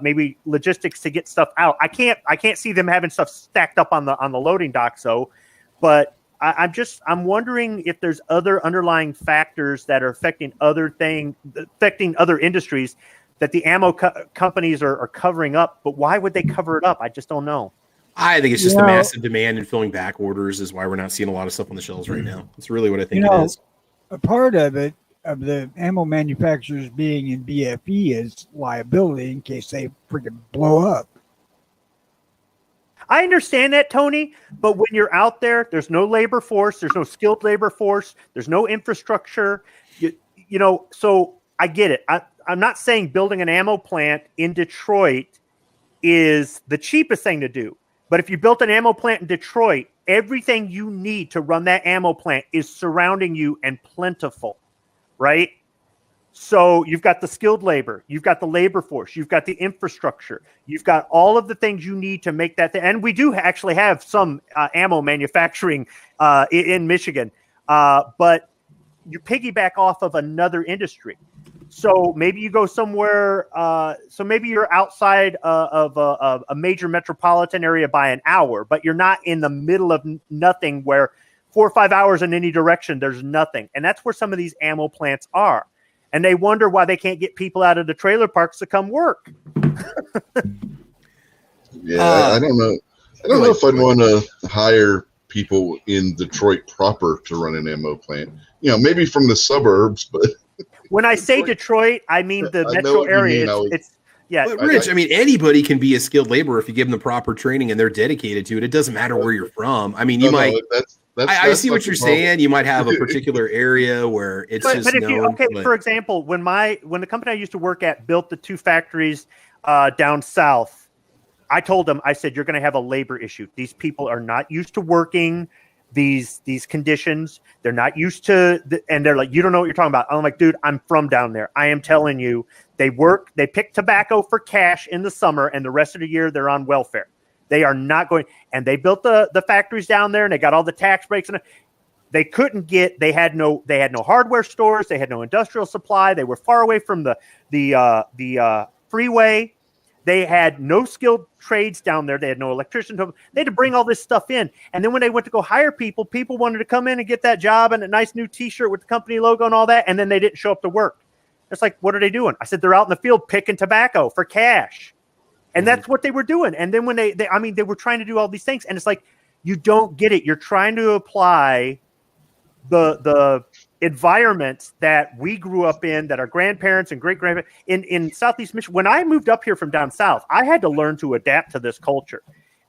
maybe logistics to get stuff out. I can't see them having stuff stacked up on the loading dock, but I'm wondering if there's other underlying factors that are affecting other industries that the ammo companies are covering up. But why would they cover it up? I just don't know. I think it's just the massive demand and filling back orders is why we're not seeing a lot of stuff on the shelves right now. It's really what I think it is. A part of it, of the ammo manufacturers being in BFE, is liability in case they freaking blow up. I understand that, Tony, but when you're out there, there's no labor force, there's no skilled labor force, there's no infrastructure, so I get it. I'm not saying building an ammo plant in Detroit is the cheapest thing to do. But if you built an ammo plant in Detroit, everything you need to run that ammo plant is surrounding you and plentiful, right? So you've got the skilled labor, you've got the labor force, you've got the infrastructure, you've got all of the things you need to make that thing. And we do actually have some ammo manufacturing in Michigan, but you piggyback off of another industry. So maybe you go somewhere. So maybe you're outside of a major metropolitan area by an hour, but you're not in the middle of nothing where 4 or 5 hours in any direction, there's nothing. And that's where some of these ammo plants are. And they wonder why they can't get people out of the trailer parks to come work. I don't know. I don't know if I'd want to hire people in Detroit proper to run an ammo plant. Maybe from the suburbs, but when I say Detroit, I mean the metro area. Rich, anybody can be a skilled laborer if you give them the proper training and they're dedicated to it. It doesn't matter where you're from. I see what you're saying. You might have a particular area where it's just but if known. For example, when the company I used to work at built the 2 factories down south, I told them, I said, you're going to have a labor issue. These people are not used to working these conditions. They're not used to, and they're like, you don't know what you're talking about. I'm like, dude, I'm from down there. I am telling you, they pick tobacco for cash in the summer, and the rest of the year they're on welfare. They are not going, and they built the factories down there, and they got all the tax breaks, and they couldn't get. They had no hardware stores. They had no industrial supply. They were far away from the freeway. They had no skilled trades down there. They had no electricians. They had to bring all this stuff in, and then when they went to go hire people wanted to come in and get that job and a nice new T-shirt with the company logo and all that, and then they didn't show up to work. It's like, what are they doing? I said, they're out in the field picking tobacco for cash. And that's what they were doing. And then when they were trying to do all these things, and it's like, you don't get it. You're trying to apply the environments that we grew up in, that our grandparents and great-grandparents in Southeast Michigan. When I moved up here from down south, I had to learn to adapt to this culture.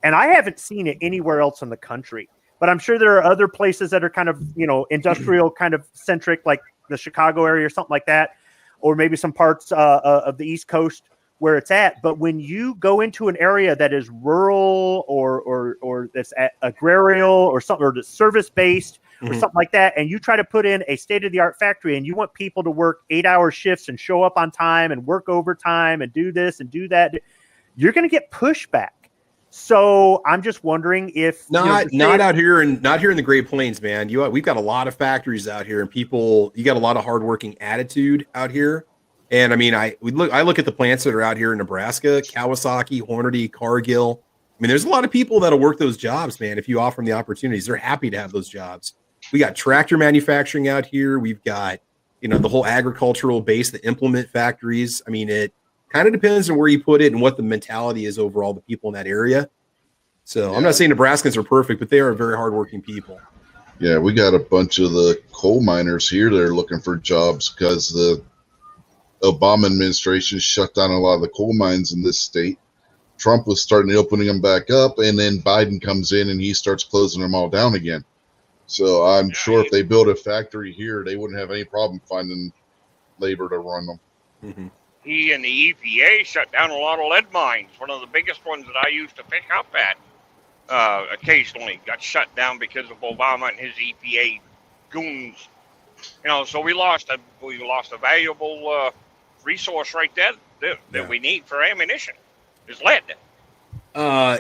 And I haven't seen it anywhere else in the country. But I'm sure there are other places that are kind of, industrial kind of centric, like the Chicago area or something like that, or maybe some parts of the East Coast where it's at. But when you go into an area that is rural or that's agrarial or something, or that's service-based or something like that, and you try to put in a state-of-the-art factory and you want people to work 8-hour shifts and show up on time and work overtime and do this and do that, you're going to get pushback. So I'm just wondering if not out here in the Great Plains, man. We've got a lot of factories out here, and you got a lot of hardworking attitude out here. And I mean, I look at the plants that are out here in Nebraska, Kawasaki, Hornady, Cargill. I mean, there's a lot of people that'll work those jobs, man. If you offer them the opportunities, they're happy to have those jobs. We got tractor manufacturing out here. We've got, the whole agricultural base, the implement factories. I mean, it kind of depends on where you put it and what the mentality is overall, the people in that area. So I'm not saying Nebraskans are perfect, but they are very hardworking people. Yeah, we got a bunch of the coal miners here that are looking for jobs because the Obama administration shut down a lot of the coal mines in this state. Trump was starting to opening them back up, and then Biden comes in and he starts closing them all down again. So I'm sure if they build a factory here, they wouldn't have any problem finding labor to run them. Mm-hmm. He and the EPA shut down a lot of lead mines. One of the biggest ones that I used to pick up at occasionally got shut down because of Obama and his EPA goons. So we lost a valuable resource right there that we need for ammunition. Is lead.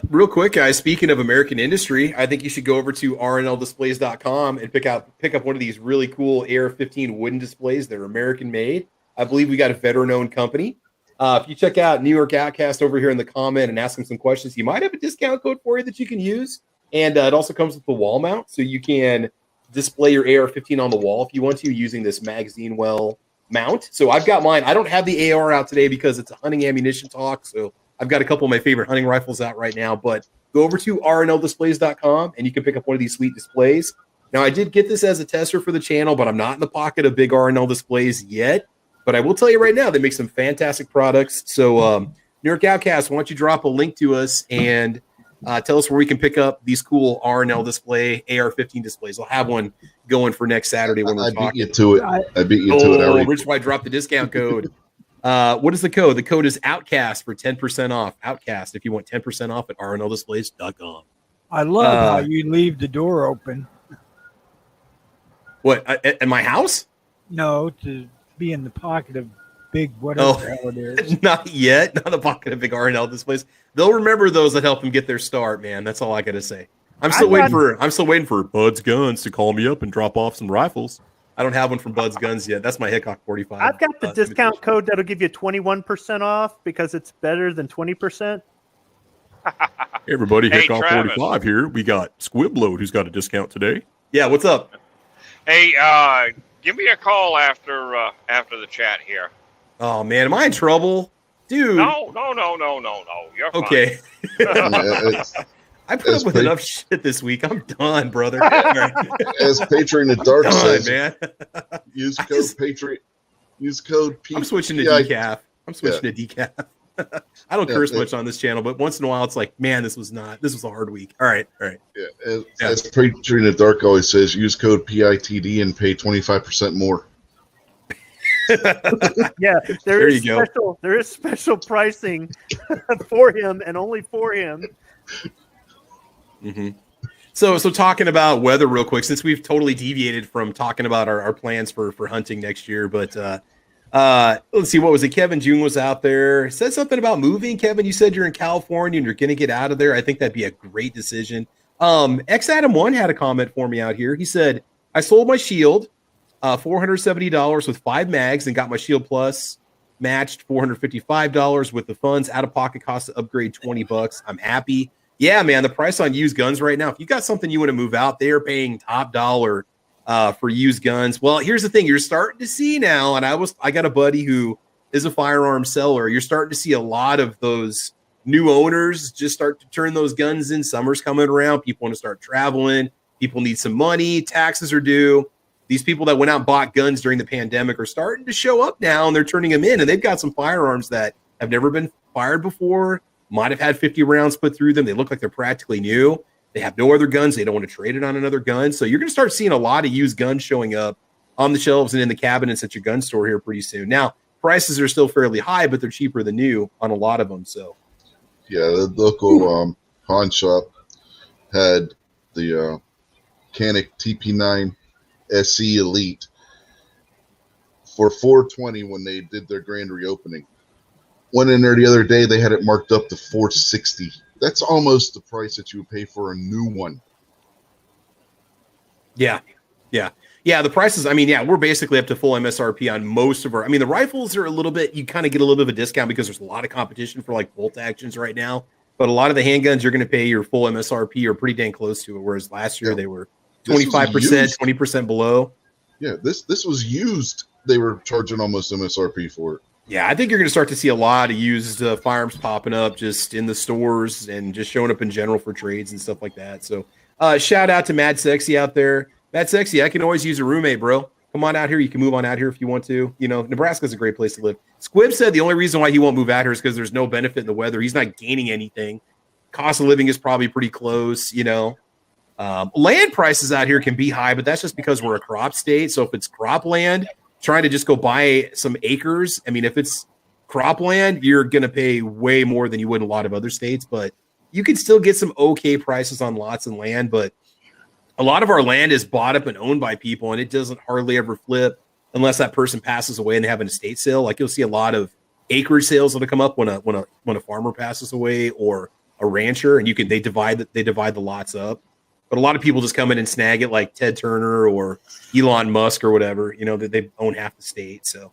Real quick, guys, speaking of American industry, I think you should go over to rnldisplays.com and pick up one of these really cool AR-15 wooden displays that are American made. I believe we got a veteran-owned company. If you check out New York Outcast over here in the comment and ask them some questions, you might have a discount code for you that you can use. And it also comes with the wall mount, so you can display your AR-15 on the wall if you want to using this magazine well mount. So I've got mine. I don't have the AR out today because it's a hunting ammunition talk, so I've got a couple of my favorite hunting rifles out right now. But go over to rnldisplays.com and you can pick up one of these sweet displays. Now, I did get this as a tester for the channel, but I'm not in the pocket of big RNL displays yet. But I will tell you right now, they make some fantastic products. So New York Outcast, why don't you drop a link to us and tell us where we can pick up these cool RNL display, AR-15 displays. I'll have one going for next Saturday when we're talking. I beat you to it. Oh, Rich White dropped the discount code. What is the code? The code is OUTCAST for 10% off. OUTCAST if you want 10% off at rnldisplays.com. I love how you leave the door open. What, at my house? No, to be in the pocket of big whatever the hell it is. Not yet. Not the pocket of big RNL displays. They'll remember those that help them get their start, man. That's all I gotta say. I'm still waiting for Bud's Guns to call me up and drop off some rifles. I don't have one from Bud's Guns yet. That's my Hickok 45. I've got the discount code that'll give you 21% off because it's better than 20%. Hey everybody, Hey, Hickok Travis. 45 here. We got Squibload who's got a discount today. Yeah, what's up? Hey, give me a call after the chat here. Oh man, am I in trouble? Dude. No. You're fine. Okay. I put up with enough shit this week. I'm done, brother. As Patriot in the Dark says, man. use code Patriot. Use code P. I'm switching to decaf. To decaf. I don't curse much on this channel, but once in a while it's like, man, this was a hard week. All right. Yeah, as Preacher in the Dark always says, use code PITD and pay 25% more. Yeah, there is special pricing for him and only for him. Mm-hmm. So talking about weather real quick, since we've totally deviated from talking about our plans for hunting next year, but let's see, what was it? Kevin June was out there, said something about moving. Kevin, you said you're in California and you're going to get out of there. I think that'd be a great decision. X Adam 1 had a comment for me out here. He said, I sold my shield, $470 with 5 mags, and got my shield plus matched $455 with the funds. Out of pocket cost to upgrade $20. I'm happy. Yeah, man, the price on used guns right now, if you got something you want to move out, they're paying top dollar for used guns. Well, here's the thing. You're starting to see now, and I got a buddy who is a firearm seller. You're starting to see a lot of those new owners just start to turn those guns in. Summer's coming around. People want to start traveling. People need some money. Taxes are due. These people that went out and bought guns during the pandemic are starting to show up now, and they're turning them in, and they've got some firearms that have never been fired before, might have had 50 rounds put through them. They look like they're practically new. They have no other guns. They don't want to trade it on another gun. So you're going to start seeing a lot of used guns showing up on the shelves and in the cabinets at your gun store here pretty soon. Now, prices are still fairly high, but they're cheaper than new on a lot of them. So, yeah, the local pawn shop had the Canic TP9 SE Elite for $420 when they did their grand reopening. Went in there the other day, they had it marked up to $460. That's almost the price that you would pay for a new one. Yeah. The prices, I mean, yeah, we're basically up to full MSRP on most of our, I mean, the rifles are a little bit, you kind of get a little bit of a discount because there's a lot of competition for like bolt actions right now. But a lot of the handguns, you're going to pay your full MSRP or pretty dang close to it. Whereas last year they were 25%, 20% below. Yeah, this was used. They were charging almost MSRP for it. Yeah, I think you're going to start to see a lot of used firearms popping up just in the stores and just showing up in general for trades and stuff like that. So shout out to Mad Sexy out there. Mad Sexy, I can always use a roommate, bro. Come on out here. You can move on out here if you want to. You know, Nebraska's a great place to live. Squib said the only reason why he won't move out here is because there's no benefit in the weather. He's not gaining anything. Cost of living is probably pretty close, you know. Land prices out here can be high, but that's just because we're a crop state. So if it's cropland, trying to just go buy some acres, I mean, if it's cropland, you're going to pay way more than you would in a lot of other states, but you can still get some okay prices on lots and land. But a lot of our land is bought up and owned by people, and it doesn't hardly ever flip unless that person passes away and they have an estate sale. Like you'll see a lot of acreage sales that'll come up when a farmer passes away or a rancher, and they divide the lots up. But a lot of people just come in and snag it, like Ted Turner or Elon Musk or whatever. You know, that they own half the state. So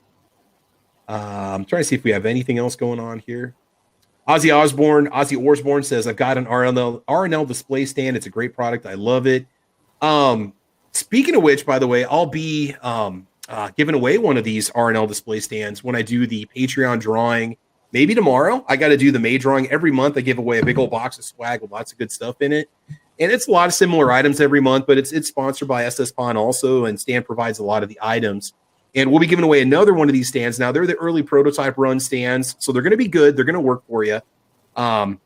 I'm trying to see if we have anything else going on here. Ozzy Osbourne says, I've got an RNL display stand. It's a great product. I love it. Speaking of which, by the way, I'll be giving away one of these RNL display stands when I do the Patreon drawing. Maybe tomorrow. I got to do the May drawing. Every month I give away a big old box of swag with lots of good stuff in it. And it's a lot of similar items every month, but it's sponsored by SS Pawn also, and Stan provides a lot of the items. And we'll be giving away another one of these stands. Now, they're the early prototype run stands, so they're going to be good. They're going to work for you. But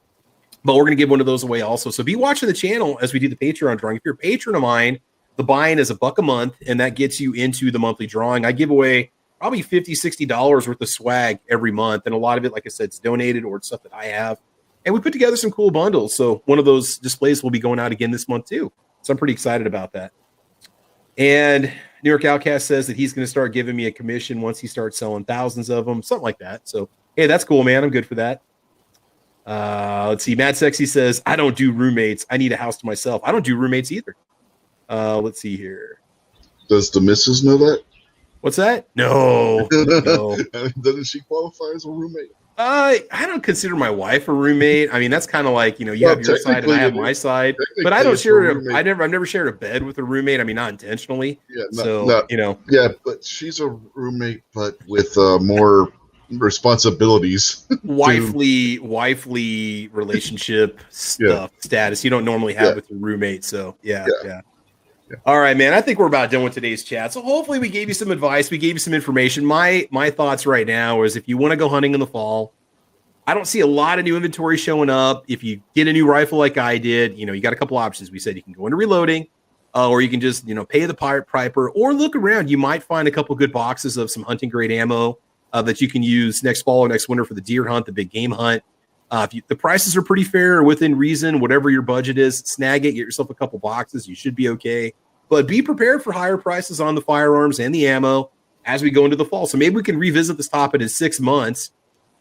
we're going to give one of those away also. So be watching the channel as we do the Patreon drawing. If you're a patron of mine, the buy-in is $1 a month, and that gets you into the monthly drawing. I give away probably $50, $60 worth of swag every month, and a lot of it, like I said, it's donated or it's stuff that I have. And we put together some cool bundles. So one of those displays will be going out again this month too. So I'm pretty excited about that. And New York Outcast says that he's going to start giving me a commission once he starts selling thousands of them, something like that. So, hey, that's cool, man. I'm good for that. Let's see. Mad Sexy says, I don't do roommates. I need a house to myself. I don't do roommates either. Let's see here. Does the missus know that? What's that? No. Doesn't she qualify as a roommate? I don't consider my wife a roommate. I mean, that's kind of like, you have your side and I have my side, but I don't share. I've never shared a bed with a roommate. I mean, not intentionally. Yeah, Yeah, but she's a roommate, but with more responsibilities. wifely relationship status you don't normally have with your roommate. So yeah. All right, man. I think we're about done with today's chat. So hopefully we gave you some advice. We gave you some information. My thoughts right now is if you want to go hunting in the fall, I don't see a lot of new inventory showing up. If you get a new rifle like I did, you got a couple options. We said you can go into reloading, or you can just, pay the pirate piper, or look around. You might find a couple good boxes of some hunting grade ammo that you can use next fall or next winter for the deer hunt, the big game hunt. The prices are pretty fair, within reason, whatever your budget is, snag it, get yourself a couple boxes. You should be okay. But be prepared for higher prices on the firearms and the ammo as we go into the fall. So maybe we can revisit this topic in 6 months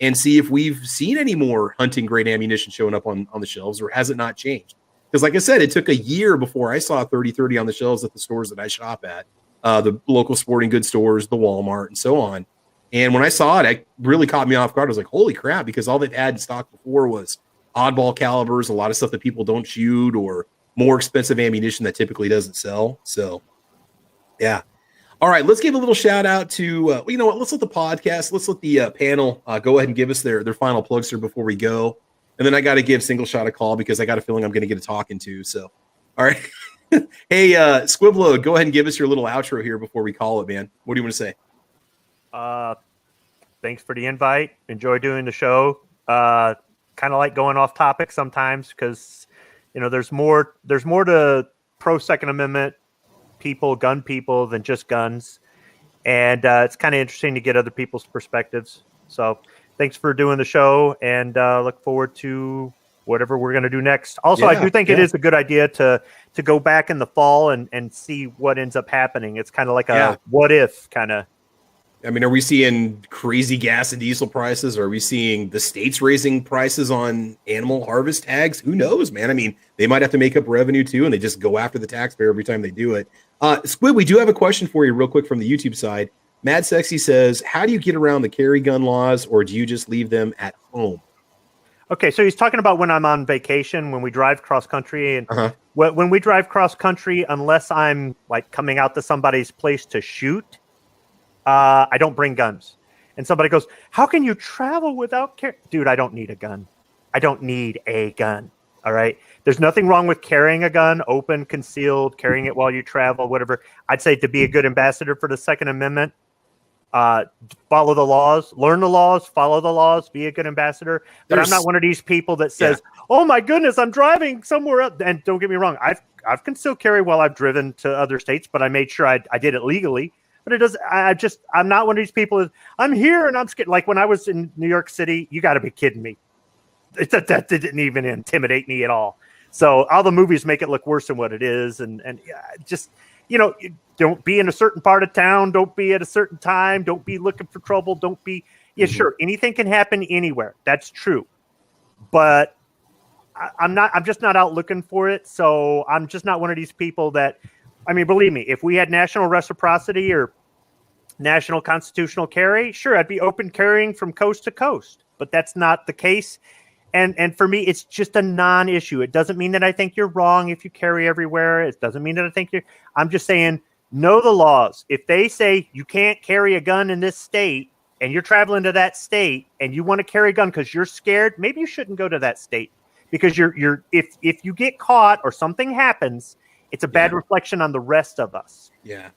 and see if we've seen any more hunting grade ammunition showing up on the shelves, or has it not changed? Because like I said, it took a year before I saw 30-30 on the shelves at the stores that I shop at, the local sporting goods stores, the Walmart, and so on. And when I saw it, it really caught me off guard. I was like, holy crap, because all they've had in stock before was oddball calibers, a lot of stuff that people don't shoot, or more expensive ammunition that typically doesn't sell. So, yeah. All right, let's give a little shout out to, you know what, let's let the podcast, let's let the panel go ahead and give us their final plugs here before we go. And then I got to give Single Shot a call because I got a feeling I'm going to get a talking to. So, all right. Hey, Squibload, go ahead and give us your little outro here before we call it, man. What do you want to say? Thanks for the invite. Enjoy doing the show. Kind of like going off topic sometimes because, there's more to pro Second Amendment people, gun people, than just guns. And it's kind of interesting to get other people's perspectives. So thanks for doing the show, and look forward to whatever we're going to do next. Also, I do think it is a good idea to go back in the fall and see what ends up happening. It's kind of like a what if kind of. I mean, are we seeing crazy gas and diesel prices? Are we seeing the states raising prices on animal harvest tags? Who knows, man? I mean, they might have to make up revenue too, and they just go after the taxpayer every time they do it. Squid, we do have a question for you real quick from the YouTube side. Mad Sexy says, how do you get around the carry gun laws, or do you just leave them at home? Okay, so he's talking about when I'm on vacation, when we drive cross country, and when we drive cross country, unless I'm like coming out to somebody's place to shoot, I don't bring guns. And somebody goes, how can you travel without Dude, I don't need a gun. I don't need a gun. All right. There's nothing wrong with carrying a gun, open, concealed, carrying it while you travel, whatever. I'd say to be a good ambassador for the Second Amendment, follow the laws, learn the laws, follow the laws, be a good ambassador. But I'm not one of these people that says, oh my goodness, I'm driving somewhere else. And don't get me wrong. I've concealed carry while I've driven to other states, but I made sure I did it legally. But it does. I'm not one of these people. I'm here and I'm scared. Like when I was in New York City, you got to be kidding me. That didn't even intimidate me at all. So all the movies make it look worse than what it is. And just, don't be in a certain part of town. Don't be at a certain time. Don't be looking for trouble. Don't be. Yeah, sure. Anything can happen anywhere. That's true. But I'm just not out looking for it. So I'm just not one of these people that. I mean, believe me, if we had national reciprocity or national constitutional carry, sure, I'd be open carrying from coast to coast. But that's not the case. And for me, it's just a non-issue. It doesn't mean that I think you're wrong if you carry everywhere. It doesn't mean that I think I'm just saying, know the laws. If they say you can't carry a gun in this state and you're traveling to that state and you want to carry a gun because you're scared, maybe you shouldn't go to that state because if you get caught or something happens, it's a bad reflection on the rest of us. Yeah.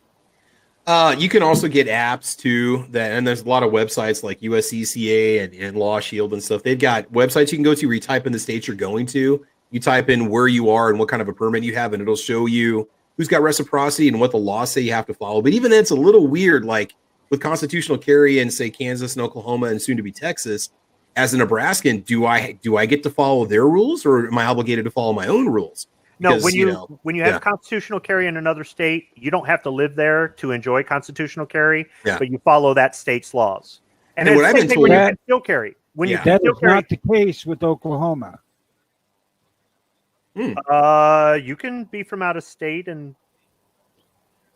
You can also get apps too, and there's a lot of websites like USCCA and Law Shield and stuff. They've got websites you can go to where you type in the state you're going to. You type in where you are and what kind of a permit you have, and it'll show you who's got reciprocity and what the laws say you have to follow. But even then, it's a little weird, like with constitutional carry in, say, Kansas and Oklahoma and soon to be Texas. As a Nebraskan, do I get to follow their rules, or am I obligated to follow my own rules? Because, no, when you have constitutional carry in another state, you don't have to live there to enjoy constitutional carry, but you follow that state's laws. And what I've been told, when you conceal carry, that is not the case with Oklahoma. You can be from out of state and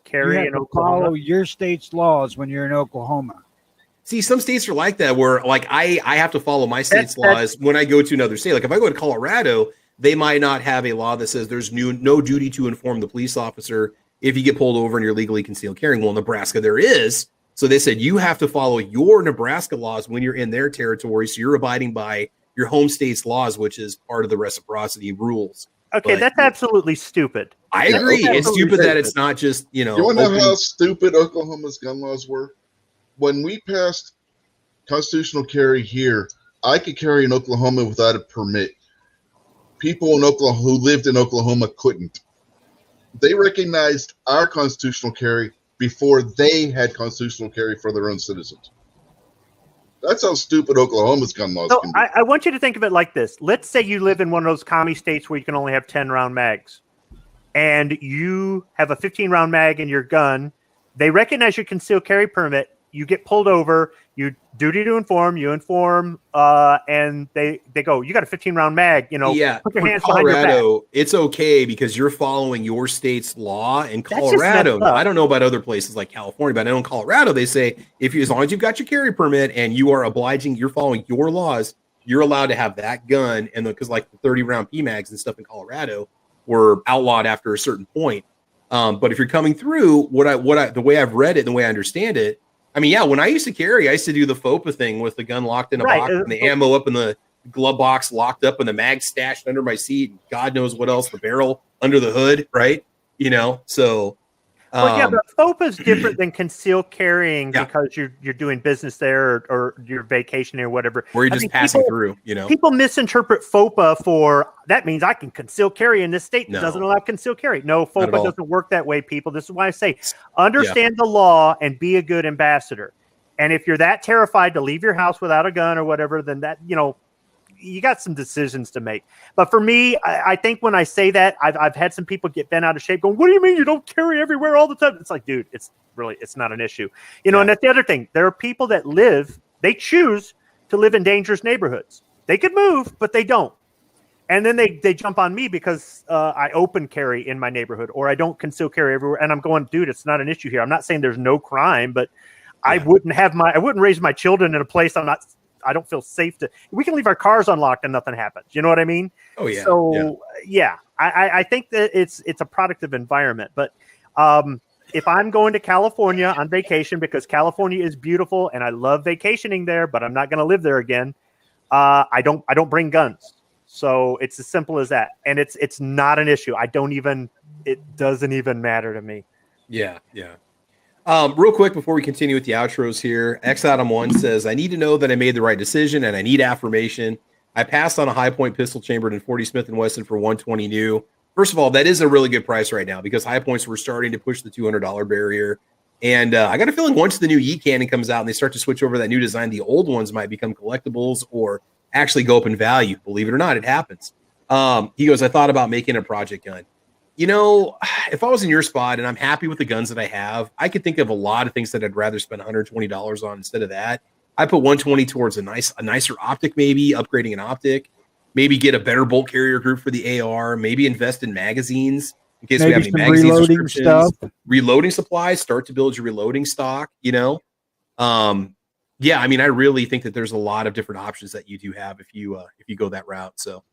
carry in Oklahoma. Follow your state's laws when you're in Oklahoma. See, some states are like that, where like I have to follow my state's laws when I go to another state. Like if I go to Colorado, they might not have a law that says there's no duty to inform the police officer if you get pulled over and you're legally concealed carrying. Well, in Nebraska, there is. So they said you have to follow your Nebraska laws when you're in their territory. So you're abiding by your home state's laws, which is part of the reciprocity rules. Okay, that's absolutely stupid. I agree. It's stupid that it's not just, You want to know how stupid Oklahoma's gun laws were? When we passed constitutional carry here, I could carry in Oklahoma without a permit. People in Oklahoma who lived in Oklahoma couldn't. They recognized our constitutional carry before they had constitutional carry for their own citizens. That's how stupid Oklahoma's gun laws So can be. I want you to think of it like this. Let's say you live in one of those commie states where you can only have 10-round mags, and you have a 15-round mag in your gun. They recognize your concealed carry permit. You get pulled over. You duty to inform. You inform, and they go, you got a 15-round mag. You know, Yeah, put your for hands behind your back. Colorado, it's okay because you're following your state's law. In That's just Colorado, messed up. I don't know about other places like California, but I know in Colorado they say as long as you've got your carry permit and you are you're following your laws, you're allowed to have that gun. And because like the 30-round PMags and stuff in Colorado were outlawed after a certain point. But if you're coming through, the way I've read it, and the way I understand it. I mean, yeah, when I used to carry, I used to do the FOPA thing with the gun locked in a box and the ammo up in the glove box locked up and the mag stashed under my seat and God knows what else, the barrel under the hood, right? You know, so. Well, yeah, but FOPA is different than concealed carrying because you're doing business there or you're vacationing or whatever. Or you're just passing through, you know. People misinterpret FOPA for that means I can conceal carry in this state that doesn't allow concealed carry. No, FOPA doesn't work that way, people. This is why I say understand the law and be a good ambassador. And if you're that terrified to leave your house without a gun or whatever, then that, you know, you got some decisions to make. But for me, I think when I say that, I've had some people get bent out of shape going, what do you mean you don't carry everywhere all the time? It's like, dude, it's not an issue. You know, and that's the other thing. There are people that they choose to live in dangerous neighborhoods. They could move, but they don't. And then they jump on me because I open carry in my neighborhood or I don't conceal carry everywhere. And I'm going, dude, it's not an issue here. I'm not saying there's no crime, but I wouldn't raise my children in a place I don't feel safe we can leave our cars unlocked and nothing happens. You know what I mean? Oh yeah. So I think that it's a product of environment, but if I'm going to California on vacation because California is beautiful and I love vacationing there, but I'm not going to live there again. I don't bring guns. So it's as simple as that. And it's not an issue. It doesn't even matter to me. Yeah. Yeah. Real quick before we continue with the outros here, Adam1 says, I need to know that I made the right decision and I need affirmation. I passed on a high point pistol chambered in 40 Smith & Wesson for $120 new. First of all, that is a really good price right now because high points were starting to push the $200 barrier. And I got a feeling once the new Yeet cannon comes out and they start to switch over that new design, the old ones might become collectibles or actually go up in value. Believe it or not, it happens. He goes, I thought about making a project gun. You know, if I was in your spot and I'm happy with the guns that I have, I could think of a lot of things that I'd rather spend $120 on instead of that. I put $120 towards a nicer optic, maybe upgrading an optic, maybe get a better bolt carrier group for the AR, maybe invest in magazines in case we have any magazine reloading stuff, reloading supplies, start to build your reloading stock, you know? Yeah, I mean, I really think that there's a lot of different options that you do have if you go that route. So.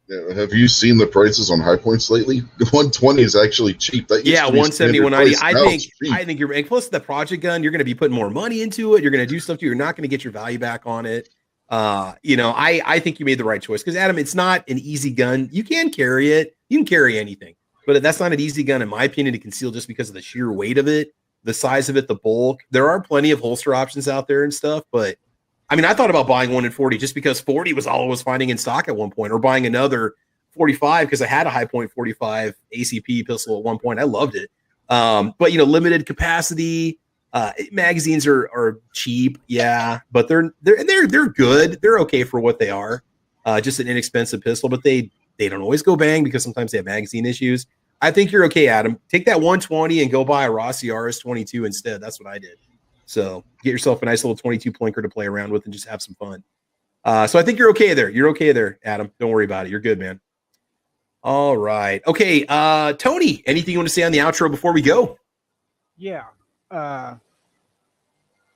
Yeah, have you seen the prices on high points lately? The 120 is actually cheap. That 170, 190. I think you're, and plus the project gun, you're going to be putting more money into it. You're going to do stuff. You're not going to get your value back on it. You know, I think you made the right choice because Adam, it's not an easy gun. You can carry it. You can carry anything, but that's not an easy gun, in my opinion, to conceal just because of the sheer weight of it, the size of it, the bulk. There are plenty of holster options out there and stuff, but I mean, I thought about buying one in 40 just because 40 was all I was finding in stock at one point, or buying another 45 because I had a high point 45 ACP pistol at one point. I loved it. But you know, limited capacity, magazines are cheap. Yeah, but they're good. They're okay for what they are. Just an inexpensive pistol, but they don't always go bang because sometimes they have magazine issues. I think you're okay, Adam. Take that 120 and go buy a Rossi RS22 instead. That's what I did. So get yourself a nice little 22 plinker to play around with and just have some fun. So I think you're okay there. You're okay there, Adam. Don't worry about it. You're good, man. All right. Okay. Tony, anything you want to say on the outro before we go? Yeah.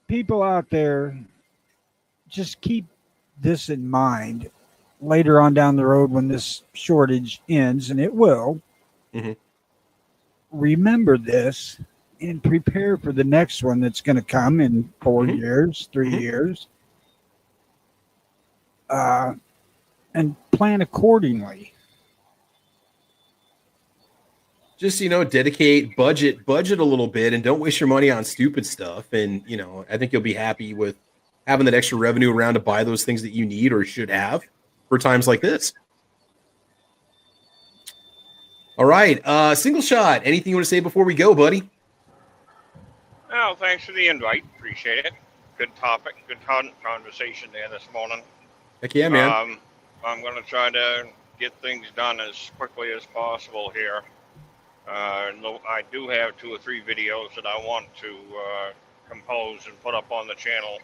People out there, just keep this in mind later on down the road when this shortage ends, and it will. Mm-hmm. Remember this and prepare for the next one that's going to come in 4 years, 3 years. And plan accordingly. Just, you know, dedicate budget a little bit and don't waste your money on stupid stuff. And, you know, I think you'll be happy with having that extra revenue around to buy those things that you need or should have for times like this. All right. Single shot. Anything you want to say before we go, buddy? Well, thanks for the invite. Appreciate it. Good topic. Good conversation there this morning. Heck yeah, man. I'm going to try to get things done as quickly as possible here. I do have 2 or 3 videos that I want to compose and put up on the channel.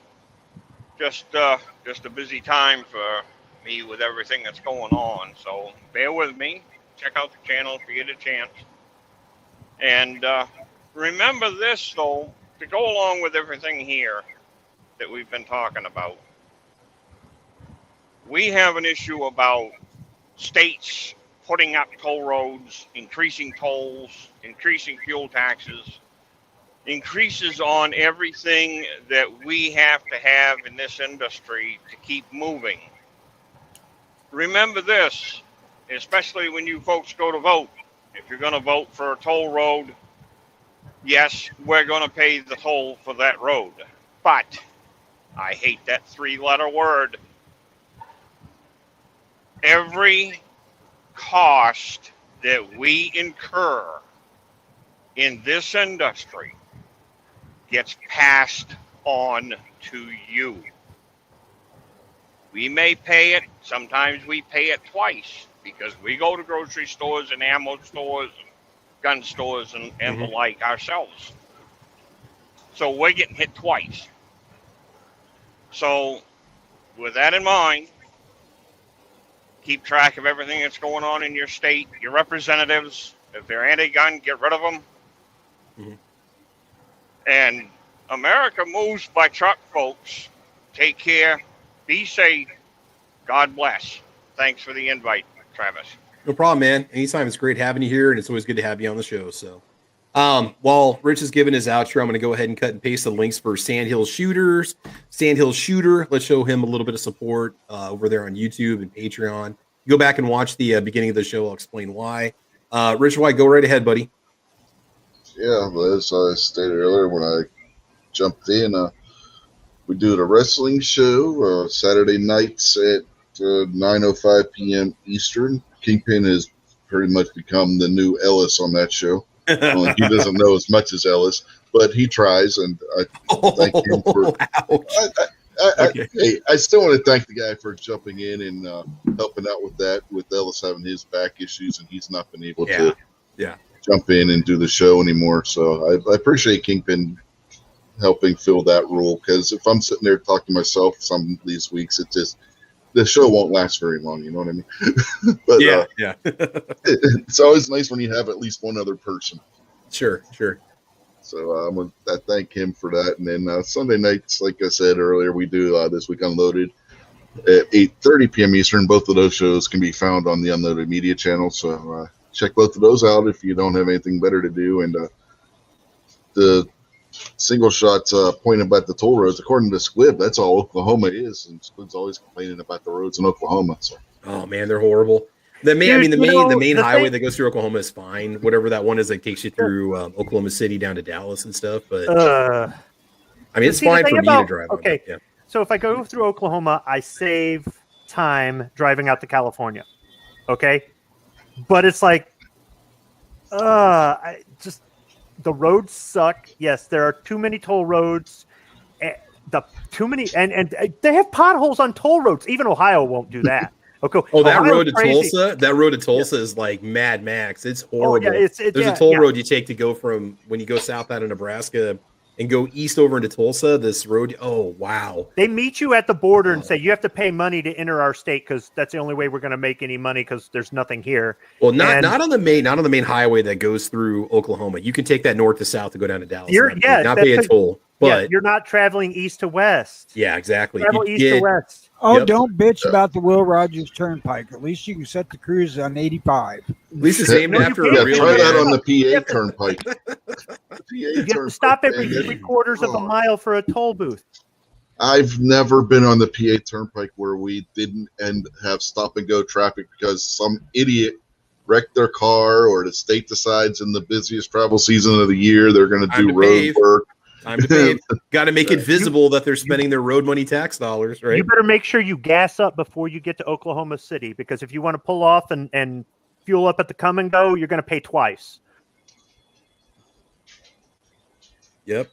Just a busy time for me with everything that's going on. So bear with me. Check out the channel if you get a chance. And remember this, though, to go along with everything here that we've been talking about. We have an issue about states putting up toll roads, increasing tolls, increasing fuel taxes, increases on everything that we have to have in this industry to keep moving. Remember this, especially when you folks go to vote. If you're going to vote for a toll road, yes, we're going to pay the toll for that road. But I hate that 3-letter word. Every cost that we incur in this industry gets passed on to you. We may pay it. Sometimes we pay it twice because we go to grocery stores and ammo stores and gun stores and the like ourselves. So we're getting hit twice. So with that in mind, keep track of everything that's going on in your state, your representatives. If they're anti-gun, get rid of them. Mm-hmm. And America moves by truck, folks. Take care. Be safe. God bless. Thanks for the invite, Travis. No problem, man. Anytime. It's great having you here, and it's always good to have you on the show. So while Rich is giving his outro, I'm going to go ahead and cut and paste the links for Sandhill Shooter. Let's show him a little bit of support over there on YouTube and Patreon. Go back and watch the beginning of the show. I'll explain why. Rich White, go right ahead, buddy. Yeah, as I stated earlier when I jumped in, we do the wrestling show Saturday nights at 9:05 p.m. Eastern. Kingpin has pretty much become the new Ellis on that show. He doesn't know as much as Ellis, but he tries, and I thank him for. I still want to thank the guy for jumping in and helping out with that. With Ellis having his back issues, and he's not been able to jump in and do the show anymore. So I appreciate Kingpin helping fill that role, because if I'm sitting there talking to myself some of these weeks, it just the show won't last very long. You know what I mean? But it's always nice when you have at least one other person. Sure. So I'm going to thank him for that. And then Sunday nights, like I said earlier, we do This Week Unloaded at 8:30 p.m. Eastern. Both of those shows can be found on the Unloaded Media channel. So check both of those out if you don't have anything better to do. And the single shots point about the toll roads, according to Squib, that's all Oklahoma is. And Squib's always complaining about the roads in Oklahoma. So. Oh, man, they're horrible. The main highway that goes through Oklahoma is fine. Whatever that one is that takes you through Oklahoma City down to Dallas and stuff. But I mean, it's fine for me to drive. Okay, so if I go through Oklahoma, I save time driving out to California. Okay, but it's like, the roads suck. Yes, there are too many toll roads. And they have potholes on toll roads. Even Ohio won't do that. Okay. Oh, that road to Tulsa. That road to Tulsa is like Mad Max. It's horrible. There's a toll road you take to go from when you go south out of Nebraska and go east over into Tulsa. This road. Oh, wow. They meet you at the border and say you have to pay money to enter our state because that's the only way we're going to make any money because there's nothing here. Well, not on the main highway that goes through Oklahoma. You can take that north to south to go down to Dallas. Not pay a toll. But you're not traveling east to west. Yeah, exactly. Travel east to west. Oh, don't bitch about the Will Rogers Turnpike. At least you can set the cruise on 85. At least it's named after a real try that on the PA Turnpike. You have to stop every 3/4 of a mile for a toll booth. I've never been on the PA Turnpike where we didn't have stop and go traffic because some idiot wrecked their car, or the state decides in the busiest travel season of the year they're going to do road work. Time to pay. Got to make it visible that they're spending their road money tax dollars, right? You better make sure you gas up before you get to Oklahoma City, because if you want to pull off and fuel up at the come and go, you're going to pay twice. Yep.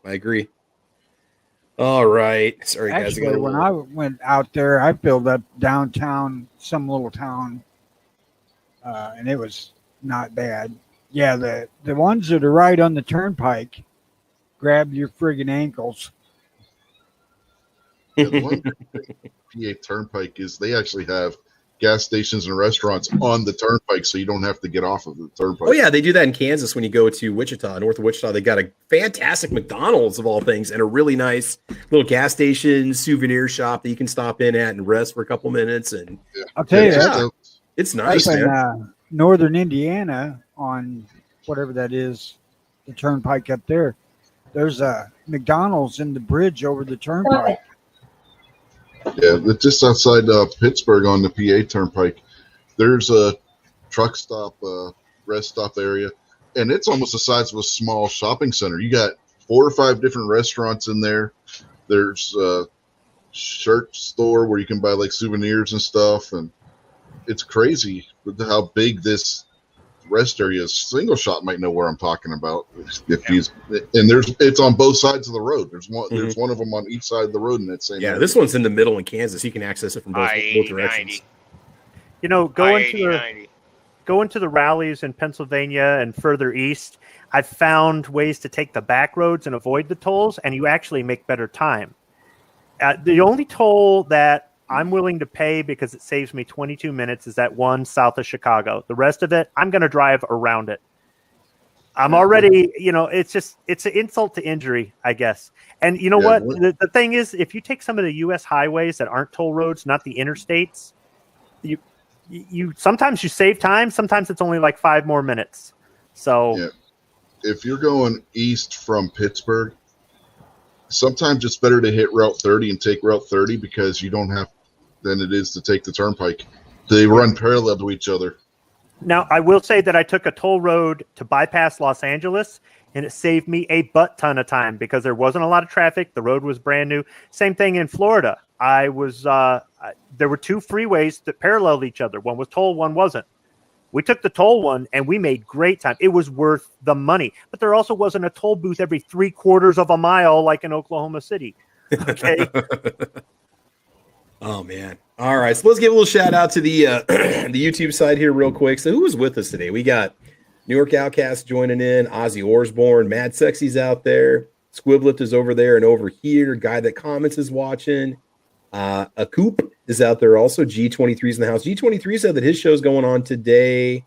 I agree. All right. Sorry, guys. Actually, when I went out there, I filled up downtown, some little town, and it was not bad. Yeah, the ones that are right on the turnpike grab your friggin' ankles. Yeah, the one PA Turnpike is they actually have gas stations and restaurants on the turnpike, so you don't have to get off of the turnpike. Oh yeah, they do that in Kansas when you go to Wichita, north of Wichita. They got a fantastic McDonald's of all things, and a really nice little gas station souvenir shop that you can stop in at and rest for a couple minutes. And I'll tell you, it's nice, up man. in northern Indiana on whatever that is, the turnpike up there. There's a McDonald's in the bridge over the turnpike. Yeah, just outside Pittsburgh on the PA Turnpike, there's a truck stop, rest stop area, and it's almost the size of a small shopping center. You got 4 or 5 different restaurants in there. There's a shirt store where you can buy like souvenirs and stuff, and it's crazy how big this rest area is. Single Shot might know where I'm talking about if he's and it's on both sides of the road. There's one of them on each side of the road in that same area. This one's in the middle in Kansas. You can access it from both directions. You know, going to the rallies in Pennsylvania and further east, I've found ways to take the back roads and avoid the tolls, and you actually make better time. The only toll that I'm willing to pay because it saves me 22 minutes is that one south of Chicago. The rest of it, I'm going to drive around it. I'm already, it's an insult to injury, I guess. And you know what? The thing is, if you take some of the U.S. highways that aren't toll roads, not the interstates, you sometimes you save time. Sometimes it's only like 5 more minutes. So if you're going east from Pittsburgh, sometimes it's better to hit Route 30 and take Route 30 because you don't have than it is to take the turnpike. They run parallel to each other. Now, I will say that I took a toll road to bypass Los Angeles, and it saved me a butt ton of time because there wasn't a lot of traffic. The road was brand new. Same thing in Florida. There were 2 freeways that paralleled each other. One was toll, one wasn't. We took the toll one, and we made great time. It was worth the money. But there also wasn't a toll booth every 3/4 of a mile like in Oklahoma City. Okay. Oh, man. All right. So let's give a little shout out to the the YouTube side here real quick. So who was with us today? We got New York Outcast joining in, Ozzy Osbourne, Mad Sexy's out there, Squiblet is over there and over here, Guy That Comments is watching, a Coop is out there also, G23's in the house. G23 said that his show's going on today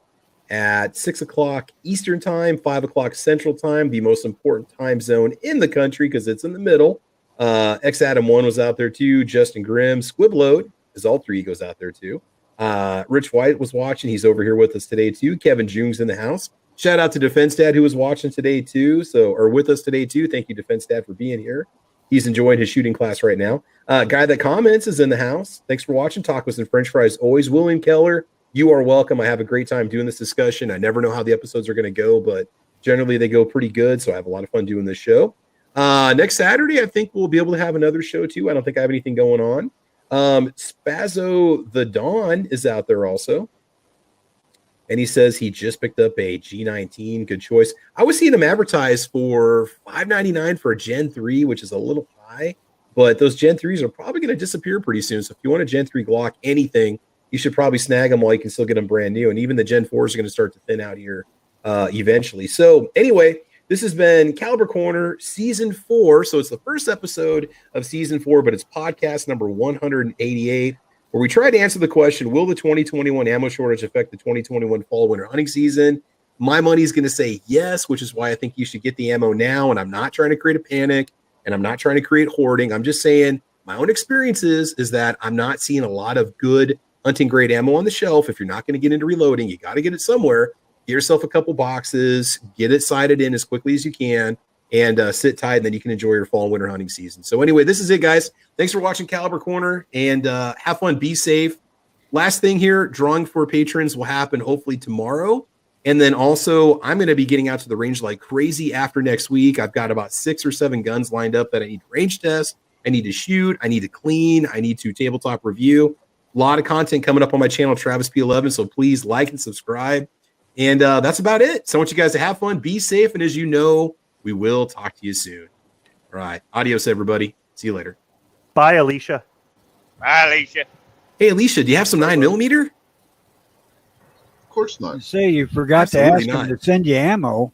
at 6 o'clock Eastern time, 5 o'clock Central time, the most important time zone in the country because it's in the middle. X Adam 1 was out there too. Justin Grimm, Squibload is all 3 egos out there too. Rich White was watching. He's over here with us today too. Kevin Jung's in the house. Shout out to Defense Dad who was watching today too. Or with us today too. Thank you, Defense Dad, for being here. He's enjoying his shooting class right now. Guy That Comments is in the house. Thanks for watching. Tacos and French fries always. William Keller, you are welcome. I have a great time doing this discussion. I never know how the episodes are going to go, but generally they go pretty good. So I have a lot of fun doing this show. Next Saturday, I think we'll be able to have another show too. I don't think I have anything going on. Spazzo the Dawn is out there also. And he says he just picked up a G19. Good choice. I was seeing him advertised for $599 for a Gen 3, which is a little high. But those Gen 3s are probably going to disappear pretty soon. So if you want a Gen 3 Glock, anything, you should probably snag them while you can still get them brand new. And even the Gen 4s are going to start to thin out here eventually. So anyway, this has been Caliber Corner Season 4. So it's the first episode of Season 4, but it's podcast number 188, where we try to answer the question, will the 2021 ammo shortage affect the 2021 fall-winter hunting season? My money's going to say yes, which is why I think you should get the ammo now. And I'm not trying to create a panic, and I'm not trying to create hoarding. I'm just saying my own experiences is that I'm not seeing a lot of good hunting-grade ammo on the shelf. If you're not going to get into reloading, you got to get it somewhere. Get yourself a couple boxes, get it sighted in as quickly as you can, and sit tight, and then you can enjoy your fall and winter hunting season. So anyway, this is it, guys. Thanks for watching Caliber Corner, and have fun. Be safe. Last thing here, drawing for patrons will happen hopefully tomorrow. And then also, I'm going to be getting out to the range like crazy after next week. I've got about 6 or 7 guns lined up that I need to range test. I need to shoot. I need to clean. I need to tabletop review. A lot of content coming up on my channel, Travis P11. So please like and subscribe. And that's about it. So I want you guys to have fun, be safe. And as you know, we will talk to you soon. All right. Adios, everybody. See you later. Bye, Alicia. Bye, Alicia. Hey, Alicia, do you have some 9mm? Of course not. Say you forgot to Absolutely ask not. him to send you ammo.